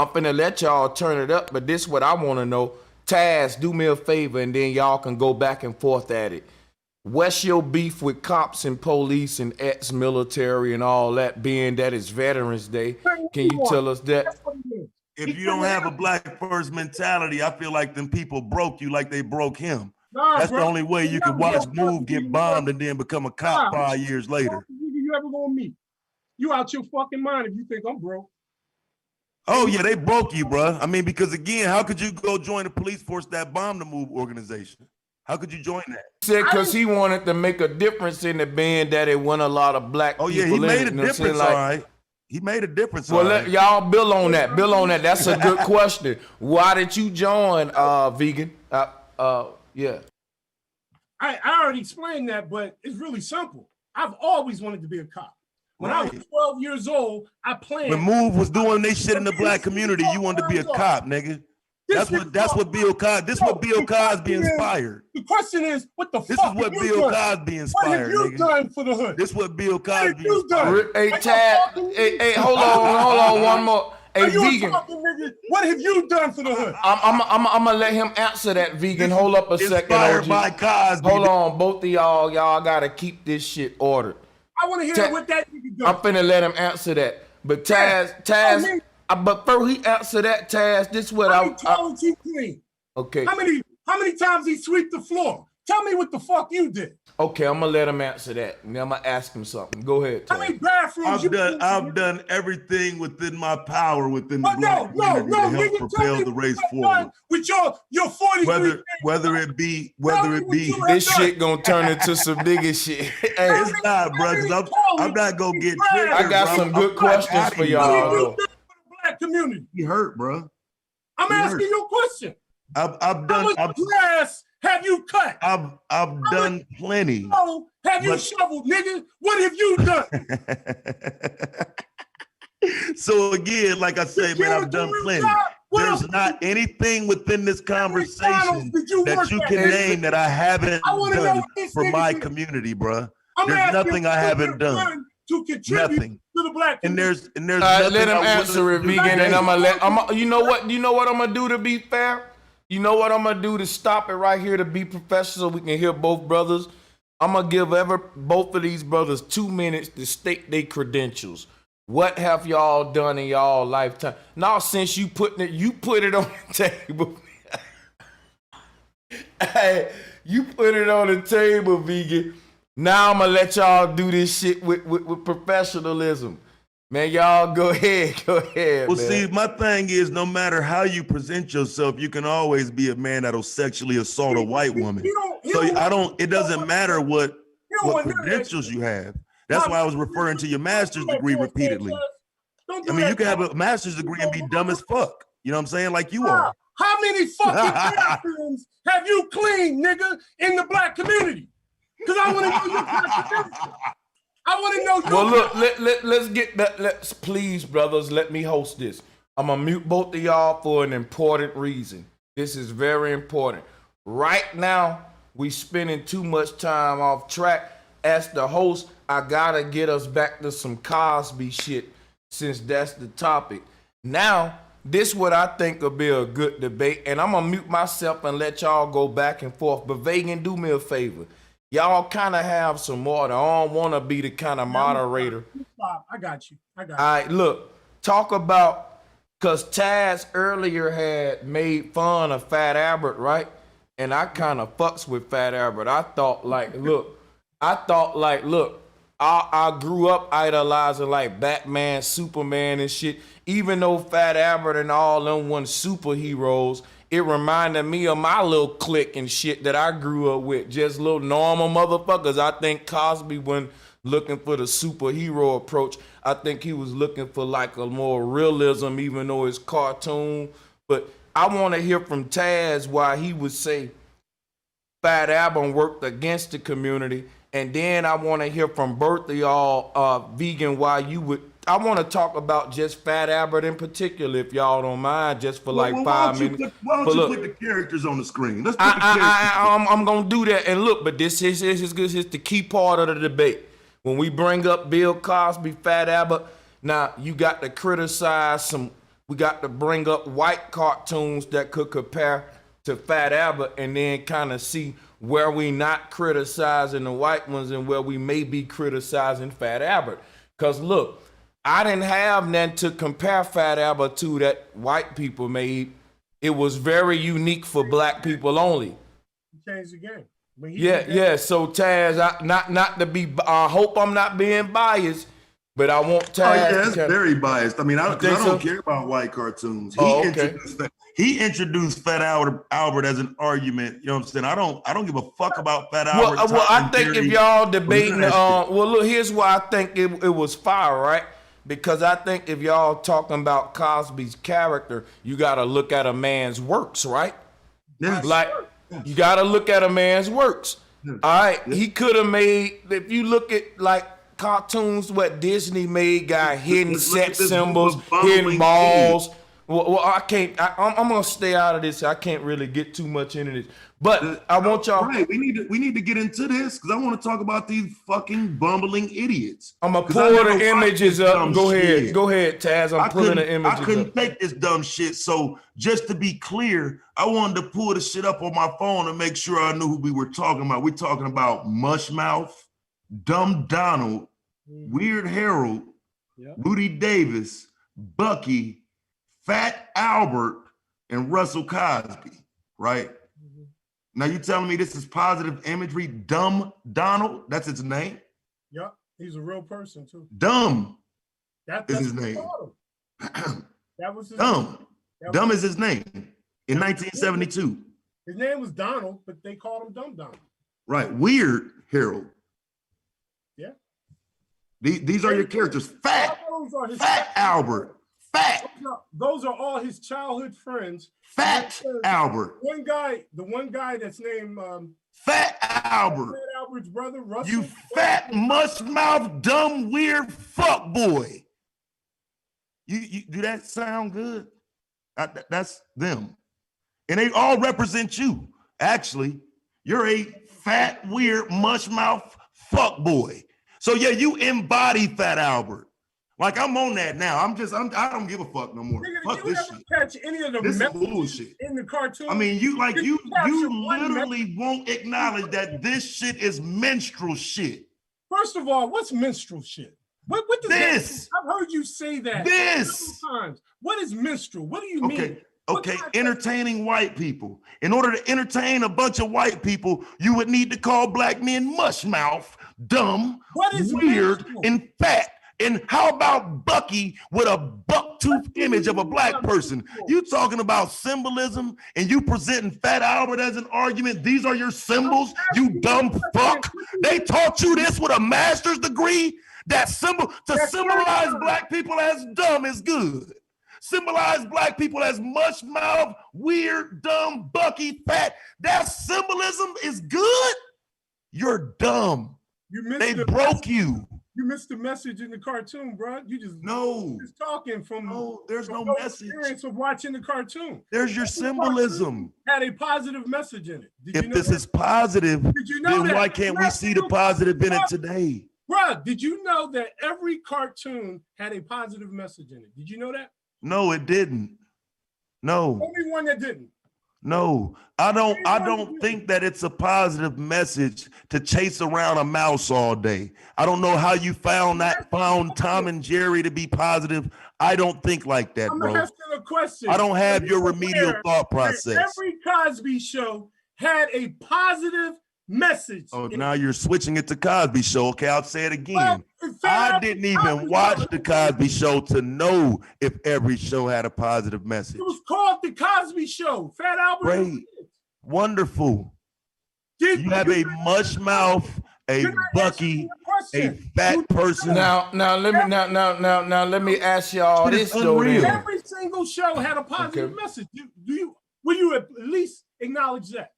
I'm finna let y'all turn it up, but this is what I want to know. Taz, do me a favor, and then y'all can go back and forth at it. What's your beef with cops and police and ex-military and all that, being that it's Veterans Day? Can you tell us that? If you don't have a black first mentality, I feel like them people broke you like they broke him. That's the only way you can watch Move get bombed and then become a cop 5 years later. You ever gonna meet? You out your fucking mind if you think I'm broke. Oh yeah, they broke you, bro. I mean, because again, how could you go join the police force that bombed the Move organization? How could you join that? Said because he wanted to make a difference in the band that it won a lot of black people. Oh yeah, he made a difference, all right. He made a difference. Well, let y'all bill on that. That's a good question. Why did you join vegan? Yeah. I already explained that, but it's really simple. I've always wanted to be a cop. When I was 12 years old, I planned. When Move was doing this shit in the black community, you wanted to be a cop, nigga. That's what Bill Cosby. This is what Bill Cosby inspired. The question is, what the fuck? This is what Bill Cosby inspired. What have you done for the hood? This is what Bill Cosby inspired. Hey, Chad. Hey, hold on, one more. Hey, vegan. What have you done for the hood? I'm gonna let him answer that, vegan. Hold up a second, Inspired OG. by Cosby. Hold on, both of y'all gotta keep this shit ordered. I want to hear what that nigga does. I'm finna let him answer that. But Taz, but before he answer that, Taz, this is what How many toilets he clean? Okay. How many times he sweep the floor? Tell me what the fuck you did. Okay, I'm gonna let him answer that. And I'm gonna ask him something. Go ahead, Taz. How many bathrooms I've done everything within my power within the no, community to help propel the race forward. With your 40 whether it be this shit gonna turn into some nigga shit. Hey, it's not, bro. I'm not gonna get triggered. I got some good questions for y'all. Black community. You hurt, bro. I'm asking you a question. I've done. How much grass have you cut? I've done plenty. Have you shoveled, nigga? What have you done? So again, like I say, man, I've done plenty. There's not anything within this conversation that you can name that I haven't done for my community, bro. There's nothing I haven't done. to contribute Nothing. to the black community. And there's Let nothing him I answer it, wouldn't do vegan, and today. you know what I'm gonna do to be fair? You know what I'm gonna do to stop it right here to be professional so we can hear both brothers? I'm gonna give both of these brothers 2 minutes to state their credentials. What have y'all done in y'all lifetime? Now, since you put it on the table. Hey, you put it on the table, vegan. Now I'm gonna let y'all do this shit with professionalism. Man, y'all go ahead. Well, man. see, my thing is, no matter how you present yourself, you can always be a man that'll sexually assault a white woman. It doesn't matter what credentials you have. That's why I was referring to your master's degree repeatedly. I mean, you can have a master's degree and be dumb as fuck. You know what I'm saying? Like you are. How many fucking bathrooms have you cleaned, nigga, in the black community? Because I want to know your credentials. I want to know. Well, look, let's get that. Let's please, brothers, let me host this. I'm gonna mute both of y'all for an important reason. This is very important. Right now, we spending too much time off track. As the host, I gotta get us back to some Cosby shit since that's the topic. Now, this what I think will be a good debate, and I'm gonna mute myself and let y'all go back and forth. But Vegan, do me a favor. Y'all kind of have some order. I don't want to be the kind of moderator. I got you. All right, look, talk about, because Taz earlier had made fun of Fat Albert, right? And I kind of fucks with Fat Albert. I thought, look, I grew up idolizing like Batman, Superman and shit. Even though Fat Albert and all them weren't superheroes, it reminded me of my little clique and shit that I grew up with. Just little normal motherfuckers. I think Cosby wasn't looking for the superhero approach. I think he was looking for like a more realism, even though it's cartoon. But I want to hear from Taz why he would say Fat Albert worked against the community. And then I want to hear from both of y'all, vegan, why you would. I want to talk about just Fat Albert in particular, if y'all don't mind, just for 5 minutes. Why don't you put the characters on the screen? Let's put the characters. I'm gonna do that. And look, but this is the key part of the debate. When we bring up Bill Cosby, Fat Albert, now you got to criticize some. We got to bring up white cartoons that could compare to Fat Albert, and then kind of see where we not criticizing the white ones and where we may be criticizing Fat Albert. Cause look, I didn't have nothing to compare Fat Albert to that white people made. It was very unique for black people only. He changed the game. Yeah. So Taz, not to be. I hope I'm not being biased, but I want Taz. Oh yeah, that's very biased. I mean, I don't care about white cartoons. He introduced Fat Albert as an argument. You know what I'm saying? I don't give a fuck about Fat Albert. Well, I think if y'all debating, well, look, here's why I think it was fire, right? Because I think if y'all talking about Cosby's character, you got to look at a man's works, right? Yes. Like, you got to look at a man's works. All right, he could have made, if you look at like cartoons what Disney made, got hidden set symbols, hidden balls. Well, I can't. I'm gonna stay out of this. I can't really get too much into this. But I want y'all. Right, we need to get into this because I want to talk about these fucking bumbling idiots. I'm gonna pull the images up. Go ahead, Taz. I'm pulling the images up. I couldn't take this dumb shit. So just to be clear, I wanted to pull the shit up on my phone and make sure I knew who we were talking about. We're talking about Mushmouth, Dumb Donald, Weird Harold, Rudy Davis, Bucky, Fat Albert, and Russell Cosby, right? Now you telling me this is positive imagery? Dumb Donald, that's his name? Yeah, he's a real person too. Dumb That's is his name. That was his Dumb. name. Dumb is his name in 1972. His name was Donald, but they called him Dumb Donald. Right, Weird Harold. Yeah. These are your characters. Fat Albert. Fat. Those are all his childhood friends. Fat Albert. The one guy that's named Fat Albert. Fat Albert's brother, Russell. You fat mush-mouth, dumb, weird fuck boy. You do that sound good? That's them. And they all represent you. Actually, you're a fat, weird, mush-mouth fuck boy. So yeah, you embody Fat Albert. Like I'm on that now. I don't give a fuck no more. Nigga, Fuck did you this ever shit. catch any of the This is messages bullshit. in the cartoon? I mean, you capture one literally won't acknowledge that this shit is menstrual shit. First of all, what's minstrel shit? What does This. that mean? I've heard you say that This. several times. What is minstrel? What do you mean? Okay, entertaining white people. In order to entertain a bunch of white people, you would need to call black men mushmouth, dumb, What is weird, minstrel? and fat. And how about Bucky with a buck-tooth image of a black person? You talking about symbolism and you presenting Fat Albert as an argument? These are your symbols, you dumb fuck. They taught you this with a master's degree? That symbol, to symbolize black people as dumb is good. Symbolize black people as mush mouth, weird, dumb, Bucky, fat. That symbolism is good. You're dumb. They broke you. You missed the message in the cartoon, bro. You just talking from there's no message. Experience of watching the cartoon. There's your symbolism. Had a positive message in it. If this is positive, then why can't we see the positive in it today? Bruh, did you know that every cartoon had a positive message in it? Did you know that? No, it didn't. No. Only one that didn't. No, I don't think that it's a positive message to chase around a mouse all day. I don't know how you found Tom and Jerry to be positive. I don't think like that, bro. I'm asking a question. I don't have your remedial thought process. Every Cosby show had a positive message. Oh, now you're switching it to Cosby Show. Okay, I'll say it again. I didn't even watch the Cosby Show to know if every show had a positive message. It was called the Cosby Show. Fat Albert. Great, wonderful. You have a mush mouth, a Bucky, a fat person. Now let me ask y'all this though. Every single show had a positive message. Will you at least acknowledge that?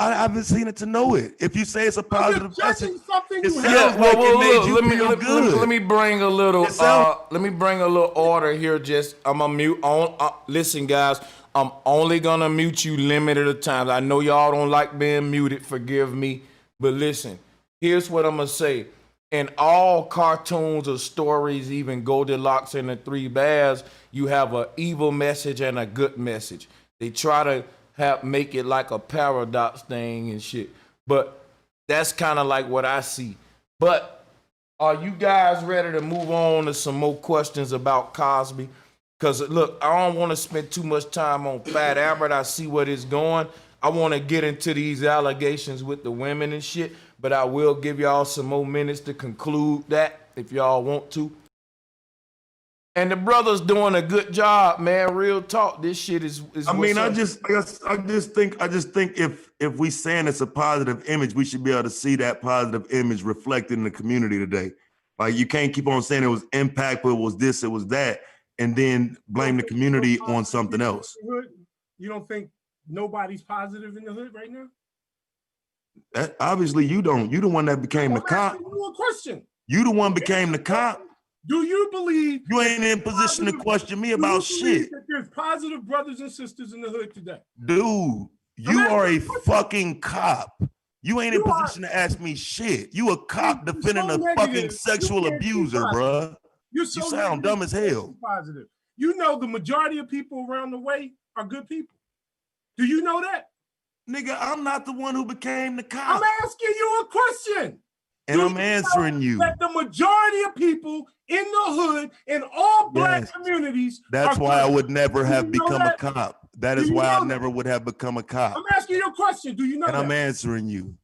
I haven't seen it to know it. If you say it's a positive message, it sounds yeah, like it made you feel good. Let me bring a little order here. Just I'm gonna mute on. Listen, guys, I'm only gonna mute you limited of times. I know y'all don't like being muted. Forgive me, but listen. Here's what I'm gonna say. In all cartoons or stories, even Goldilocks and the Three Bears, you have an evil message and a good message. They try to make it like a paradox thing and shit. But that's kind of like what I see. But are you guys ready to move on to some more questions about Cosby? Because look, I don't want to spend too much time on Fat Albert. I see what it's going. I want to get into these allegations with the women and shit, but I will give y'all some more minutes to conclude that if y'all want to. And the brother's doing a good job, man. Real talk. This shit is I mean, I just think if we saying it's a positive image, we should be able to see that positive image reflected in the community today. Like you can't keep on saying it was impactful, it was this, it was that, and then blame the community on something else. You don't think nobody's positive in the hood right now? That, obviously you don't. You the one that became the cop. You a question. You the one became the cop. Do you believe you ain't in position to question me about shit? That there's positive brothers and sisters in the hood today. Dude, you are a fucking cop. You ain't in position to ask me shit. You a cop defending a fucking sexual abuser, bruh. You sound dumb as hell. Positive. You know the majority of people around the way are good people. Do you know that? Nigga, I'm not the one who became the cop. I'm asking you a question. And I'm answering you. That the majority of people in the hood, in all black communities. That's why I would never have become a cop. That is why I never would have become a cop. I'm asking you a question. Do you know that? And I'm answering you.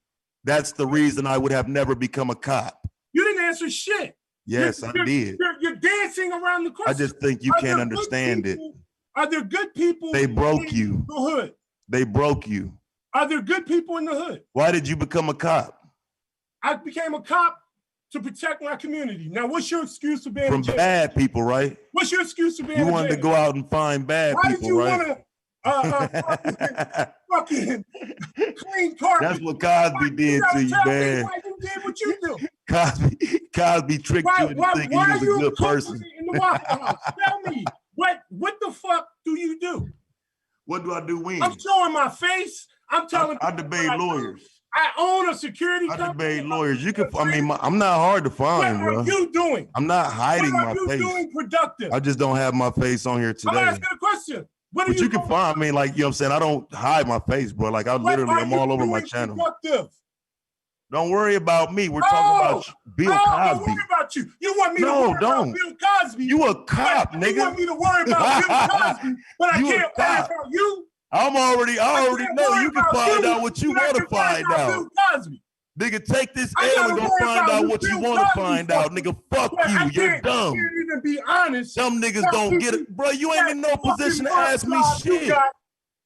That's the reason I would have never become a cop. You didn't answer shit. Yes, I did. You're dancing around the question. I just think you can't understand it. Are there good people? They broke you. The hood. They broke you. Are there good people in the hood? Why did you become a cop? I became a cop to protect my community. Now, what's your excuse for being from bad people, right? What's your excuse for being? You wanted to go out and find bad people, right? Why did you want to fucking clean carpet? That's what Cosby did to you, man. Why you did what you do? Cosby tricked you into thinking he was a good person. In the Waffle House? Tell me, what the fuck do you do? What do I do when? I'm showing my face. I'm telling. I debate lawyers. I own a security I company. debate lawyers. You can. I mean, I'm not hard to find, What bro. are you doing? I'm not hiding What my are you face. doing productive? I just don't have my face on here I'm today. asking a question. What are But you can doing? find me, like, you know what I'm saying? I don't hide my face, bro. Like, I'm all over my channel. Productive? Don't worry about me. We're talking about Bill Don't Cosby. worry about you. You want me to No, worry don't. about Bill Cosby? You a cop, You nigga. want me to worry about Bill Cosby, but I You a can't worry cop. about you? I already can't know. worry You can about find you, out what you but I want to can worry find about out. Bill Cosby. Nigga, take this I L gotta and go worry find about out who what you Bill want to Cosby find fucked out. with. Nigga, fuck But I you. You're can't dumb. even be honest. Some niggas Fuck don't you. get it. Bro, you ain't in no That position to fucking ask me mugshot you shit. got,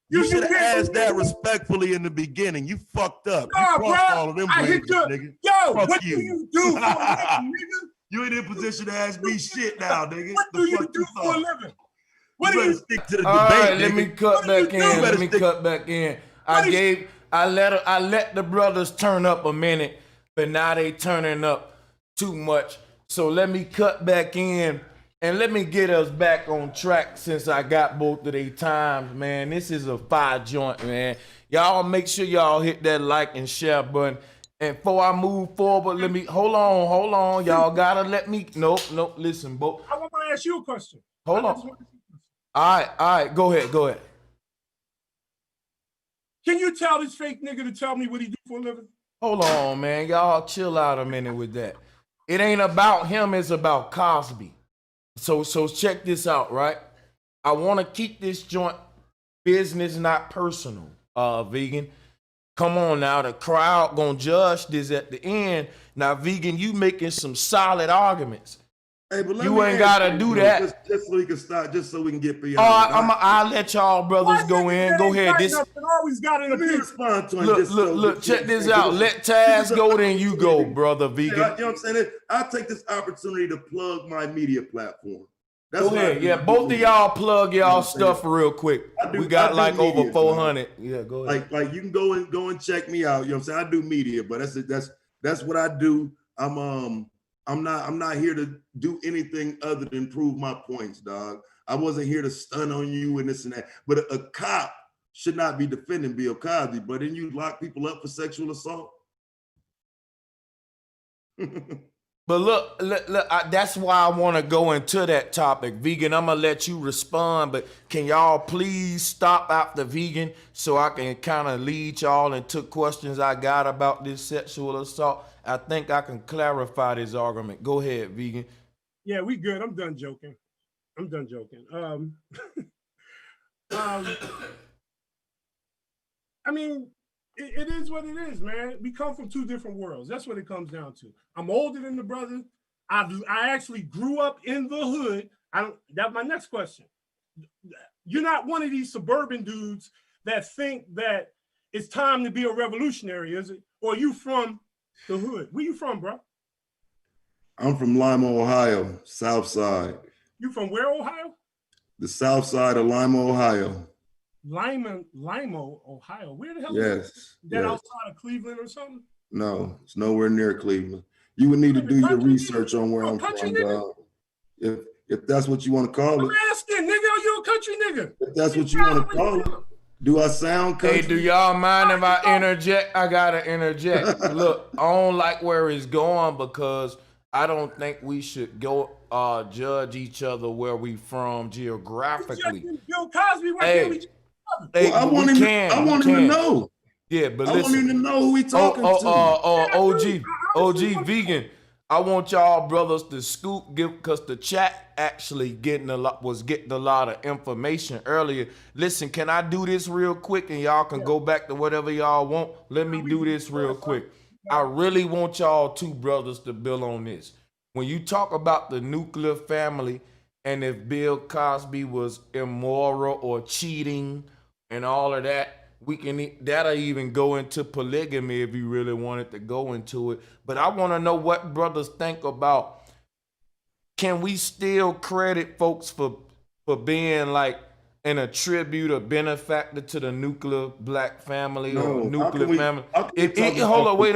You should have can't asked that believe it. respectfully in the beginning. You fucked up. Nah, You bro. crossed all of them I hit bridges, you. nigga. Yo, Fuck what you. do you do for a living, nigga? You ain't in position to ask me shit now, nigga. What The do you fuck do for a thought? living? What You do better you stick to the All debate, right, let nigga. me cut back in. better Let me stick- cut back in. What is- I let the brothers turn up a minute, but now they turning up too much. So let me cut back in and let me get us back on track since I got both of their times, man. This is a fire joint, man. Y'all make sure y'all hit that like and share button. And before I move forward, let me hold on. Y'all gotta let me nope, listen, Bo. I want to ask you a question. Hold I on. just want to- All right, go ahead. Can you tell this fake nigga to tell me what he do for a living? Hold on, man. Y'all chill out a minute with that. It ain't about him, it's about Cosby. So check this out, right? I want to keep this joint business, not personal, Vegan. Come on now, the crowd gonna judge this at the end. Now, Vegan, you making some solid arguments. Hey, but let You me ain't ask gotta you, do bro, that. Just so we can start, just so we can get beyond. All it. right, I'll let y'all brothers go in. Go ahead. This always got an Let me opinion. respond to him. look. Check this out. Let Taz go, then you go, brother You know Vegan. what I'm saying? I'll take this opportunity to plug my media platform. That's Go what I ahead. do. Yeah, both of y'all plug y'all what I'm saying? stuff real quick. I We got do like over media, 400. Yeah, go ahead. Like you can go and check me out. You know what I'm saying? I do media, but that's what I do. I'm not here to do anything other than prove my points, dog. I wasn't here to stun on you and this and that. But a cop should not be defending Bill Cosby, but then you lock people up for sexual assault. But look, that's why I want to go into that topic. Vegan, I'm going to let you respond, but can y'all please stop after Vegan so I can kind of lead y'all into questions I got about this sexual assault? I think I can clarify this argument. Go ahead, Vegan. Yeah, we good. I'm done joking. I mean, it is what it is, man. We come from two different worlds. That's what it comes down to. I'm older than the brother. I actually grew up in the hood. That's my next question. You're not one of these suburban dudes that think that it's time to be a revolutionary, is it? Or are you from the hood? Where you from, bro? I'm from Lima, Ohio, South Side. You from where, Ohio? The South Side of Lima, Ohio. Lima, Ohio. Where the hell Yes. is that? Yes. Outside of Cleveland or something? No, it's nowhere near Cleveland. You would need to do your Country research on where nigga? I'm Country from, nigga? dog. If that's what you want to call I'm it, asking, nigga, are you a country nigga? if that's what you want to call it, do I sound country? Hey, do y'all mind if I interject? I gotta interject. Look, I don't like where it's going because I don't think we should go judge each other where we from geographically. Bill Cosby, why Hey, can't we? Hey, Well, I want him to know. Yeah, but I want him listen. to know who he talking to. OG Vegan. I want y'all brothers to scoop, because the chat actually was getting a lot of information earlier. Listen, can I do this real quick and y'all can go back to whatever y'all want? Let me do this real quick. I really want y'all two brothers to build on this. When you talk about the nuclear family and if Bill Cosby was immoral or cheating and all of that, that'll even go into polygamy if you really wanted to go into it. But I want to know what brothers think about, can we still credit folks for being like an attribute or benefactor to the nuclear black family or nuclear family? Hold on, wait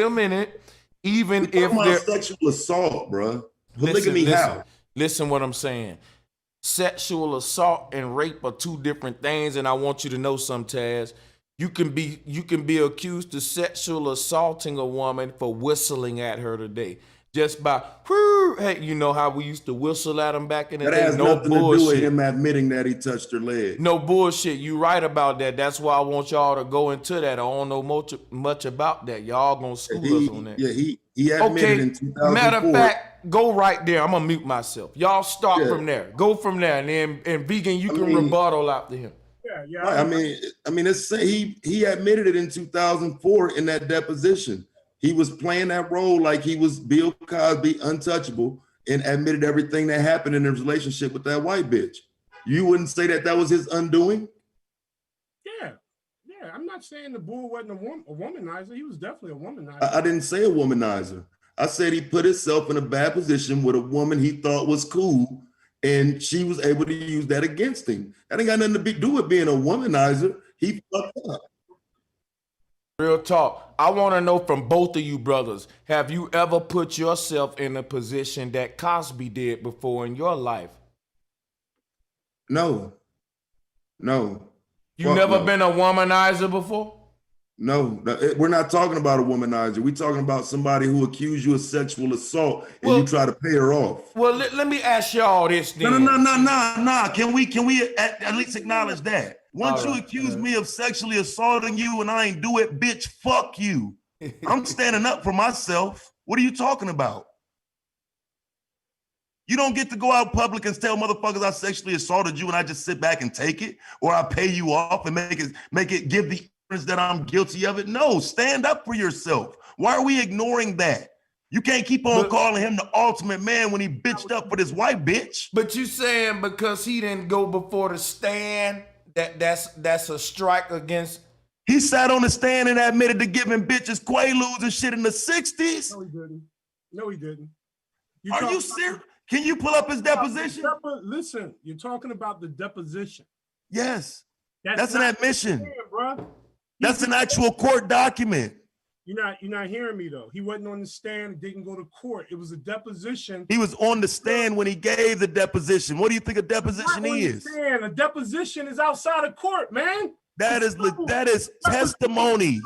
a minute. Even if they're sexual assault, bro. Polygamy, how? Listen what I'm saying. Sexual assault and rape are two different things, and I want you to know some, Taz. You can be accused of sexual assaulting a woman for whistling at her today. Just by, hey, you know how we used to whistle at him back in the That day? has No nothing to do with bullshit. him admitting that he touched her leg. No bullshit. You right about that. That's why I want y'all to go into that. I don't know much about that. Y'all gonna school us on that. Yeah, he admitted in 2004. Matter of fact, go right there. I'm gonna mute myself. Y'all start Yeah. from there. Go from there, and then Vegan, you can rebuttal after him. Yeah. Right, I mean, it's he admitted it in 2004 in that deposition. He was playing that role like he was Bill Cosby, untouchable, and admitted everything that happened in his relationship with that white bitch. You wouldn't say that was his undoing? Yeah. I'm not saying the bull wasn't a womanizer. He was definitely a womanizer. I didn't say a womanizer. I said he put himself in a bad position with a woman he thought was cool, and she was able to use that against him. That ain't got nothing to do with being a womanizer. He fucked up. Real talk. I want to know from both of you brothers, have you ever put yourself in a position that Cosby did before in your life? No. You never been a womanizer before? No, we're not talking about a womanizer. We're talking about somebody who accused you of sexual assault and you try to pay her off. Well, let me ask y'all this then. No. Can we at least acknowledge that? Once you accuse me of sexually assaulting you and I ain't do it, bitch, fuck you. I'm standing up for myself. What are you talking about? You don't get to go out public and tell motherfuckers I sexually assaulted you and I just sit back and take it, or I pay you off and make it give the evidence that I'm guilty of it. No, stand up for yourself. Why are we ignoring that? You can't keep on calling him the ultimate man when he bitched up with his white bitch. But you saying because he didn't go before the stand, that's a strike against. He sat on the stand and admitted to giving bitches Quaaludes and shit in the 60s. No, he didn't. Are you serious? Can you pull up his deposition? Listen, you're talking about the deposition. Yes. That's an admission. Bro. That's an actual court document. You're not hearing me though. He wasn't on the stand, didn't go to court. It was a deposition. He was on the stand when he gave the deposition. What do you think a deposition is? A deposition is outside of court, man. That is testimony.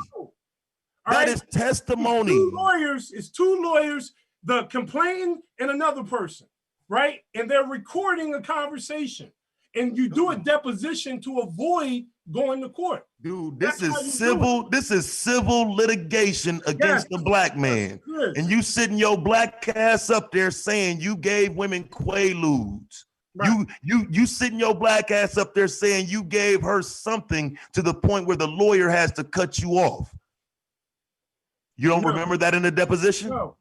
That is testimony. It's two lawyers, the complainant and another person, right? And they're recording a conversation. And you do a deposition to avoid going to court. Dude, this is civil litigation against the black man. And you sitting your black ass up there saying you gave women Quaaludes. Right. You sitting your black ass up there saying you gave her something to the point where the lawyer has to cut you off. You don't remember that in the deposition? No.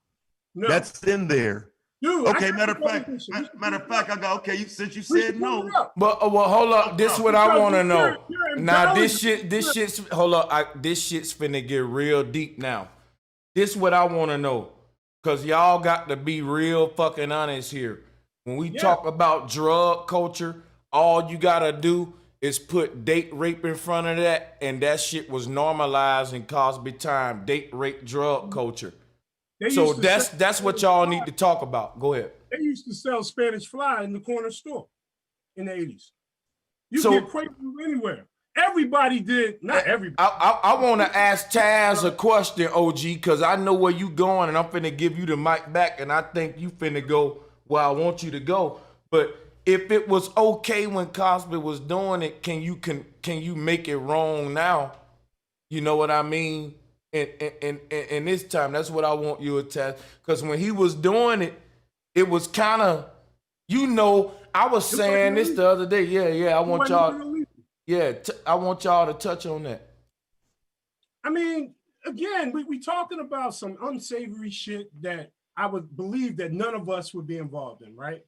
That's in there. Dude, okay, matter of fact, I got since you said no. But hold up, this is what I want to know. Now this shit's hold up, this shit's finna get real deep now. This is what I want to know, cause y'all got to be real fucking honest here. When we talk about drug culture, all you gotta do is put date rape in front of that, and that shit was normalized in Cosby time. Date rape, drug culture. So that's what y'all need to talk about. Go ahead. They used to sell Spanish fly in the corner store in the 80s. You get Quaaludes anywhere. Everybody did. Not everybody. I want to ask Taz a question, OG, because I know where you going, and I'm finna give you the mic back, and I think you finna go where I want you to go. But if it was okay when Cosby was doing it, can you make it wrong now? You know what I mean? And this time, that's what I want you to test. Because when he was doing it, it was kind of, I was saying this the other day. Yeah, I want y'all. Yeah, I want y'all to touch on that. I mean, again, we talking about some unsavory shit that I would believe that none of us would be involved in, right?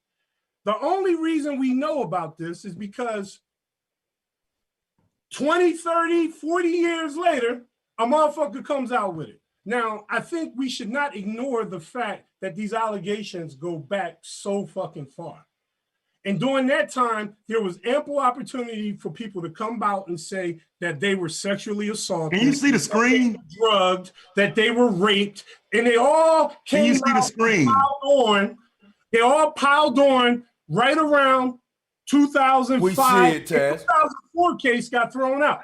The only reason we know about this is because 20, 30, 40 years later, a motherfucker comes out with it. Now, I think we should not ignore the fact that these allegations go back so fucking far. And during that time, there was ample opportunity for people to come out and say that they were sexually assaulted. Can you see the screen? Drugged, that they were raped, and they all came. Can you see the screen? They all piled on right around 2005. We see it, Taz. 2004 case got thrown out.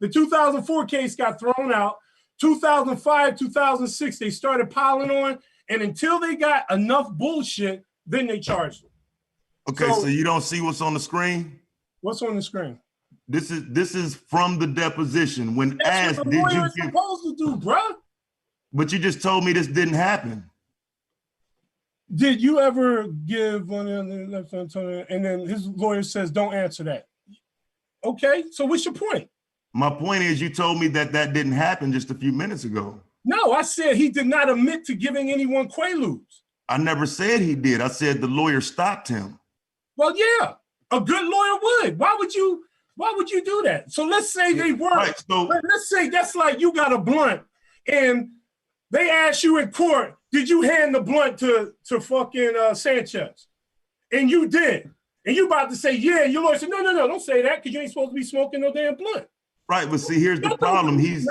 The 2004 case got thrown out. 2005, 2006, they started piling on, and until they got enough bullshit, then they charged them. Okay, so you don't see what's on the screen? What's on the screen? This is from the deposition. When That's asked, what the did you lawyer is give? supposed to do, bruh. But you just told me this didn't happen. Did you ever give one of the left and then his lawyer says, don't answer that? Okay, so what's your point? My point is, you told me that didn't happen just a few minutes ago. No, I said he did not admit to giving anyone Quaaludes. I never said he did. I said the lawyer stopped him. Well, yeah, a good lawyer would. Why would you do that? So let's say they were. Right, so Let's say that's like you got a blunt and they ask you in court, did you hand the blunt to fucking Sanchez? And you did. And you about to say, yeah, your lawyer said, no, don't say that because you ain't supposed to be smoking no damn blunt. right, but see, here's the problem. He's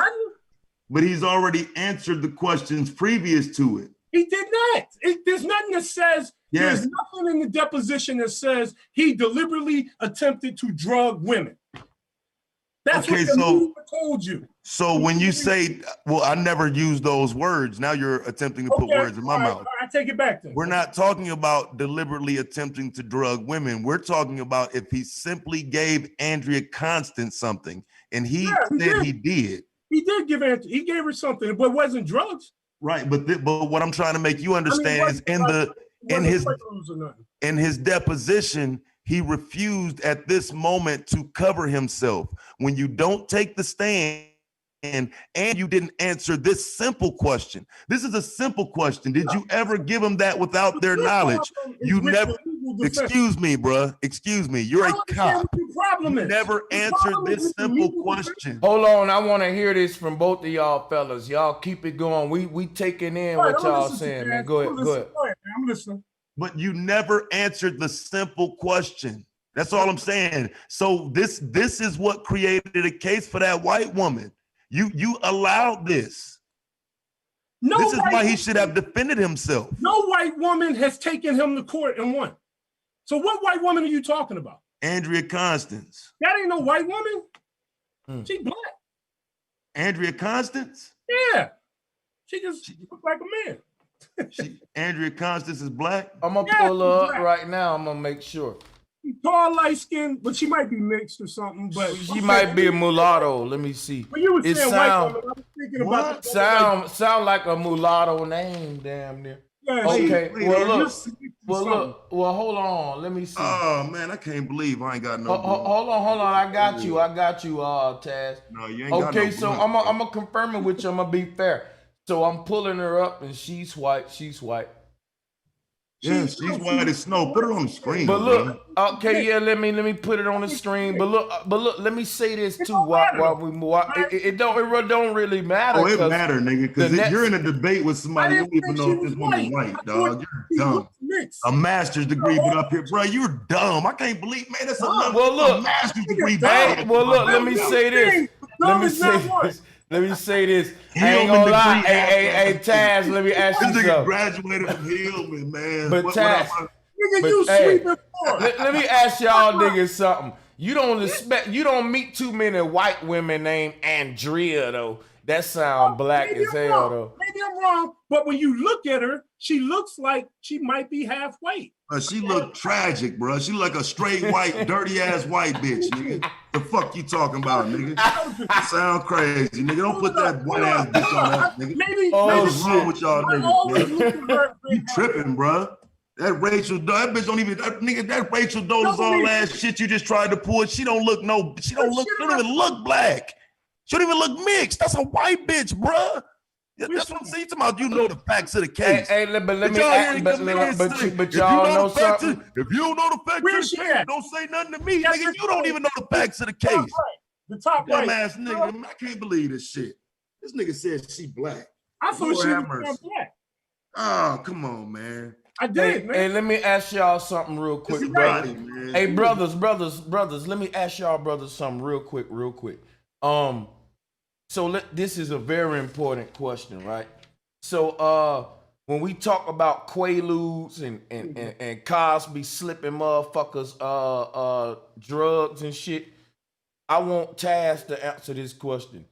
already answered the questions previous to it. He did not. There's nothing that says, Yes. there's nothing in the deposition that says he deliberately attempted to drug women. That's Okay, what the so- lawyer told you. So when you say, well, I never used those words, now you're attempting to put words in my all right, mouth. all right, I take it back then. We're not talking about deliberately attempting to drug women. We're talking about if he simply gave Andrea Constance something, and he said he did. He did give her, he gave her something, but it wasn't drugs. Right, but what I'm trying to make you understand is in his deposition, he refused at this moment to cover himself. When you don't take the stand and you didn't answer this simple question. This is a simple question. Did you ever give them that without their knowledge? You never. Excuse me, bruh. Excuse me. You're a cop. You never answered this simple question. Hold on, I want to hear this from both of y'all fellas. Y'all keep it going. We taking in what y'all saying, man. Go ahead. I'm listening. But you never answered the simple question. That's all I'm saying. So this is what created a case for that white woman. You allowed this. This is why he should have defended himself. No white woman has taken him to court and won. So what white woman are you talking about? Andrea Constance. That ain't no white woman. She black. Andrea Constance? Yeah. She just look like a man. Andrea Constance is black? I'm going to pull her up right now. I'm going to make sure. She's tall, light skinned, but she might be mixed or something. But she might be a mulatto. Let me see. When you were saying white woman, I was thinking about sound like a mulatto name, damn near. Yeah, okay. Well, hold on. Let me see. Oh man, I can't believe I ain't got no. Hold on. I got you, Taz. No, you ain't got no. Okay, so I'm gonna confirm it with you. I'm gonna be fair. So I'm pulling her up, and she's white. Yeah, she's white as snow. Put it on the screen. But look, okay, yeah, let me put it on the screen. But look, let me say this too. While we move, it don't really matter. Oh, it matter, nigga, because you're in a debate with somebody you don't even know if this woman's white, dog. You're dumb. A master's degree, but up here, bro, you're dumb. I can't believe, man. That's a master's degree. Well, look, let me say this. Let me say this. I ain't gonna lie. Hey, Taz, let me ask you something. This nigga graduated from Hillman, man. But Taz, let me ask y'all niggas something. You don't meet too many white women named Andrea, though. That sound black as hell, though. Maybe I'm wrong, but when you look at her, she looks like she might be half white. She look tragic, bro. She like a straight white, dirty ass white bitch, nigga. The fuck you talking about, nigga? Sound crazy, nigga. Don't put that white ass bitch on that, nigga. What's wrong with y'all niggas, bro? You tripping, bro? That bitch don't even, that Rachel Dolezal ass shit you just tried to pull. She don't even look black. She don't even look mixed. That's a white bitch, bruh. That's what I'm saying. About you know the facts of the case. But y'all know something. If you don't know the facts of the case, don't say nothing to me, nigga. You don't even know the facts of the case. The top right. Dumbass nigga. I can't believe this shit. This nigga said she black. I thought she was black. Oh, come on, man. I did, man. Hey, let me ask y'all something real quick, brother. Hey, brothers. Let me ask y'all brothers something real quick. So this is a very important question, right? So when we talk about Quaaludes and Cosby slipping motherfuckers drugs and shit, I want Taz to answer this question.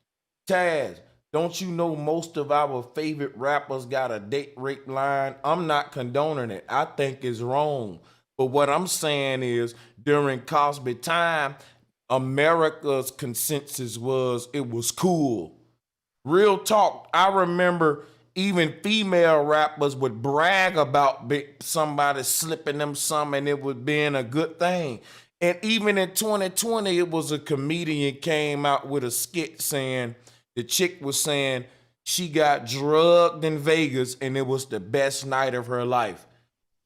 Taz, don't you know most of our favorite rappers got a date rape line? I'm not condoning it. I think it's wrong. But what I'm saying is during Cosby time, America's consensus was it was cool. Real talk. I remember even female rappers would brag about somebody slipping them something and it was being a good thing. And even in 2020, it was a comedian came out with a skit saying, the chick was saying she got drugged in Vegas and it was the best night of her life.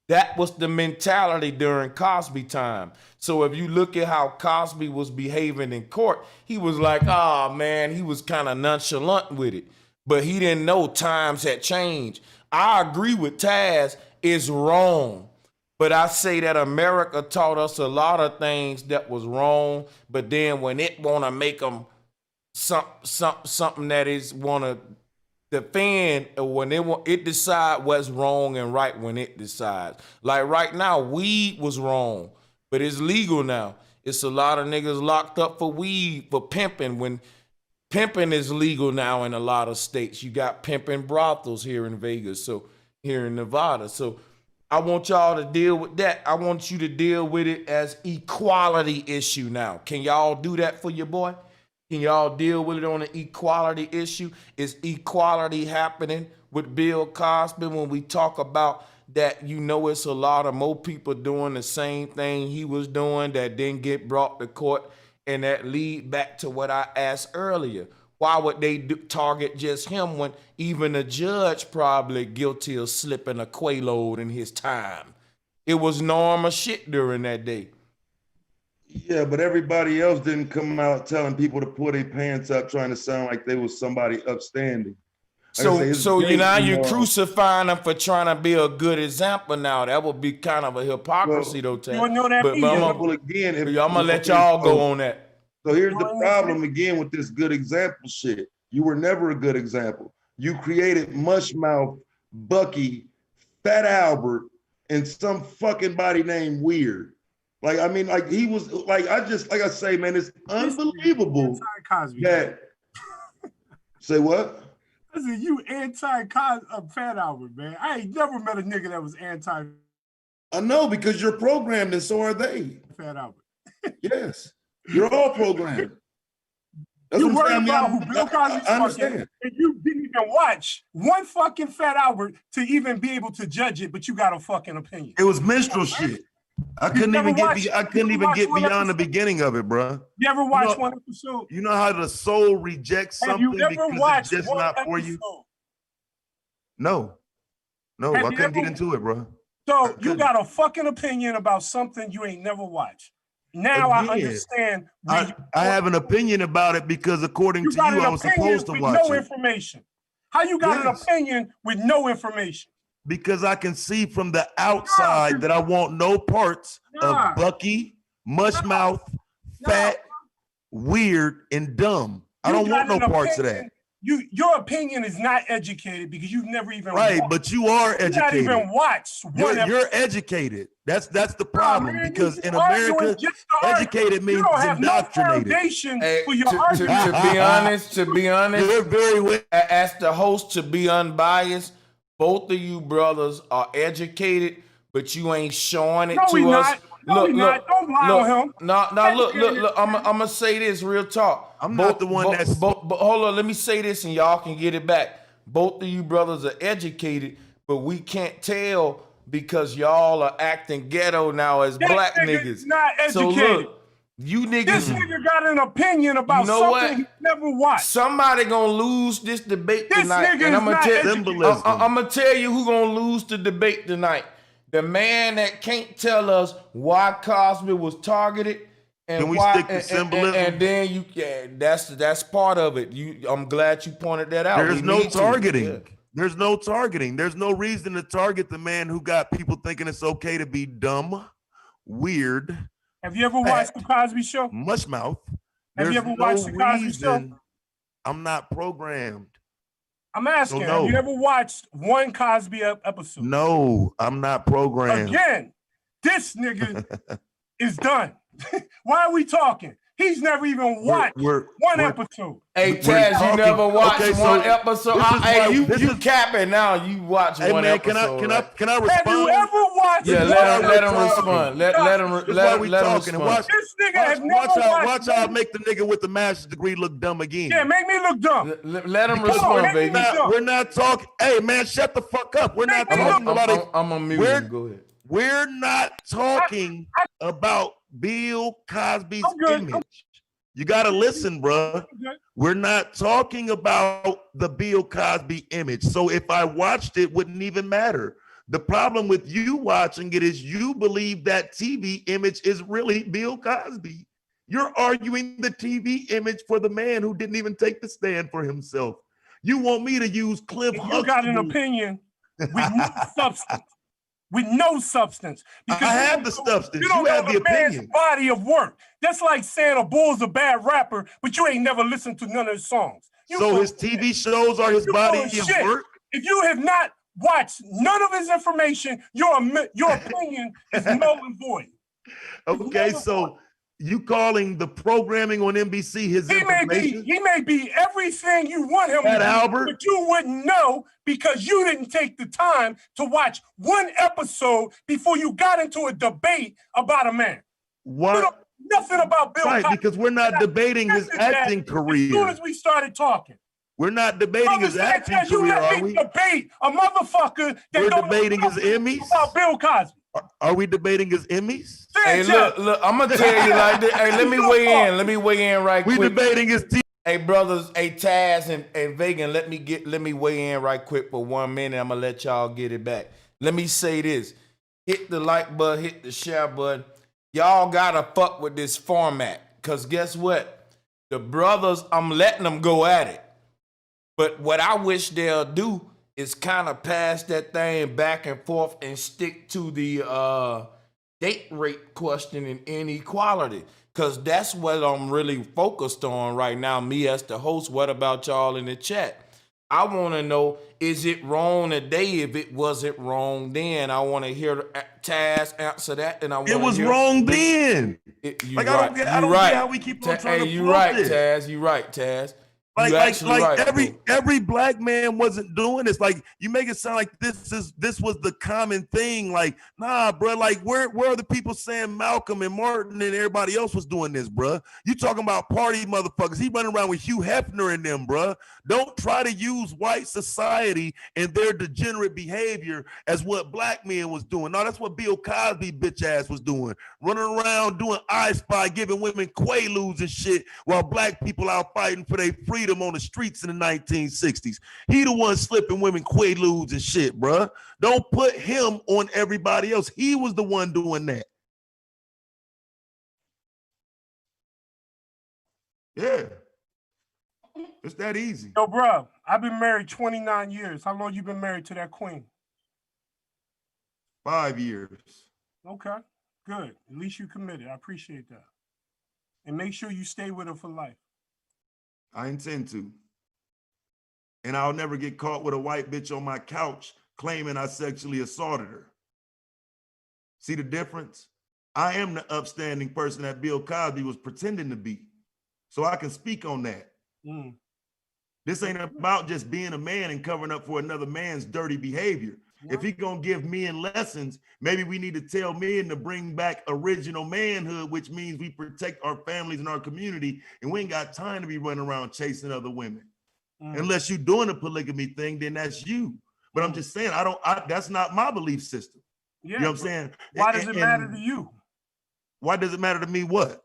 That was the mentality during Cosby time. So if you look at how Cosby was behaving in court, he was like, oh man, he was kind of nonchalant with it. But he didn't know times had changed. I agree with Taz, it's wrong. But I say that America taught us a lot of things that was wrong. But then when it want to make them something that is want to defend, or when it decide what's wrong and right when it decides. Like right now, weed was wrong, but it's legal now. It's a lot of niggas locked up for weed, for pimping, when pimping is legal now in a lot of states. You got pimping brothels here in Vegas, so here in Nevada. So I want y'all to deal with that. I want you to deal with it as equality issue now. Can y'all do that for your boy? Can y'all deal with it on an equality issue? Is equality happening with Bill Cosby when we talk about that? You know, it's a lot of more people doing the same thing he was doing that didn't get brought to court, and that lead back to what I asked earlier. Why would they target just him when even a judge probably guilty of slipping a Quaalude in his time? It was normal shit during that day. Yeah, but everybody else didn't come out telling people to pull their pants up, trying to sound like they was somebody upstanding. Like So you're crucifying them for trying to be a good example now. That would be kind of a hypocrisy, though, Ted. You know that but I'm gonna let y'all go on that. So here's the problem again with this good example shit. You were never a good example. You created Mushmouth, Bucky, Fat Albert, and some fucking body named Weird. Like, I mean, like he was like, like I say, man, it's unbelievable that. Say what? I said, you anti-Fat Albert, man. I ain't never met a nigga that was anti. I know, because you're programmed and so are they. Fat Albert. Yes, you're all programmed. That's You worried about who Bill Cosby's fucking, and you didn't even watch one fucking Fat Albert to even be able to judge it, but you got a fucking opinion. It was minstrel shit. I couldn't even get beyond the beginning of it, bro. You ever watched one episode? You know how the soul rejects something because it's just not for you? No, I couldn't get into it, bro. So you got a fucking opinion about something you ain't never watched. Now I understand. I have an opinion about it because according to you, I was supposed to watch no information. How you got an opinion with no information? Because I can see from the outside that I want no parts of Bucky, Mushmouth, Fat, Weird, and Dumb. I don't want no parts of that. Your opinion is not educated because you've never even watched. But you are educated. You not even watched. You're educated. That's the problem, because in America, educated means indoctrinated. Hey, to be honest, you're very well. As the host, to be unbiased, both of you brothers are educated, but you ain't showing it to us. Don't lie on him. Look. I'm gonna say this real talk. I'm not the one that's. But hold on, let me say this, and y'all can get it back. Both of you brothers are educated, but we can't tell because y'all are acting ghetto now as black niggas. Not educated. So look, you niggas. This nigga got an opinion about something he never watched. Somebody gonna lose this debate tonight, and I'm gonna tell you who gonna lose the debate tonight. The man that can't tell us why Cosby was targeted and Can we why, stick to symbolism? And then that's part of it. I'm glad you pointed that out. There's no targeting. Yeah. There's no targeting. There's no reason to target the man who got people thinking it's okay to be dumb, weird. Have you ever watched the Cosby Show? Mushmouth. Have you ever watched the Cosby Show? I'm not programmed. I'm asking, have you ever watched one Cosby episode? No, I'm not programmed. Again, this nigga is done. Why are we talking? He's never even watched one episode. Hey, Taz, you never watched one episode? Hey, you capping now. You watch one episode. Can I respond? Have you ever watched? Yeah, let him respond. Let him respond. This nigga has never watched. Watch y'all make the nigga with the master's degree look dumb again. Yeah, make me look dumb. Let him respond, baby. We're not talking. Hey, man, shut the fuck up. We're not talking about it. I'm on mute. Go ahead. We're not talking about Bill Cosby's image. You got to listen, bro. We're not talking about the Bill Cosby image. So if I watched it, wouldn't even matter. The problem with you watching it is you believe that TV image is really Bill Cosby. You're arguing the TV image for the man who didn't even take the stand for himself. You want me to use Cliff Huxtable. You got an opinion with no substance. With no substance. Because I have the substance. You don't have know the man's opinion. body of work. That's like saying a bull's a bad rapper, but you ain't never listened to none of his songs. So his TV shows are his body of work? If you have not watched none of his information, your opinion is null and void. Okay, so you calling the programming on NBC his information? He may be everything you want him to be, Albert, but you wouldn't know because you didn't take the time to watch one episode before you got into a debate about a man. What? You know nothing about Bill Cosby. Because we're not debating his acting career. As soon as we started talking. We're not debating his acting career, are we? Debate a motherfucker that we're don't debating know his Emmys about Bill Cosby. Are we debating his Emmys? Hey, look, I'm gonna tell you like this. Hey, let me weigh in right quick. We debating his TV. Hey, brothers, hey, Taz and Vegan, let me weigh in right quick for 1 minute. I'm gonna let y'all get it back. Let me say this. Hit the like button, hit the share button. Y'all gotta fuck with this format. Cause guess what? The brothers, I'm letting them go at it. But what I wish they'll do is kind of pass that thing back and forth and stick to the date rate question and inequality. Because that's what I'm really focused on right now, me as the host. What about y'all in the chat? I want to know, is it wrong today if it wasn't wrong then? I want to hear Taz answer that. And it was wrong then. I don't get how we keep on trying to you right, Taz. You right, Taz. Every black man wasn't doing this. Like, you make it sound like this was the common thing. Like, nah, bro. Like, where are the people saying Malcolm and Martin and everybody else was doing this, bro? You talking about party motherfuckers? He running around with Hugh Hefner and them, bro. Don't try to use white society and their degenerate behavior as what black men was doing. No, that's what Bill Cosby bitch ass was doing. Running around doing I Spy, giving women quaaludes and shit while black people out fighting for their freedom on the streets in the 1960s. He the one slipping women quaaludes and shit, bruh. Don't put him on everybody else. He was the one doing that. Yeah. It's that easy. Yo, bro, I've been married 29 years. How long you been married to that queen? 5 years. Okay, good. At least you committed. I appreciate that. And make sure you stay with her for life. I intend to. And I'll never get caught with a white bitch on my couch claiming I sexually assaulted her. See the difference? I am the upstanding person that Bill Cosby was pretending to be. So I can speak on that. Mm. This ain't about just being a man and covering up for another man's dirty behavior. Yeah. If he gonna give men lessons, maybe we need to tell men to bring back original manhood, which means we protect our families and our community, and we ain't got time to be running around chasing other women. Unless you're doing a polygamy thing, then that's you. But I'm just saying, that's not my belief system. Yeah, you know what I'm saying? Why does it matter to you? Why does it matter to me what?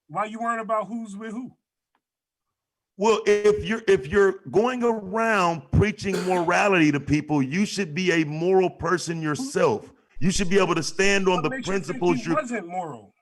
Why you worrying about who's with who? Well, if you're going around preaching morality to people, you should be a moral person yourself. You should be able to stand on the principles. He wasn't moral.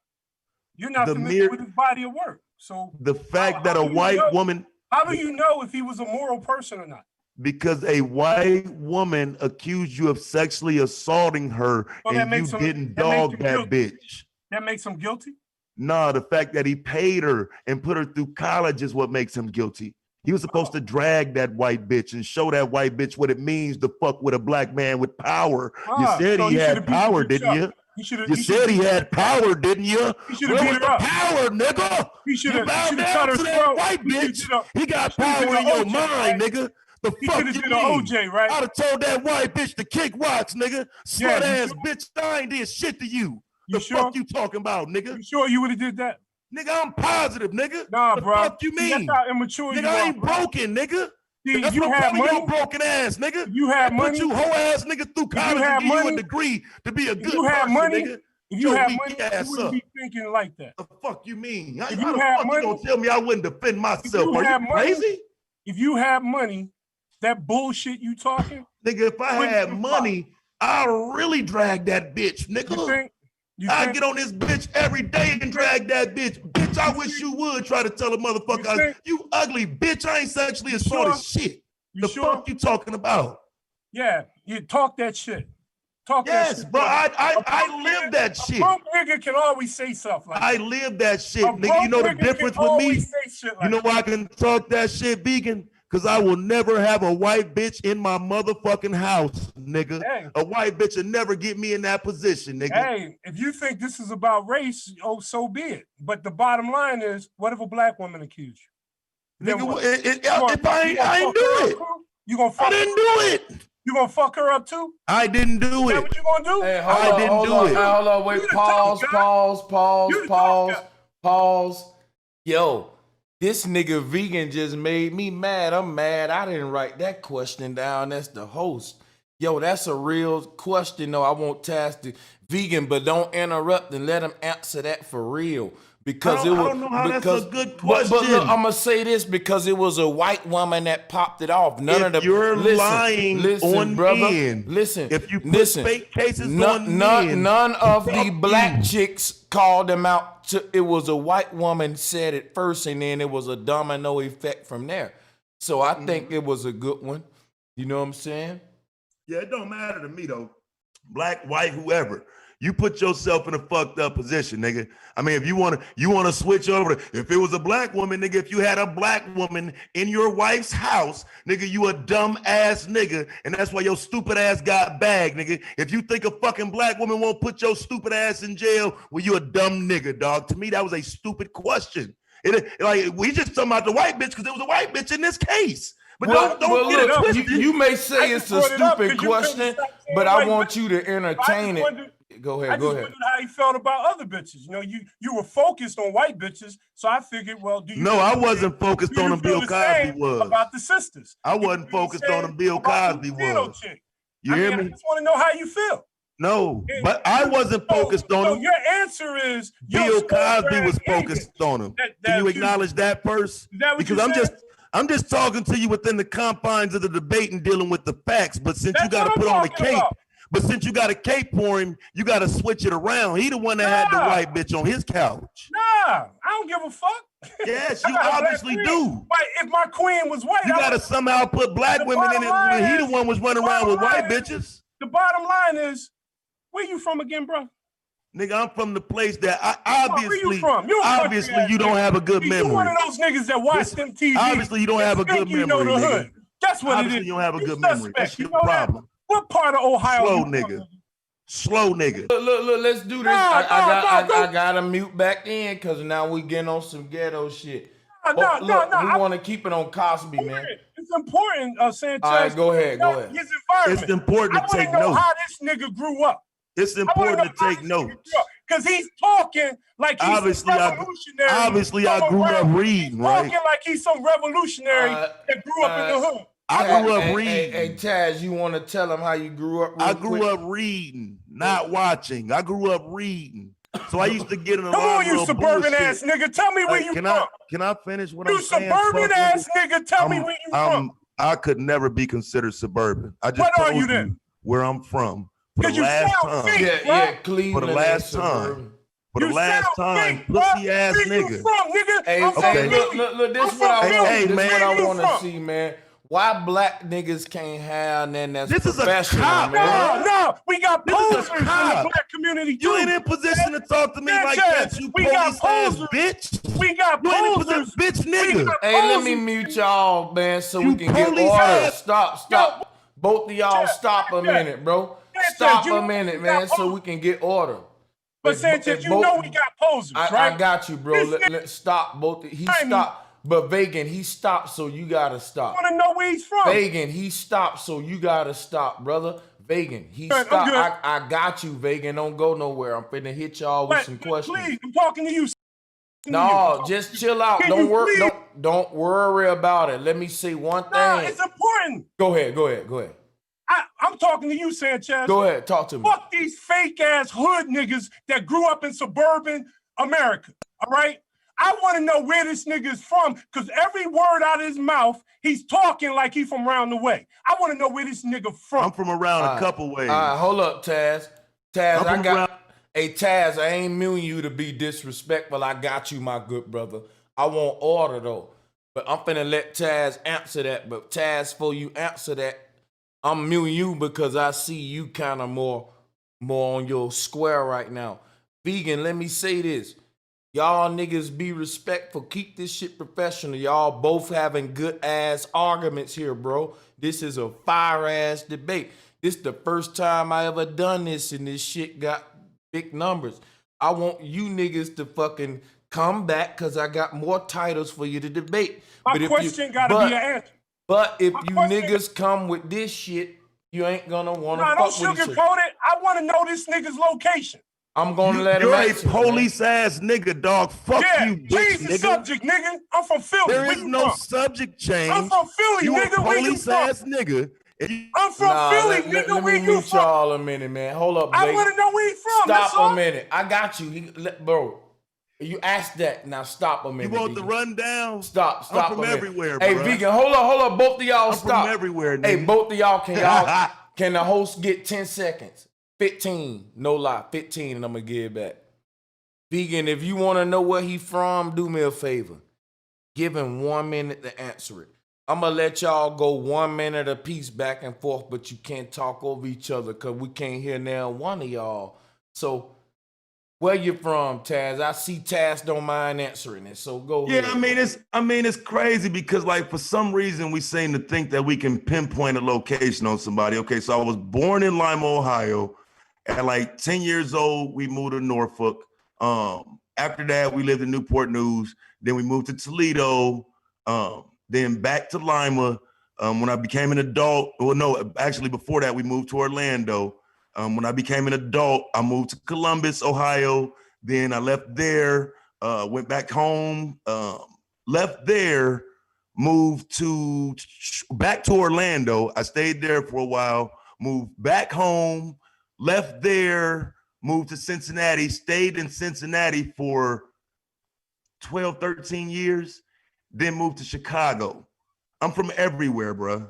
You're not familiar with his body of work. So the fact that a white woman. How do you know if he was a moral person or not? Because a white woman accused you of sexually assaulting her, and you didn't dog that bitch. That makes him guilty? No, the fact that he paid her and put her through college is what makes him guilty. He was supposed to drag that white bitch and show that white bitch what it means to fuck with a black man with power. You said he had power, didn't you? You said he had power, didn't you? He should have Where beat was her the up. power, nigga? He should have bow cut down her to that throat. white bitch. He got power in your mind, nigga. The He fuck should have you did mean? an OJ, right? I'd have told that white bitch to kick rocks, nigga. Yeah, Slut you ass sure? bitch, I ain't did shit to you. You The sure? fuck you talking about, nigga? You sure you would have did that? Nigga, I'm positive, nigga. Nah, the bro. fuck you See, mean? that's how immature Nigga, you I are, ain't bro. broken, nigga. See, That's you what I'm had telling money. your broken ass, nigga. You had They money. put you hoe ass nigga through college had and give you money, a degree to be a good you had person, money, nigga. If you Your had weak money, you ass wouldn't up. be thinking like that. The fuck you mean? How If the you had fuck money- you gonna tell me I wouldn't defend myself? you Are had you money- crazy? If you had money, that bullshit you talking, Nigga, if I wouldn't had you money, I'll really drag that bitch, you nigga. think? You I think? get on this bitch every day and drag that bitch. Bitch, I wish you would try to tell a motherfucker, you ugly bitch, I ain't sexually assaulted shit. You The sure? fuck you talking about? Yeah, you talk that shit. Talk that Yes, shit. bro, I broke live nigga- that shit. A broke nigga can always say stuff like I that. live that shit, A nigga. You know the broke nigga can difference with me? always say shit like You know why I can talk that shit, vegan? Because I will never have a white bitch in my motherfucking house, nigga. Hey. A white bitch will never get me in that position, nigga. Hey, if you think this is about race, oh, so be it. But the bottom line is, what if a black woman accused you? Then Nigga, what? if I ain't do it. You gonna I fuck didn't her? do it. You gonna fuck her up too? I didn't do Is that it. what you gonna do? Hey, I didn't do it. Hold on, wait, You the pause, tough guy. pause. You the tough guy. Pause. Yo, this nigga vegan just made me mad. I'm mad. I didn't write that question down. That's the host. Yo, that's a real question, though. I won't task the vegan, but don't interrupt and let him answer that for real. Because I don't know how that's a good But look, question. I'm gonna say this because it was a white woman that popped it off. None If of the you're lying on brother. men, Listen, if you put listen. fake cases None, on men, none of fuck the black you. chicks called them out. It was a white woman said it first, and then it was a domino effect from there. So I think it was a good one. You know what I'm saying? Yeah, it don't matter to me though. Black, white, whoever. You put yourself in a fucked up position, nigga. I mean, if you wanna switch over, if it was a black woman, nigga, if you had a black woman in your wife's house, nigga, you a dumb ass nigga, and that's why your stupid ass got bagged, nigga. If you think a fucking black woman won't put your stupid ass in jail, well, you a dumb nigga, dog. To me, that was a stupid question. Like we just talking about the white bitch because it was a white bitch in this case. But don't get it look, twisted. you may say I it's just a brought it up stupid 'cause you couldn't question, stop saying but I white want bitch. you to entertain it. Go I ahead, just go ahead. wondered how you felt about other bitches. You know, you were focused on white bitches, so I figured, well, do you? No, I wasn't focused do on you them. feel Bill the Cosby same was. about the sisters. I You wasn't feel the focused on same them. Bill about the Cosby Latino was. chick. You I hear mean, me? I just want to know how you feel. No, but I wasn't focused on So him. your answer is Bill Cosby was scumbag focused idiot. on him. That Can you accused acknowledge that first? Is that what Because you said? I'm just talking to you within the confines of the debate and dealing with the facts. But since you That's got to what I'm put on the talking cape, about. but since you got a cape for him, you got to switch it around. He the one that had the Nah. white bitch on his couch. Nah, I don't give a fuck. Yes, I you got a black obviously queen. do. Wait, if my queen was white, You got to somehow put black The women in it bottom when line he the is- one was running the around with bottom white line is- bitches. The bottom line is, where you from again, bro? Nigga, I'm from the place that I Where you obviously, from? You a country obviously ass you don't nigga. have a good You memory. one of those niggas that watch Listen, them TV. obviously you don't have a and think good you know memory, the nigga. hood. That's what Obviously it is. you don't have a You good memory. suspect. That's You your know that? problem. What part of Ohio? Slow you from, nigga. Slow nigga. Look, let's do this. Nah, I gotta mute back in because now we getting on some ghetto shit. Nah, We want to keep it on Cosby, man. It's important, Sanchez. All right, go ahead, go ahead. His environment. It's important I to take want to know notes. how this nigga grew up. It's important to take notes. Because he's talking like he's Obviously, some revolutionary. I grew up reading, right? Talking like he's some revolutionary that grew up in the hood. I grew up Hey, reading. Taz, you want to tell him how you grew up? I grew up reading, not watching. I grew up reading. So I used to get in a Come lot on, of you little suburban bullshit. ass nigga. Tell me where you from. Can I finish what You I'm saying? suburban fuck ass nigga? nigga. Tell me where you from. I could never be considered suburban. I just What are told you then? where I'm from. For the Because you last sound time. fake, Yeah, bro. Cleveland. For the last and time. suburban. For the You last sound time, fake, bro. pussy ass Where you nigga. from, nigga? Hey, I'm from hey, Philly. look, this I'm what I from want. Philly. This Hey, what I man. want to see, man. Why black niggas can't have nothing that's This is a professional, cop, man? No, we got This is a posers in the cop. black community You too. ain't in position to talk to me like Sanchez, that, you we got police ass posers. bitch. We got You ain't in posers. position, bitch nigga. Hey, let me mute y'all, man, so we You can get police order. ass. Stop. Both of y'all stop a minute, bro. stop a minute, man, so we can get order. But Sanchez, you know we got posers, right? I got you, bro. Let's stop both. He stopped, but Vegan, he stopped, so you gotta stop. I want to know where he's from. Vegan, he stopped, so you gotta stop, brother. Vegan, he stopped. I got you, Vegan. Don't go nowhere. I'm finna hit y'all with some questions. Please, I'm talking to you. No, just chill out. Don't worry. Don't worry about it. Let me say one thing. No, it's important. Go ahead. I'm talking to you, Sanchez. Go ahead, talk to me. Fuck these fake ass hood niggas that grew up in suburban America. All right. I want to know where this nigga is from, because every word out of his mouth, he's talking like he's from around the way. I want to know where this nigga from. I'm from around a couple ways. All right, hold up, Taz. Hey, Taz, I ain't mean you to be disrespectful. I got you, my good brother. I want order, though. But I'm finna let Taz answer that. But Taz, before you answer that, I'm muting you because I see you kind of more on your square right now. Vegan, let me say this. Y'all niggas be respectful. Keep this shit professional. Y'all both having good ass arguments here, bro. This is a fire ass debate. This the first time I ever done this, and this shit got big numbers. I want you niggas to fucking come back because I got more titles for you to debate. My question gotta be an answer. But if you niggas come with this shit, you ain't gonna want to fuck with each other. Sugarcoat it. I want to know this nigga's location. I'm gonna let him answer. You're a police ass nigga, dog. Fuck you, bitch, change the nigga. subject, nigga. I'm from Philly. There is no subject change. I'm from Philly, you nigga. Where you from? Ass nigga. I'm from Philly, nigga. Let me mute y'all a minute, man. Hold up, I want to know where he's from. Stop a minute. I got you, bro. You asked that. Now stop a minute. You want the rundown? Stop. I'm from everywhere, Hey, bro. Vegan, hold up. Both of y'all stop. I'm from everywhere, nigga. Hey, both of y'all, can the host get 10 seconds? 15, no lie, 15, and I'm gonna give it back. Vegan, if you want to know where he from, do me a favor. Give him 1 minute to answer it. I'm going to let y'all go 1 minute apiece back and forth, but you can't talk over each other because we can't hear now one of y'all. So where you from, Taz? I see Taz don't mind answering it, so go ahead. Yeah, I mean, it's crazy because, like, for some reason we seem to think that we can pinpoint a location on somebody. Okay, so I was born in Lima, Ohio. At like 10 years old, we moved to Norfolk. After that, we lived in Newport News. Then we moved to Toledo. Then back to Lima. When I became an adult, well, no, actually before that, we moved to Orlando. When I became an adult, I moved to Columbus, Ohio. Then I left there, went back home, left there, moved back to Orlando. I stayed there for a while, moved back home, left there, moved to Cincinnati, stayed in Cincinnati for 12, 13 years, then moved to Chicago. I'm from everywhere, bro.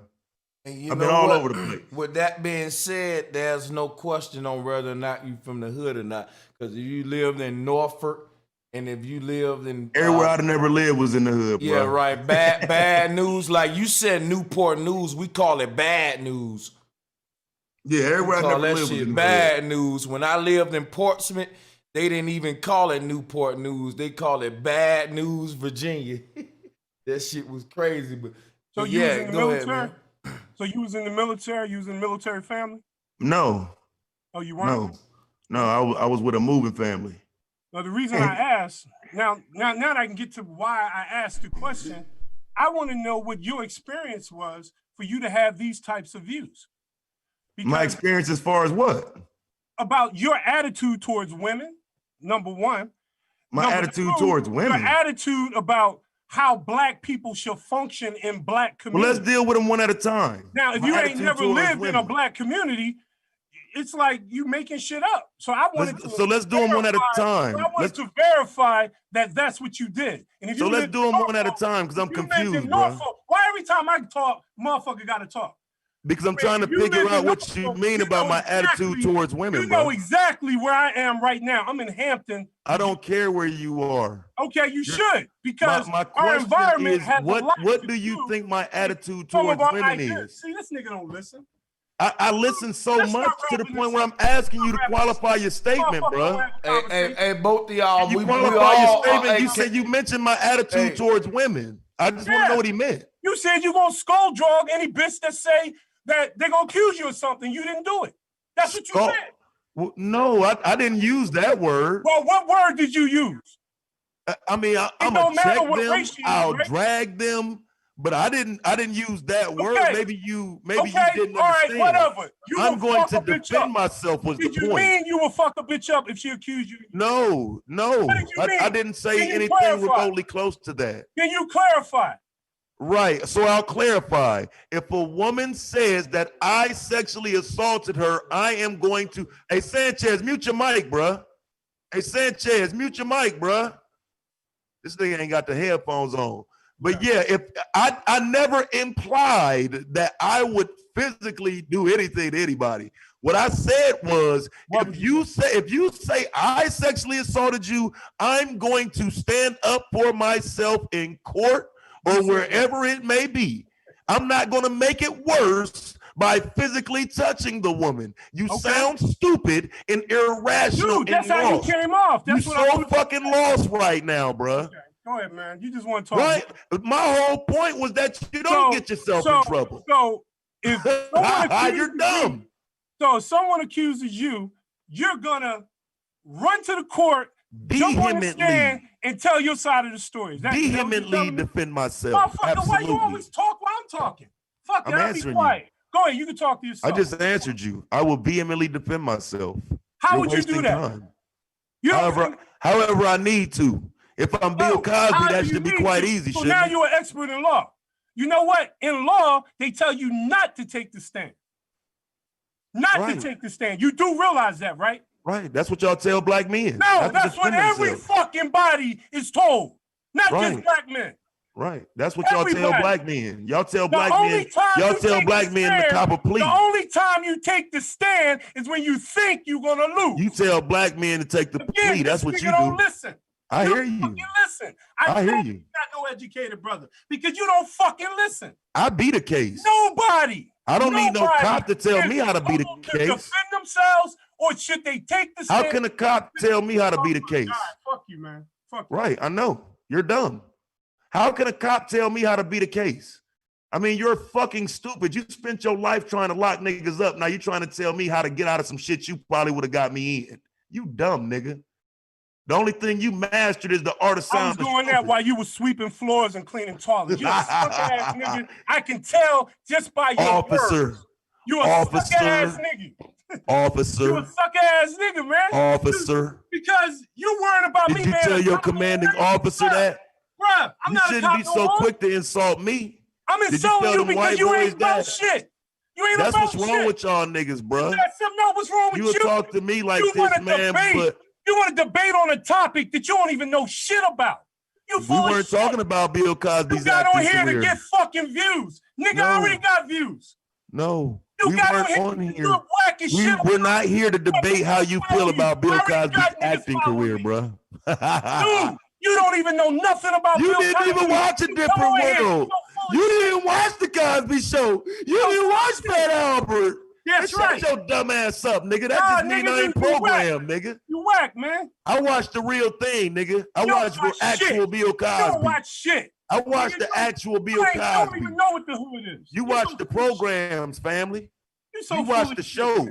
I've been all over the place. With that being said, there's no question on whether or not you from the hood or not. Because if you lived in Norfolk and if you lived in... Everywhere I'd never lived was in the hood, bro. Yeah, right. Bad news. Like you said, Newport News. We call it bad news. Yeah, everywhere I never lived was in the bad news. When I lived in Portsmouth, they didn't even call it Newport News. They call it Bad News, Virginia. That shit was crazy. But you was in the military? So you was in the military? You was in a military family? No. Oh, you weren't? No, I was with a moving family. Now, the reason I asked, now that I can get to why I asked the question, I want to know what your experience was for you to have these types of views. Because my experience as far as what? About your attitude towards women, number one. My attitude towards women? Your attitude about how Black people should function in Black communities. Well, let's deal with them one at a time. Now, if you ain't never lived in a Black community, it's like you making shit up. So I wanted to. So let's do them one at a time. So I wanted to verify that that's what you did. And if you let's do them one at a time because I'm confused, bro. Why every time I talk, motherfucker got to talk? Because I'm trying to figure out what you mean about my attitude towards women, You know exactly where I am right now. I'm in Hampton. I don't care where you are. Okay, you should, because my our environment has a lot what do you think my attitude towards women is? See, this nigga don't listen. I listen so much to the point where I'm asking you to qualify your statement, bro. Hey, both of y'all. You qualify your statement. You said you mentioned my attitude towards women. I just want to know what he meant. You said you gonna skull drug any bitch that say that they're gonna accuse you of something. You didn't do it. That's what you said. Well, no, I didn't use that word. Well, what word did you use? I mean, I'm gonna check them. I'll drag them, but I didn't use that word. Maybe you didn't understand. All right, whatever. I'm going to defend myself. Was the point? Did you mean you will fuck a bitch up if she accused you? No. I didn't say anything remotely close to that. Can you clarify? Right. So I'll clarify. If a woman says that I sexually assaulted her, I am going to. Hey, Sanchez, mute your mic, bruh. Hey, Sanchez, mute your mic, bruh. This nigga ain't got the headphones on. But yeah, if I never implied that I would physically do anything to anybody. What I said was, if you say I sexually assaulted you, I'm going to stand up for myself in court or wherever it may be. I'm not going to make it worse by physically touching the woman. You sound stupid and irrational. Dude, that's how you came off. That's what I'm fucking lost right now, bruh. Okay. Go ahead, man. You just want to talk. Right. My whole point was that you don't get yourself in trouble. So if you're dumb. So if someone accuses you, you're gonna run to the court, jump on the stand, and tell your side of the story. Vehemently defend myself. Motherfucker, why you always talk while I'm talking? Fuck that, be quiet. Go ahead, you can talk to yourself. I just answered you. I will vehemently defend myself. How would you do that? However I need to. If I'm Bill Cosby, that should be quite easy. So now you're an expert in law. You know what? In law, they tell you not to take the stand. Not to take the stand. You do realize that, right? Right. That's what y'all tell black men. No, that's what every fucking body is told. Not just black men. Right. That's what y'all tell black men. Y'all tell black men. Y'all tell black men to cop a plea. The only time you take the stand is when you think you're gonna lose. You tell black men to take the plea. That's what you do. Don't listen. I hear you. Listen. I hear you. You're not no educated brother because you don't fucking listen. I beat a case. Nobody. I don't need no cop to tell me how to beat a case. Defend themselves, or should they take the stand? How can a cop tell me how to beat a case? God, fuck you, man. Fuck you. Right, I know. You're dumb. How can a cop tell me how to beat a case? I mean, you're fucking stupid. You spent your life trying to lock niggas up. Now you're trying to tell me how to get out of some shit you probably would have got me in. You dumb nigga. The only thing you mastered is the art of sound. I was doing that while you were sweeping floors and cleaning toilets. You're a suck-ass nigga. I can tell just by your words. You're a suck-ass nigga. Officer. You're a suck-ass nigga, man. Officer. Because you worried about me, man. Did you tell your commanding officer that? Bruh, I'm not a cop. You shouldn't be so quick to insult me. I'm insulting you because you ain't about shit. You ain't about shit. That's what's wrong with y'all niggas, bruh. What's wrong with you? You talk to me like this, man, but you want to debate on a topic that you don't even know shit about. We weren't talking about Bill Cosby's You got on here to get fucking views. Nigga, I already got views. No, we weren't on here. We're not here to debate how you feel about Bill Cosby's acting career, bro. Dude, you don't even know nothing about Bill Cosby. You didn't even watch A Different World. You didn't even watch The Cosby Show. You didn't watch Fat Albert. That's right. Shut your dumb ass up, nigga. That just mean I ain't programmed, nigga. You whack, man. I watched the real thing, nigga. I watched the actual Bill Cosby. You don't watch shit. I watched the actual Bill Cosby. You don't even know what the hood is. You watch the programs, family. You watch the show.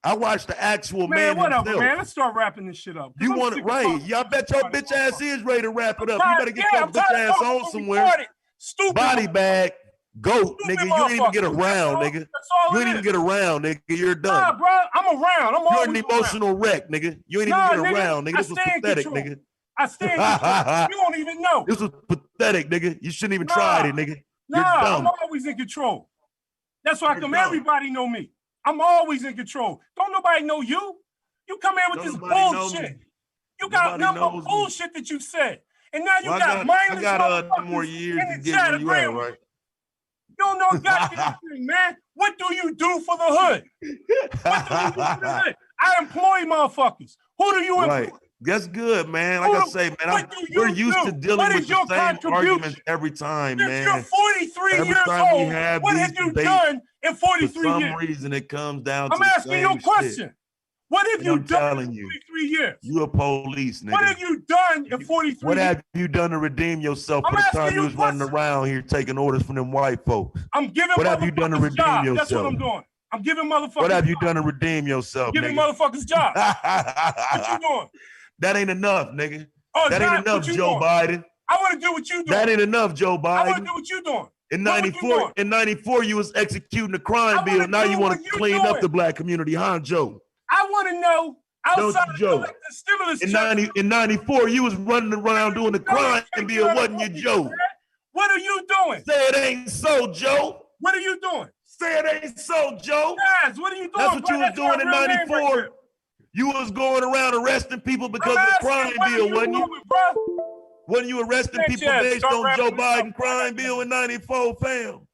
I watched the actual man himself. Whatever, man. Let's start wrapping this shit up. You want it right. Y'all bet your bitch ass is ready to wrap it up. You better get your bitch ass on somewhere. Stupid. Body bag. Goat, nigga. You ain't even get around, nigga. You ain't even get around, nigga. You're done. Nah, bro. I'm around. You're an emotional wreck, nigga. You ain't even get around, nigga. This was pathetic, nigga. I stand control. You don't even know. This was pathetic, nigga. You shouldn't even try it, nigga. You're I'm dumb. always in control. That's why everybody know me. I'm always in control. Don't nobody know you. You come in with this bullshit. You got number bullshit that you said. And now you got mindless I got more years to get where you at, right? You don't know goddamn thing, man. What do you do for the hood? What do you do for the hood? I employ motherfuckers. Who do you employ? Right. That's good, man. Like I say, man, we're used to dealing with the same arguments every time, man. You're 43 years old. What have you done in 43 years? For some reason, it comes down to I'm asking you a question. What have you done in 43 years? You a police, nigga. What have you done in 43 years? What have you done to redeem yourself for the time you was running around here taking orders from them white folks? I'm giving what have you done to redeem yourself? That's what I'm doing. I'm giving motherfuckers. What have you done to redeem yourself, giving nigga? motherfuckers jobs. What you doing? That ain't enough, nigga. Oh, that ain't enough, Joe Biden. I want to do what you doing. That ain't enough, Joe Biden. I want to do what you doing. In 94, you was executing a crime bill. Now you want to clean up the black community, huh, Joe? I want to know outside of Joe. the stimulus in 94, you was running around doing the crime bill, wasn't you, Joe? What are you doing? Say it ain't so, Joe. What are you doing? Say it ain't so, Joe. Guys, what are you doing? That's what you was doing in 94. You was going around arresting people because of the crime bill, wasn't you? Wasn't you arresting people based on Joe Biden crime bill in 94, fam?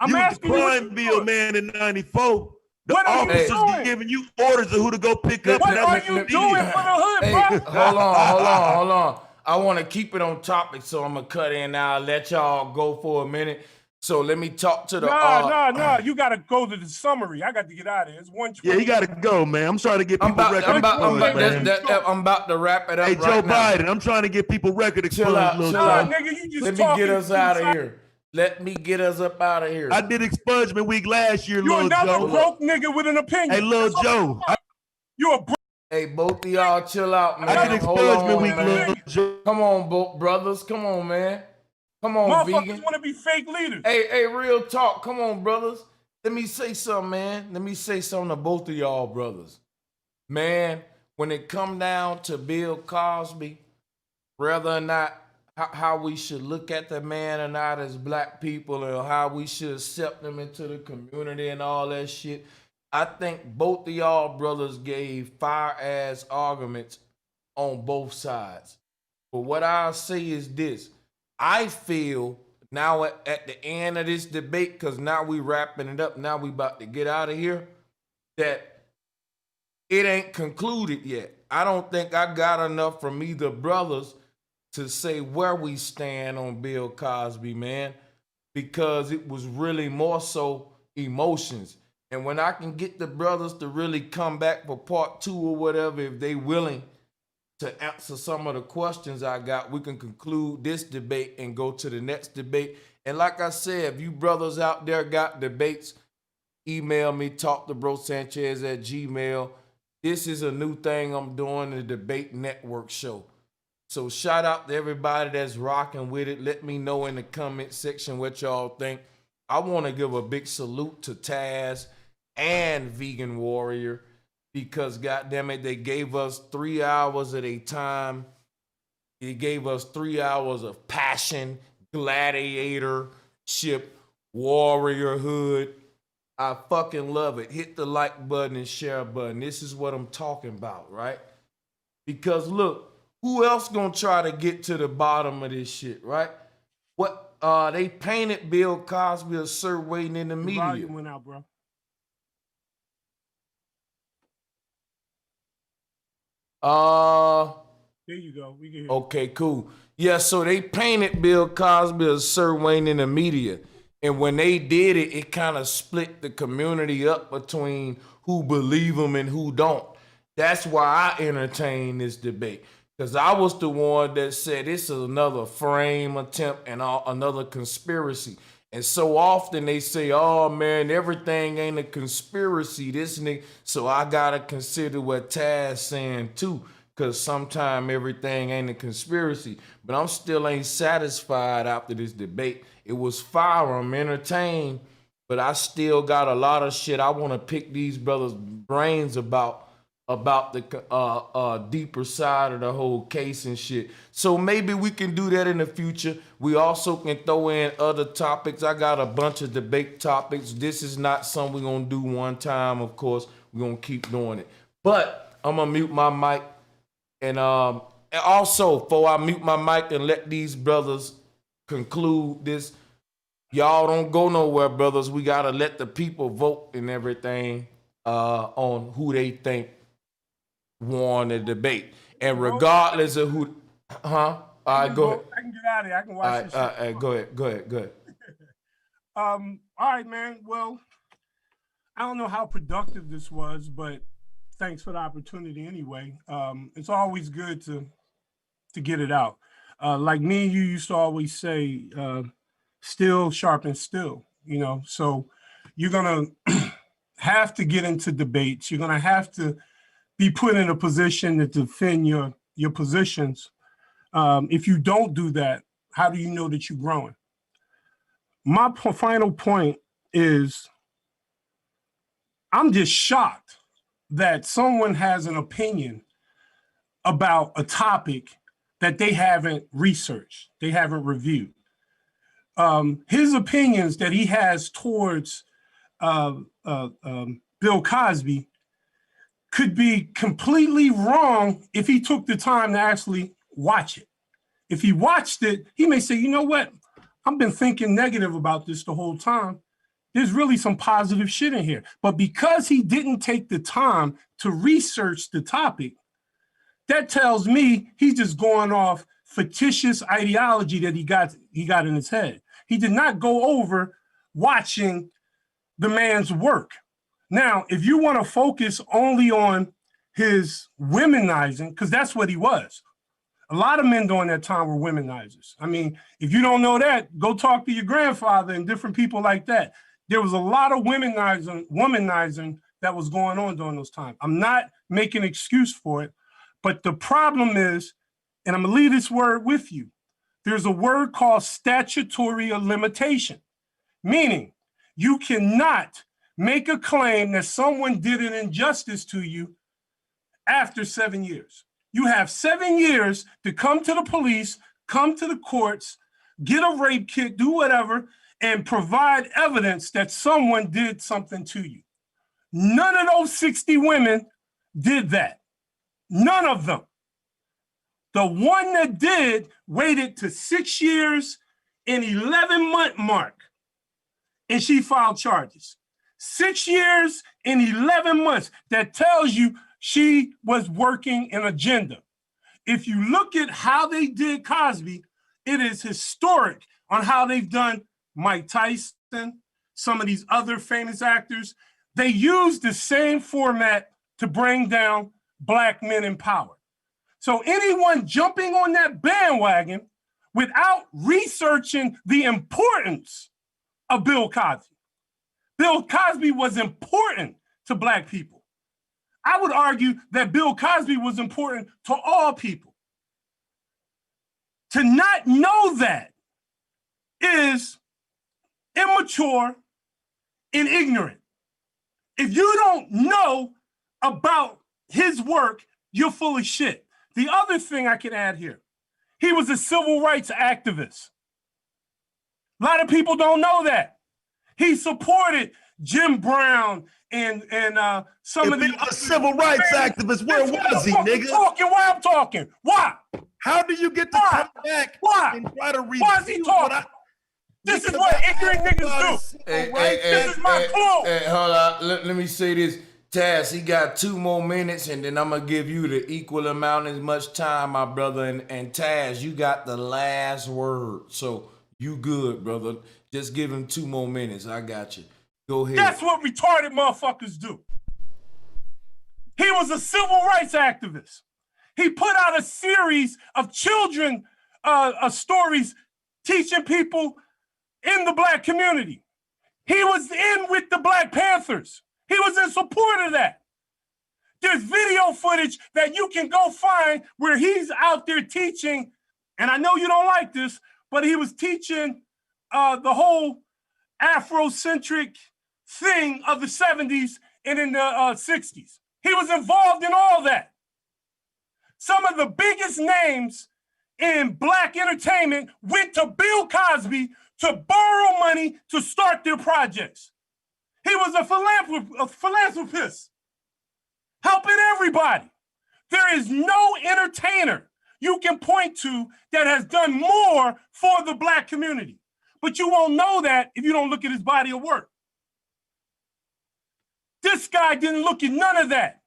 You was the crime bill man in 94. The officers giving you orders of who to go pick up. What are you doing for the hood, bro? Hold on. I want to keep it on topic, so I'm going to cut in now. Let y'all go for a minute. So let me talk to the... No. You got to go to the summary. I got to get out of here. It's 1:20. Yeah, you got to go, man. I'm trying to get people record. I'm about to wrap it up. Hey, Joe Biden, I'm trying to get people record exposed. Nigga, you just Let me get us out of here. Let me get us up out of here. I did expungement week last year, Lil Joe. You another broke nigga with an opinion. Hey, Lil Joe. You a broke. Hey, both of y'all chill out, man. I did expungement week, Lil Joe. Come on, brothers. Come on, man. Come on, motherfuckers vegan. want to be fake leaders. Hey, real talk. Come on, brothers. Let me say something, man. Let me say something to both of y'all, brothers. Man, when it come down to Bill Cosby, whether or not how we should look at the man or not as black people, and how we should accept them into the community and all that shit, I think both of y'all brothers gave fire-ass arguments on both sides. But what I'll say is this. I feel now at the end of this debate, because now we wrapping it up, now we about to get out of here, that it ain't concluded yet. I don't think I got enough from either brothers to say where we stand on Bill Cosby, man, because it was really more so emotions. And when I can get the brothers to really come back for part 2 or whatever, if they willing to answer some of the questions I got, we can conclude this debate and go to the next debate. And like I said, if you brothers out there got debates, email me, talktoBroSanchez@gmail.com. This is a new thing I'm doing, the Debate Network show. So shout out to everybody that's rocking with it. Let me know in the comment section what y'all think. I want to give a big salute to Taz and Vegan Warrior, because goddamn it, they gave us 3 hours at a time. They gave us 3 hours of passion, gladiatorship, warriorhood. I fucking love it. Hit the like button and share button. This is what I'm talking about, right? Because look, who else gonna try to get to the bottom of this shit, right? What they painted Bill Cosby a certain way in the media. Volume went out, bro. There you go. We can hear. Okay, cool. Yeah, so they painted Bill Cosby a certain way in the media. And when they did it, it kind of split the community up between who believe him and who don't. That's why I entertain this debate. Because I was the one that said this is another frame attempt and another conspiracy. And so often they say, oh man, everything ain't a conspiracy, this nigga. So I gotta consider what Taz saying too, because sometimes everything ain't a conspiracy. But I'm still ain't satisfied after this debate. It was fire, I'm entertained, but I still got a lot of shit I want to pick these brothers' brains about the deeper side of the whole case and shit. So maybe we can do that in the future. We also can throw in other topics. I got a bunch of debate topics. This is not something we're going to do one time, of course. We're going to keep doing it. But I'm going to mute my mic. And also, before I mute my mic and let these brothers conclude this, y'all don't go nowhere, brothers. We got to let the people vote and everything on who they think won the debate. And regardless of who, all right, go ahead. I can get out of here. I can watch this shit. Go ahead. All right, man. Well, I don't know how productive this was, but thanks for the opportunity anyway. It's always good to get it out. Like me and you used to always say, still sharpens still, you know. So you're gonna have to get into debates. You're going to have to be put in a position to defend your positions. If you don't do that, how do you know that you're growing? My final point is I'm just shocked that someone has an opinion about a topic that they haven't researched, they haven't reviewed. His opinions that he has towards Bill Cosby could be completely wrong if he took the time to actually watch it. If he watched it, he may say, you know what? I've been thinking negative about this the whole time. There's really some positive shit in here. But because he didn't take the time to research the topic, that tells me he's just going off fictitious ideology that he got in his head. He did not go over watching the man's work. Now, if you want to focus only on his womenizing, because that's what he was. A lot of men during that time were womenizers. I mean, if you don't know that, go talk to your grandfather and different people like that. There was a lot of womanizing that was going on during those times. I'm not making an excuse for it, but the problem is, and I'm gonna leave this word with you, there's a word called statutory limitation, meaning you cannot make a claim that someone did an injustice to you after 7 years. You have 7 years to come to the police, come to the courts, get a rape kit, do whatever, and provide evidence that someone did something to you. None of those 60 women did that. None of them. The one that did waited to 6 years and 11-month mark, and she filed charges. 6 years and 11 months. That tells you she was working an agenda. If you look at how they did Cosby, it is historic on how they've done Mike Tyson, some of these other famous actors. They use the same format to bring down Black men in power. So anyone jumping on that bandwagon without researching the importance of Bill Cosby. Bill Cosby was important to Black people. I would argue that Bill Cosby was important to all people. To not know that is immature and ignorant. If you don't know about his work, you're full of shit. The other thing I can add here, he was a civil rights activist. A lot of people don't know that. He supported Jim Brown and some of the a civil rights activist. Where was he, nigga? Why I'm talking? Why? How do you get to come back and try to read? Why is he talking? This is what ignorant niggas do. This is my clue. Hey, hold on. Let me say this. Taz, he got 2 more minutes, and then I'm going to give you the equal amount as much time, my brother. And Taz, you got the last word. So you good, brother. Just give him 2 more minutes. I got you. Go ahead. That's what retarded motherfuckers do. He was a civil rights activist. He put out a series of children stories teaching people in the Black community. He was in with the Black Panthers. He was in support of that. There's video footage that you can go find where he's out there teaching, and I know you don't like this, but he was teaching the whole Afrocentric thing of the 70s and in the 60s. He was involved in all that. Some of the biggest names in Black entertainment went to Bill Cosby to borrow money to start their projects. He was a philanthropist, helping everybody. There is no entertainer you can point to that has done more for the Black community. But you won't know that if you don't look at his body of work. This guy didn't look at none of that.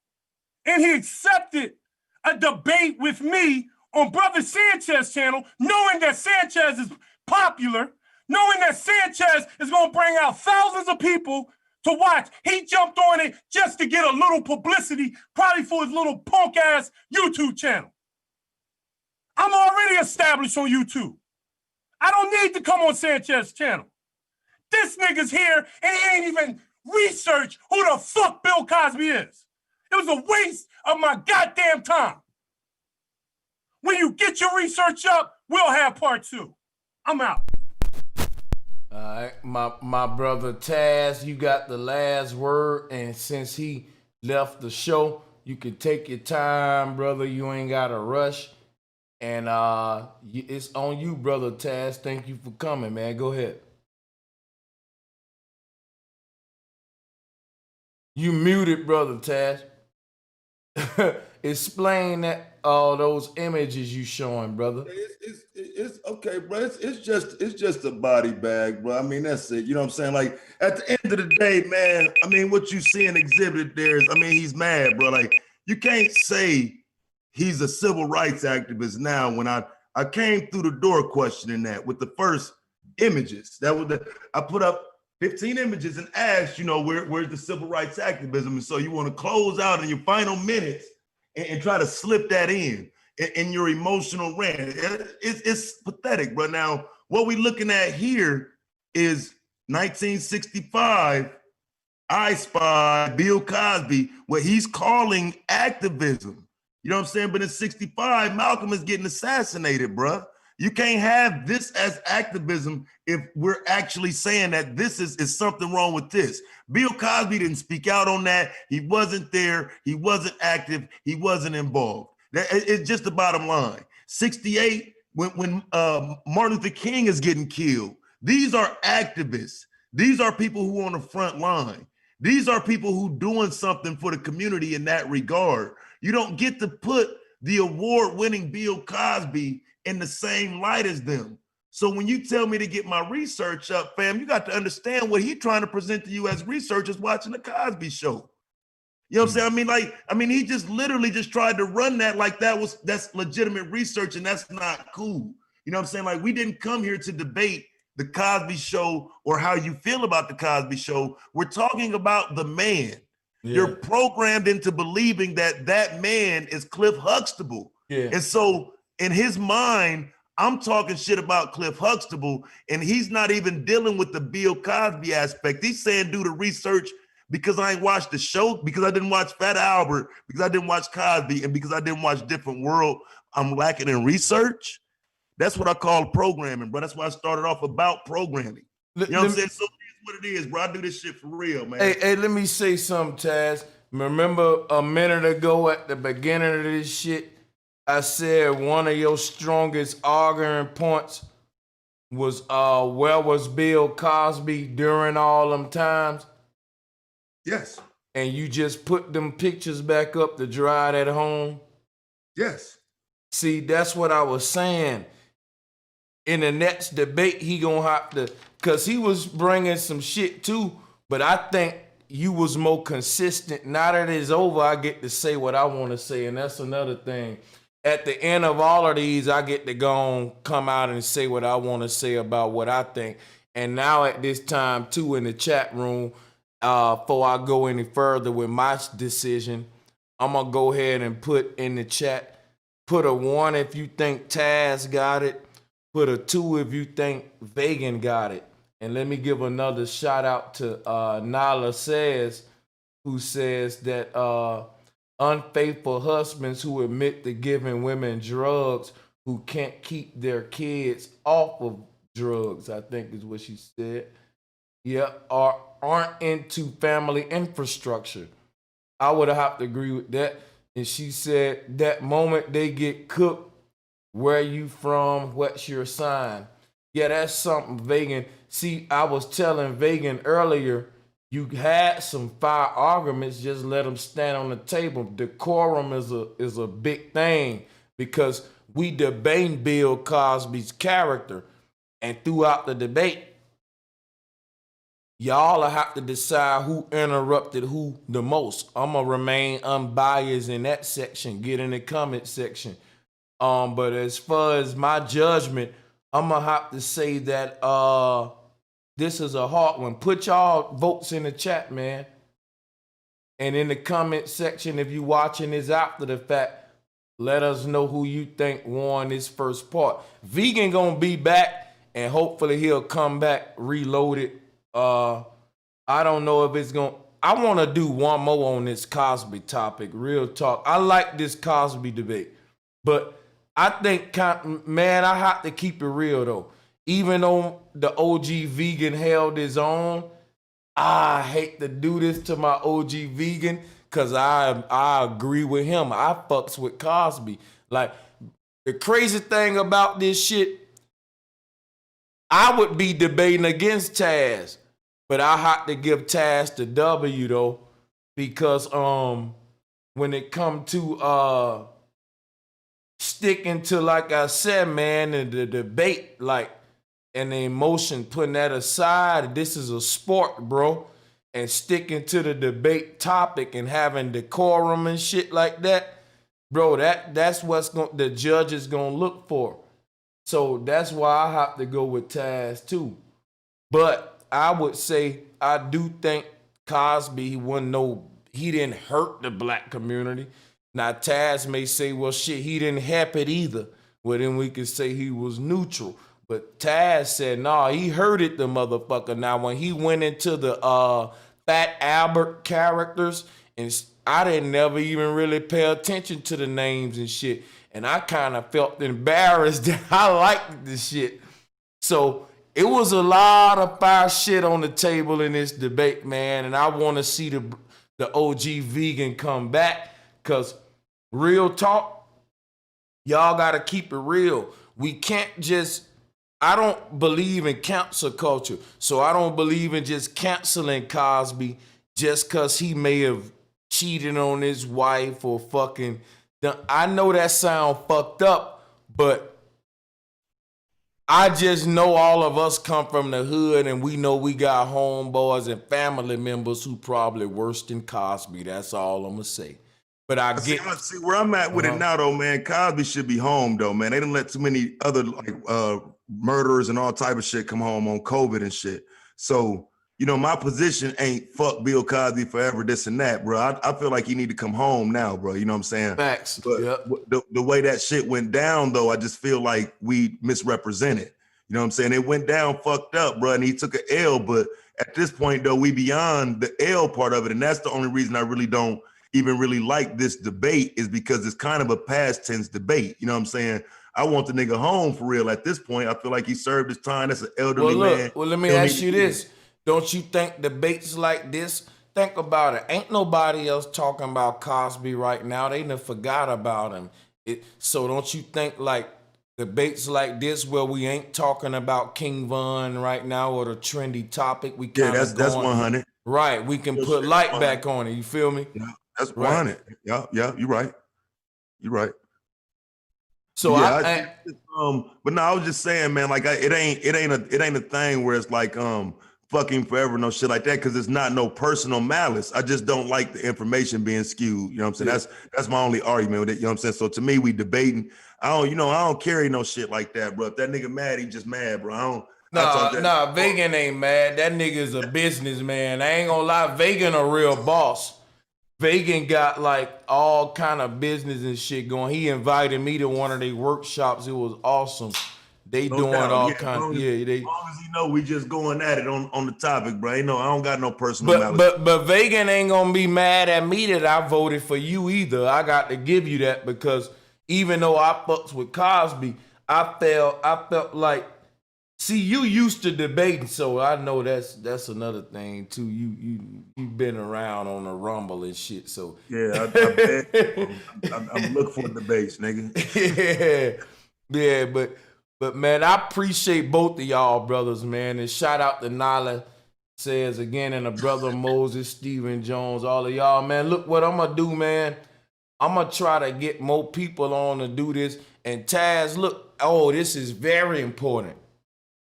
And he accepted a debate with me on Brother Sanchez channel, knowing that Sanchez is popular, knowing that Sanchez is going to bring out thousands of people to watch. He jumped on it just to get a little publicity, probably for his little punk ass YouTube channel. I'm already established on YouTube. I don't need to come on Sanchez's channel. This nigga's here and he ain't even research who the fuck Bill Cosby is. It was a waste of my goddamn time. When you get your research up, we'll have part 2. I'm out. All right, my brother Taz, you got the last word, and since he left the show, you can take your time, brother. You ain't got to rush, and it's on you, brother Taz. Thank you for coming, man. Go ahead. You muted, brother Taz. Explain that all those images you showing, brother. It's okay, bro. It's just a body bag, bro. I mean, that's it. You know what I'm saying? Like at the end of the day, man. I mean, what you see and exhibited there is, I mean, he's mad, bro. Like you can't say he's a civil rights activist now. When I came through the door questioning that with the first images, I put up 15 images and asked, you know, where's the civil rights activism? And so you want to close out in your final minutes and try to slip that in your emotional rant. It's pathetic, bro. Now, what we're looking at here is 1965, I Spy, Bill Cosby, where he's calling activism. You know what I'm saying? But in 65, Malcolm is getting assassinated, bro. You can't have this as activism if we're actually saying that this is something wrong with this. Bill Cosby didn't speak out on that. He wasn't there. He wasn't active. He wasn't involved. It's just the bottom line. 68, when Martin Luther King is getting killed, these are activists. These are people who are on the front line. These are people who doing something for the community in that regard. You don't get to put the award-winning Bill Cosby in the same light as them. So when you tell me to get my research up, fam, you got to understand what he's trying to present to you as researchers watching the Cosby Show. You know what I'm saying? I mean, he just literally just tried to run that like that's legitimate research, and that's not cool. You know what I'm saying? Like, we didn't come here to debate the Cosby Show or how you feel about the Cosby Show. We're talking about the man. Yeah. You're programmed into believing that that man is Cliff Huxtable. Yeah. And so in his mind, I'm talking shit about Cliff Huxtable, and he's not even dealing with the Bill Cosby aspect. He's saying do the research because I ain't watched the show, because I didn't watch Fat Albert, because I didn't watch Cosby, and because I didn't watch Different World. I'm lacking in research. That's what I call programming, bro. That's why I started off about programming. You know what I'm saying? So it is what it is, bro. I do this shit for real, man. Hey, let me say something, Taz. Remember a minute ago at the beginning of this shit, I said one of your strongest arguing points was where was Bill Cosby during all them times? Yes. And you just put them pictures back up to dry it at home? Yes. See, that's what I was saying. In the next debate, he gonna have to, because he was bringing some shit too, but I think you was more consistent. Now that it's over, I get to say what I want to say, and that's another thing. At the end of all of these, I get to go and come out and say what I want to say about what I think. And now at this time, too, in the chat room, before I go any further with my decision, I'm going to go ahead and put in the chat, put a 1 if you think Taz got it, put a 2 if you think Vegan got it. And let me give another shout out to Nala Says, who says that unfaithful husbands who admit to giving women drugs who can't keep their kids off of drugs, I think is what she said. Yeah, or aren't into family infrastructure. I would have to agree with that. And she said that moment they get cooked, where you from, what's your sign? Yeah, that's something Vegan. See, I was telling Vegan earlier, you had some fire arguments, just let them stand on the table. Decorum is a big thing because we debate Bill Cosby's character. And throughout the debate, y'all have to decide who interrupted who the most. I'm going to remain unbiased in that section. Get in the comment section. But as far as my judgment, I'm going to have to say that this is a hard one. Put y'all votes in the chat, man. And in the comment section, if you watching this after the fact, let us know who you think won this first part. Vegan gonna be back, and hopefully he'll come back reloaded. I I don't know if it's going to, I want to do one more on this Cosby topic, real talk. I like this Cosby debate, but I think, man, I have to keep it real though. Even though the OG vegan held his own, I hate to do this to my OG vegan because I agree with him. I fucks with Cosby. Like, the crazy thing about this shit, I would be debating against Taz, but I have to give Taz the W though, because when it come to sticking to, like I said, man, and the debate, like, and the emotion, putting that aside, this is a sport, bro, and sticking to the debate topic and having decorum and shit like that, bro, that's what's the judge is gonna look for. So that's why I have to go with Taz too. But I would say I do think Cosby, he didn't hurt the black community. Now Taz may say, well, shit, he didn't help it either. Well, then we could say he was neutral. But Taz said, nah, he hurted the motherfucker. Now, when he went into the Fat Albert characters, and I didn't never even really pay attention to the names and shit. And I kind of felt embarrassed that I liked this shit. So it was a lot of fire shit on the table in this debate, man. And I want to see the OG vegan come back, because real talk, y'all got to keep it real. We can't just, I don't believe in cancel culture. So I don't believe in just canceling Cosby just because he may have cheated on his wife or fucking. I know that sound fucked up, but I just know all of us come from the hood, and we know we got homeboys and family members who probably worse than Cosby. That's all I'm gonna say. But I get see where I'm at with it now, though, man. Cosby should be home, though, man. They didn't let too many other murderers and all type of shit come home on COVID and shit. So, you know, my position ain't fuck Bill Cosby forever, this and that, bro. I feel like he need to come home now, bro. You know what I'm saying? facts. But Yep. the way that shit went down, though, I just feel like we misrepresented. You know what I'm saying? It went down fucked up, bro, and he took an L. But at this point, though, we beyond the L part of it, and that's the only reason I really don't even really like this debate, is because it's kind of a past tense debate. You know what I'm saying? I want the nigga home for real. At this point, I feel like he served his time. That's an elderly man. Well, let me ask you this. Don't you think debates like this, think about it, ain't nobody else talking about Cosby right now. They done forgot about him. So don't you think like debates like this where we ain't talking about King Von right now or the trendy topic, we kind of that's 100. Right, we can put light back on it. You feel me? Yeah, that's 100. Right. Yeah, you're right. You're right. So yeah, but no, I was just saying, man, like it ain't a thing where it's like fucking forever, no shit like that, because it's not no personal malice. I just don't like the information being skewed. You know what I'm saying? That's my only argument with it. You know what I'm saying? So to me, we debating. I don't carry no shit like that, bro. If that nigga mad, he just mad, bro. Nah, Vegan ain't mad. That nigga's a businessman. I ain't gonna lie, Vegan a real boss. Vegan got like all kind of business and shit going. He invited me to one of their workshops. It was awesome. They doing all kind of As long as you know we just going at it on the topic, bro. You know, I don't got no personal malice. But Vegan ain't gonna be mad at me that I voted for you either. I got to give you that, because even though I fucks with Cosby, I felt like, see, you used to debating, so I know that's another thing too. You've been around on the Rumble and shit, so yeah, I'm looking for debates, nigga. yeah, but man, I appreciate both of y'all brothers, man, and shout out to Nala Says again, and the brother Moses, Stephen Jones, all of y'all, man. Look what I'm gonna do, man. I'm gonna try to get more people on to do this. And Taz, look, this is very important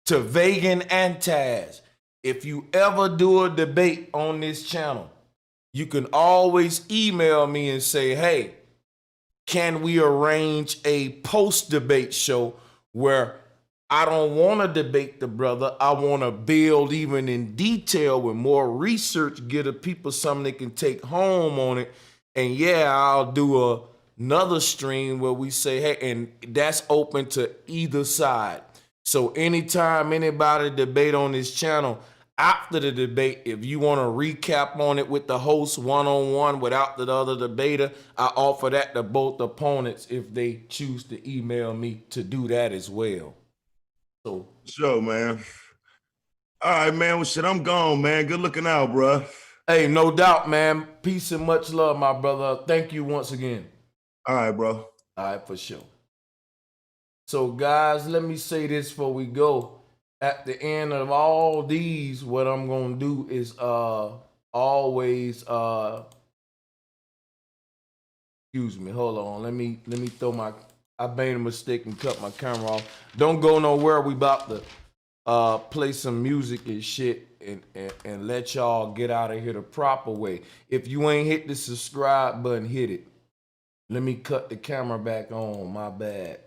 to Vegan and Taz. If you ever do a debate on this channel, you can always email me and say, hey, can we arrange a post-debate show where I don't want to debate the brother. I want to build even in detail with more research, get the people something they can take home on it. And yeah, I'll do another stream where we say, hey, and that's open to either side. So anytime anybody debate on this channel, after the debate, if you want to recap on it with the host one-on-one without the other debater, I offer that to both opponents if they choose to email me to do that as well. So Sure, man. All right, man. Well, shit, I'm gone, man. Good looking out, bro. hey, no doubt, man. Peace and much love, my brother. Thank you once again. All right, bro. All right, for sure. So, guys, let me say this before we go. At the end of all these, what I'm gonna do is always excuse me, hold on. Let me throw my, I made a mistake and cut my camera off. Don't go nowhere. We about to play some music and shit and let y'all get out of here the proper way. If you ain't hit the subscribe button, hit it. Let me cut the camera back on, my bad.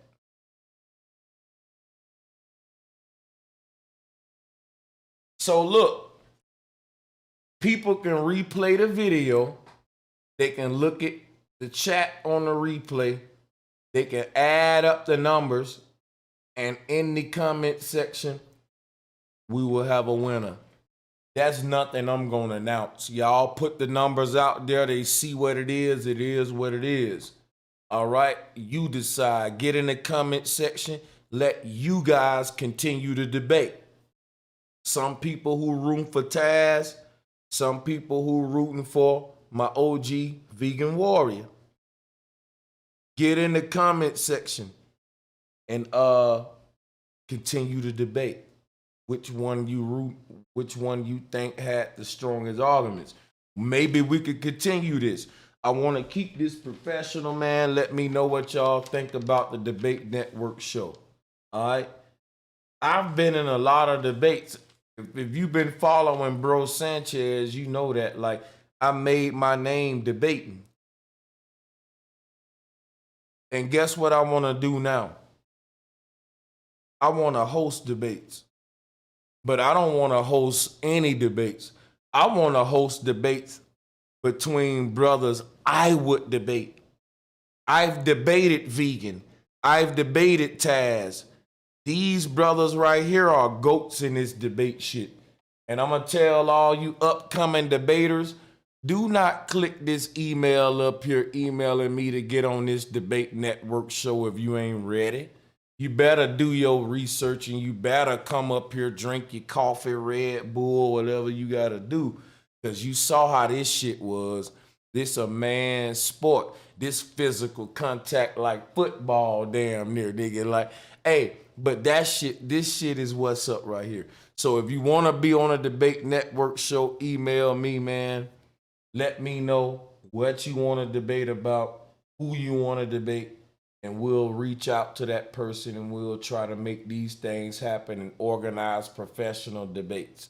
So look, people can replay the video. They can look at the chat on the replay. They can add up the numbers. And in the comment section, we will have a winner. That's nothing I'm going to announce. Y'all put the numbers out there. They see what it is. It is what it is. All right? You decide. Get in the comment section. Let you guys continue to debate. Some people who rooting for Taz, some people who rooting for my OG vegan warrior. Get in the comment section and continue to debate which one you think had the strongest arguments. Maybe we could continue this. I want to keep this professional, man. Let me know what y'all think about the Debate Network show. All right? I've been in a lot of debates. If you've been following Bro Sanchez, you know that, like, I made my name debating. And guess what I want to do now? I want to host debates. But I don't want to host any debates. I want to host debates between brothers I would debate. I've debated vegan. I've debated Taz. These brothers right here are goats in this debate shit. And I'm going to tell all you upcoming debaters, do not click this email up here emailing me to get on this Debate Network show if you ain't ready. You better do your research and you better come up here, drink your coffee, Red Bull, whatever you got to do. Because you saw how this shit was. This a man's sport. This physical contact like football damn near, nigga. Like, hey, but that shit, this shit is what's up right here. So if you want to be on a Debate Network show, email me, man. Let me know what you want to debate about, who you want to debate, and we'll reach out to that person and we'll try to make these things happen and organize professional debates.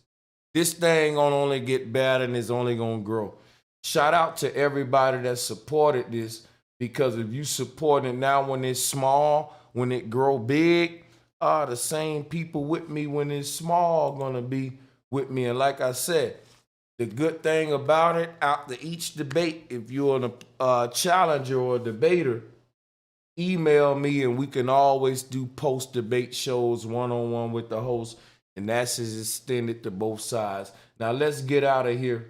This thing gonna only get better and it's only gonna grow. Shout out to everybody that supported this, because if you support it now when it's small, when it grow big, the same people with me when it's small gonna be with me. And like I said, the good thing about it, after each debate, if you're a challenger or a debater, email me and we can always do post-debate shows one-on-one with the host, and that's extended to both sides. Now let's get out of here.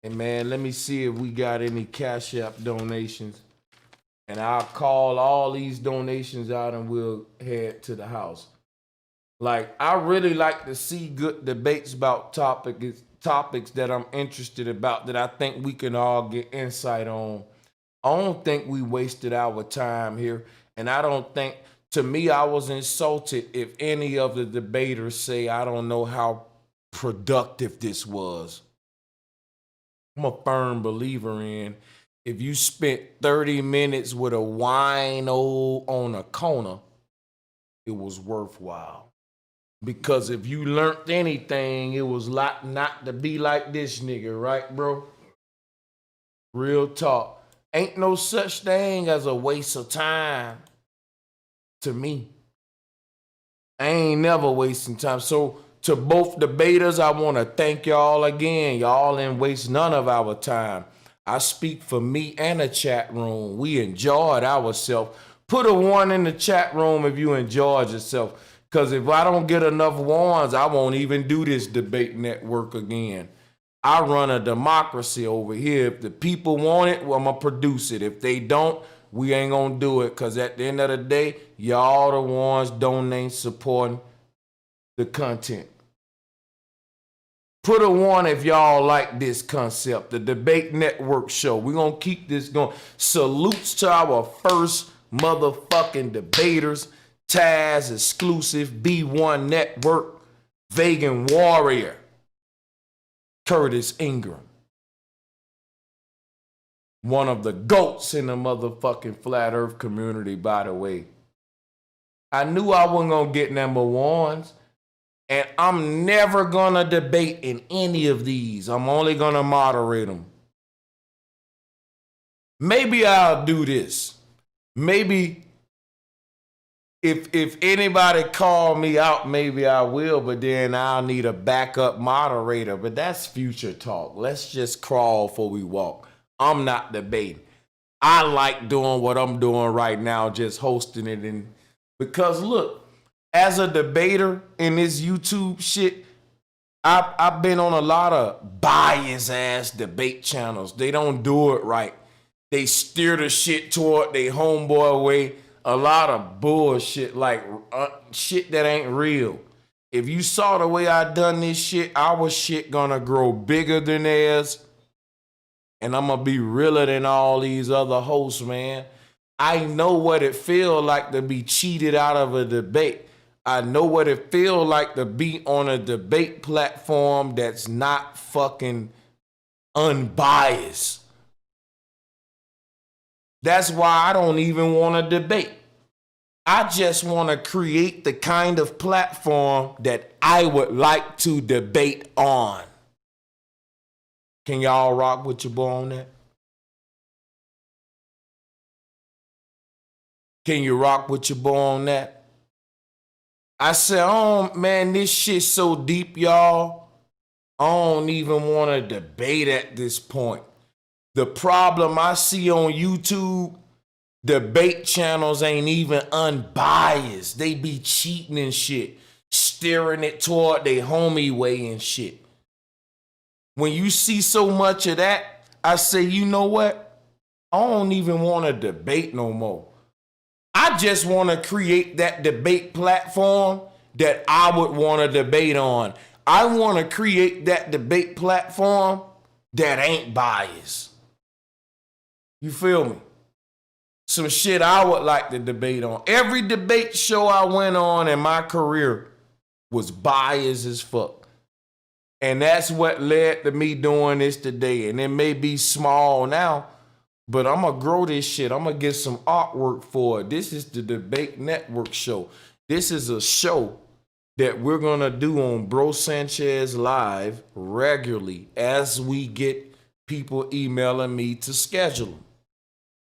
And man, let me see if we got any Cash App donations. And I'll call all these donations out and we'll head to the house. Like, I really like to see good debates about topics that I'm interested about, that I think we can all get insight on. I don't think we wasted our time here. And I don't think, to me, I was insulted if any of the debaters say, I don't know how productive this was. I'm a firm believer in, if you spent 30 minutes with a wino on a corner, it was worthwhile. Because if you learned anything, it was like not to be like this nigga, right, bro? Real talk. Ain't no such thing as a waste of time to me. I ain't never wasting time. So to both debaters, I want to thank y'all again. Y'all didn't waste none of our time. I speak for me and the chat room. We enjoyed ourselves. Put a 1 in the chat room if you enjoyed yourself. Because if I don't get enough ones, I won't even do this debate network again. I run a democracy over here. If the people want it, well, I'm going to produce it. If they don't, we ain't going to do it. Because at the end of the day, y'all the ones donating, supporting the content. Put a one if y'all like this concept, the Debate Network show. We're going to keep this going. Salutes to our first motherfucking debaters. Taz exclusive, B1 Network, Vegan Warrior, Curtis Ingram. One of the GOATs in the motherfucking flat earth community, by the way. I knew I wasn't going to get number ones. And I'm never going to debate in any of these. I'm only going to moderate them. Maybe I'll do this. Maybe if anybody call me out, maybe I will, but then I'll need a backup moderator. But that's future talk. Let's just crawl before we walk. I'm not debating. I like doing what I'm doing right now, just hosting it. And because look, as a debater in this YouTube shit, I've been on a lot of biased ass debate channels. They don't do it right. They steer the shit toward their homeboy way. A lot of bullshit, like shit that ain't real. If you saw the way I done this shit, our shit gonna grow bigger than theirs. And I'm gonna be realer than all these other hosts, man. I know what it feel like to be cheated out of a debate. I know what it feel like to be on a debate platform that's not fucking unbiased. That's why I don't even want to debate. I just want to create the kind of platform that I would like to debate on. Can y'all rock with your boy on that? Can you rock with your boy on that? I said, oh man, this shit's so deep, y'all. I don't even want to debate at this point. The problem I see on YouTube, debate channels ain't even unbiased. They be cheating and shit, steering it toward their homie way and shit. When you see so much of that, I say, you know what? I don't even want to debate no more. I just want to create that debate platform that I would want to debate on. I want to create that debate platform that ain't biased. You feel me? Some shit I would like to debate on. Every debate show I went on in my career was biased as fuck. And that's what led to me doing this today. And it may be small now, but I'm going to grow this shit. I'm going to get some artwork for it. This is the Debate Network show. This is a show that we're going to do on Bro Sanchez Live regularly as we get people emailing me to schedule them.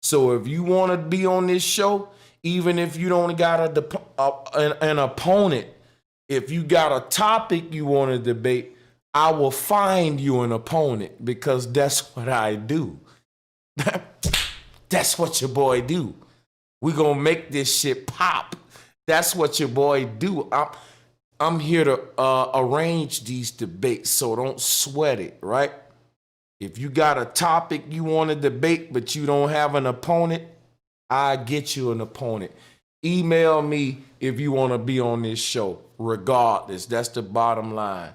So if you want to be on this show, even if you don't got an opponent, if you got a topic you want to debate, I will find you an opponent because that's what I do. That's what your boy do. We gonna make this shit pop. That's what your boy do. I'm here to arrange these debates, so don't sweat it, right? If you got a topic you want to debate, but you don't have an opponent, I get you an opponent. Email me if you want to be on this show. Regardless, that's the bottom line.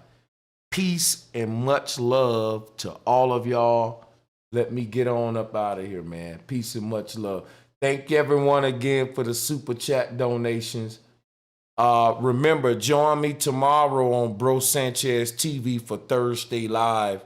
Peace and much love to all of y'all. Let me get on up out of here, man. Peace and much love. Thank everyone again for the super chat donations. Remember, join me tomorrow on Bro Sanchez TV for Thursday Live.